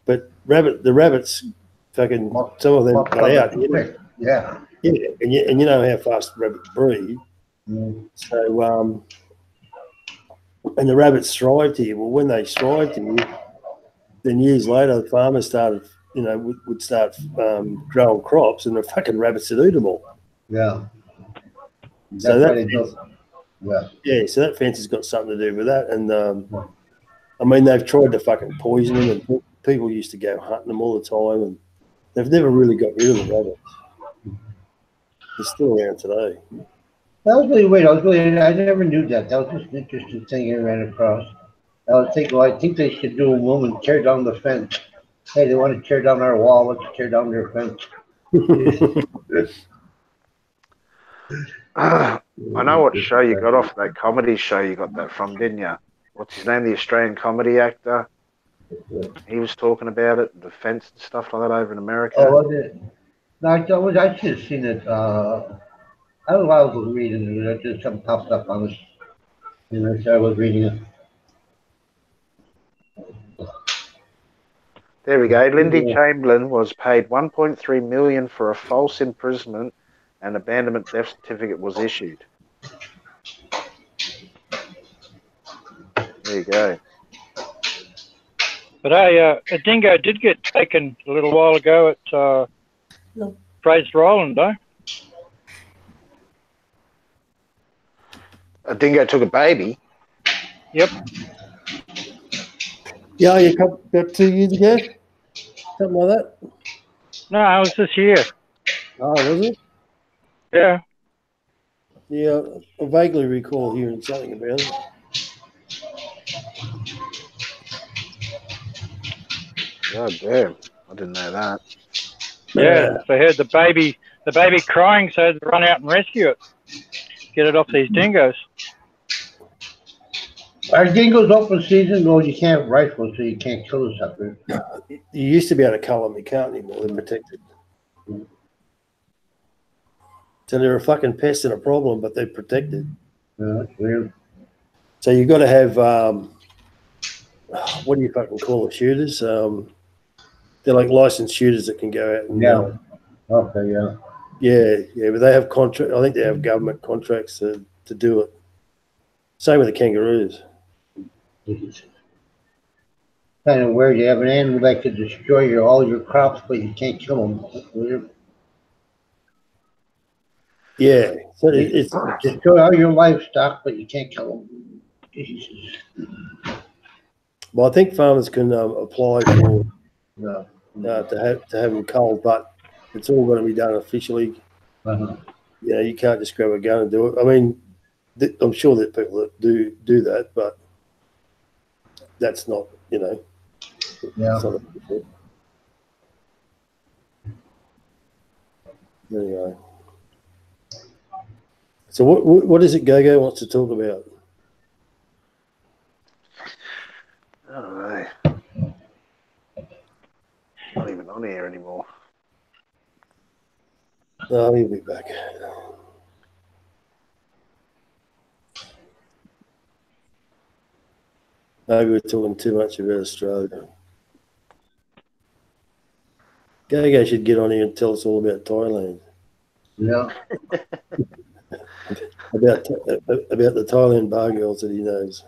but the rabbits, fucking some of them got out. You know? Yeah. Yeah, and you know how fast rabbits breed. Mm. So and the rabbits thrived here. Well, when they thrived here, then years later, the farmers started, would start growing crops, and the fucking rabbits would eat them all. Yeah. So So that fence has got something to do with that. And I mean, they've tried to fucking poison them, and people used to go hunting them all the time, and they've never really got rid of the rabbits. They're still around today. That was really weird. I never knew that. That was just an interesting thing I ran across. I was thinking, well, I think they should do a woman tear down the fence. Hey, they want to tear down our wall. Let's tear down their fence. I know what show you got off that comedy show you got that from, didn't you? What's his name? The Australian comedy actor. He was talking about it, the fence and stuff like that over in America. Oh, was it? No, I should have seen it. I don't know why I was reading it. Just something popped up on it. So I was reading it. There we go. Lindy Chamberlain was paid $1.3 million for a false imprisonment, and abandonment death certificate was issued. There you go. But a dingo did get taken a little while ago at Fraser Island, though. A dingo took a baby? Yep. Yeah, about 2 years ago, something like that. No, it was this year. Oh, was it? Yeah. Yeah, I vaguely recall hearing something about it. God damn. I didn't know that. Yeah, they heard the baby crying, so they run out and rescue it, get it off these dingoes. Are dingoes open season? Well, you can't have rifles, so you can't kill the suckers. You used to be able to cull them, you can't anymore. They're protected. So they're a fucking pest and a problem, but they're protected. Yeah, that's weird. So you've got to have what do you fucking call it? Shooters. They're like licensed shooters that can go out and Okay, yeah. yeah, but they have contract. I think they have government contracts to do it. Same with the kangaroos. Kind of weird. You have an animal that could destroy all your crops, but you can't kill them. That's weird. Yeah, so it's Destroy all your livestock, but you can't kill them. Jesus. well, I think farmers can apply for Yeah. to have them culled, but it's all going to be done officially. Uh-huh. You know, you can't just grab a gun and do it. I mean, I'm sure that people that do that, but that's not, you know. Yeah. Anyway. So what is it Gogo wants to talk about? I don't know. Not even on air anymore. Oh, he'll be back. Maybe we're talking too much about Australia. Gogo should get on here and tell us all about Thailand. Yeah. About the Thailand bar girls that he knows.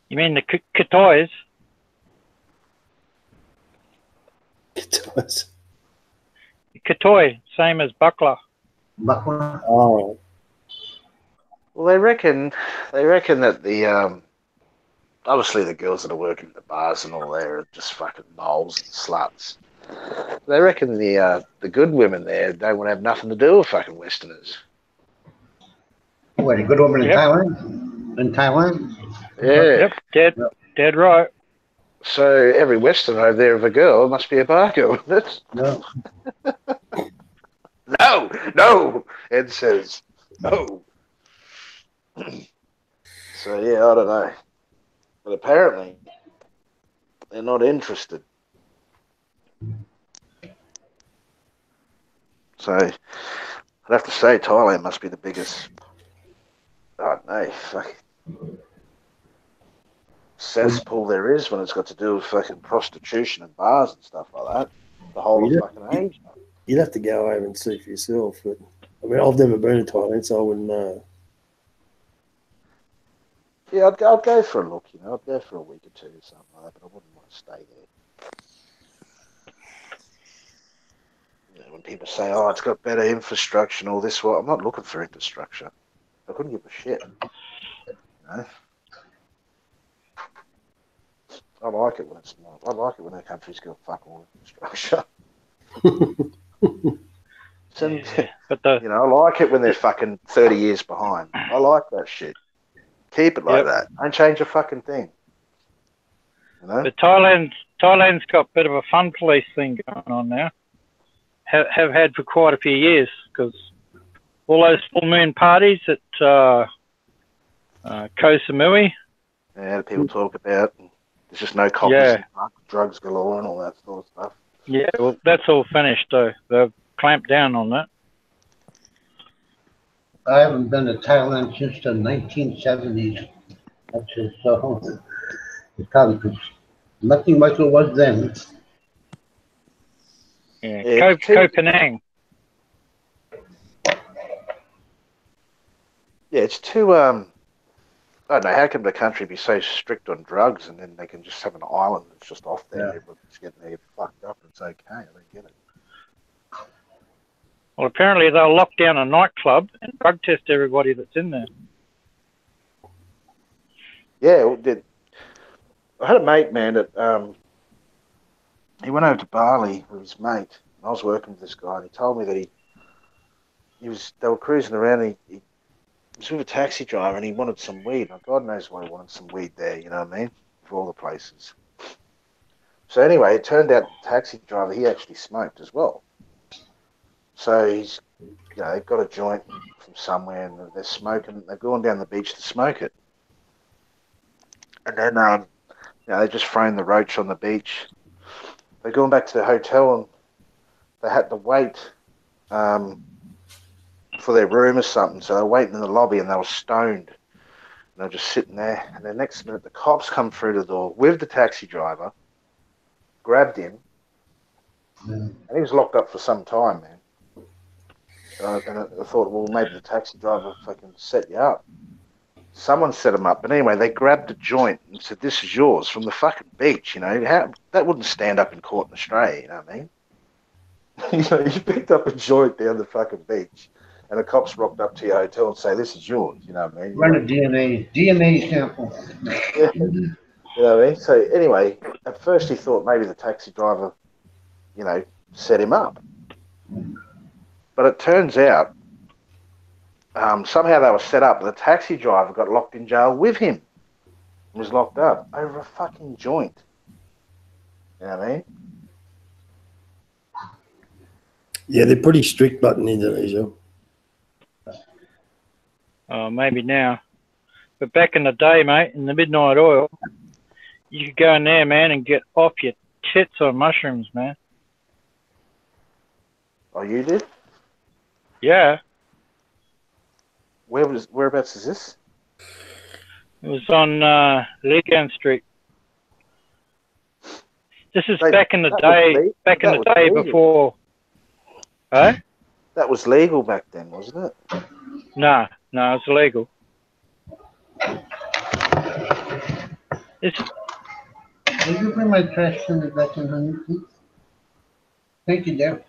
You mean the Katoys? Katoy, same as buckler. Buckler? Oh. Well, they reckon that the obviously the girls that are working at the bars and all there are just fucking moles and sluts. They reckon the good women there don't want to have nothing to do with fucking Westerners. What, a good woman in Thailand? In Thailand? Yeah. Yep, dead right. So every Westerner over there of a girl must be a bar girl. No. No, Ed says no. So yeah, I don't know. But apparently they're not interested. So I'd have to say Thailand must be the biggest, I don't know, fucking cesspool there is when it's got to do with fucking prostitution and bars and stuff like that. The whole of fucking Asia. You'd have to go over and see for yourself. But I mean, I've never been to Thailand, so I wouldn't know. Yeah, I'd go for a look, you know. I'd go for a week or two or something like that, but I wouldn't want to stay there. You know, when people say, oh, it's got better infrastructure and all this, well, I'm not looking for infrastructure. I couldn't give a shit. You know? I like it when it's not. I like it when a country's got fuck all infrastructure. But you know, I like it when they're fucking 30 years behind. I like that shit. Keep it like that. Don't change a fucking thing. You know? But Thailand's got a bit of a fun police thing going on now. Have had for quite a few years, because all those full moon parties at Koh Samui. Yeah, people talk about. There's just no coppers, and drugs galore, and all that sort of stuff. Yeah, well, that's all finished though. They've clamped down on that. I haven't been to Thailand since the 1970s. That's just so. It's probably nothing like it was then. Yeah, Koh Penang. Yeah, it's too. I don't know. How can the country be so strict on drugs, and then they can just have an island that's just off there? Yeah. Everyone's getting there fucked up, and it's okay. I don't get it. Well, apparently they'll lock down a nightclub and drug test everybody that's in there. Yeah, I had a mate, man, that he went over to Bali with his mate. I was working with this guy, and he told me that they were cruising around. And he was with a taxi driver, and he wanted some weed. Now, God knows why he wanted some weed there. You know what I mean? For all the places. So anyway, it turned out the taxi driver, he actually smoked as well. So he's, they've got a joint from somewhere, and they're smoking. They've gone down the beach to smoke it, and then they just thrown the roach on the beach. They're going back to the hotel, and they had to wait for their room or something. So they're waiting in the lobby, and they were stoned. And they're just sitting there. And the next minute, the cops come through the door with the taxi driver, grabbed him, and he was locked up for some time, man. And I thought, well, maybe the taxi driver fucking set you up. Someone set him up. But anyway, they grabbed the joint and said, this is yours from the fucking beach, that wouldn't stand up in court in Australia, you know what I mean? You picked up a joint down the fucking beach, and the cops rocked up to your hotel and say, this is yours, you know what I mean? Run a DNA sample. Yeah. You know what I mean? So anyway, at first he thought maybe the taxi driver, set him up. But it turns out somehow they were set up. The taxi driver got locked in jail with him. He was locked up over a fucking joint. You know what I mean? Yeah, they're pretty strict, but in Indonesia. Oh, maybe now. But back in the day, mate, in the midnight oil, you could go in there, man, and get off your tits on mushrooms, man. Oh, you did? Yeah. Whereabouts is this? It was on Legan Street. This is back in the day before. Huh? That was legal back then, wasn't it? No, it's illegal. Will you bring my trash can back in, honey, please? Thank you, Jeff.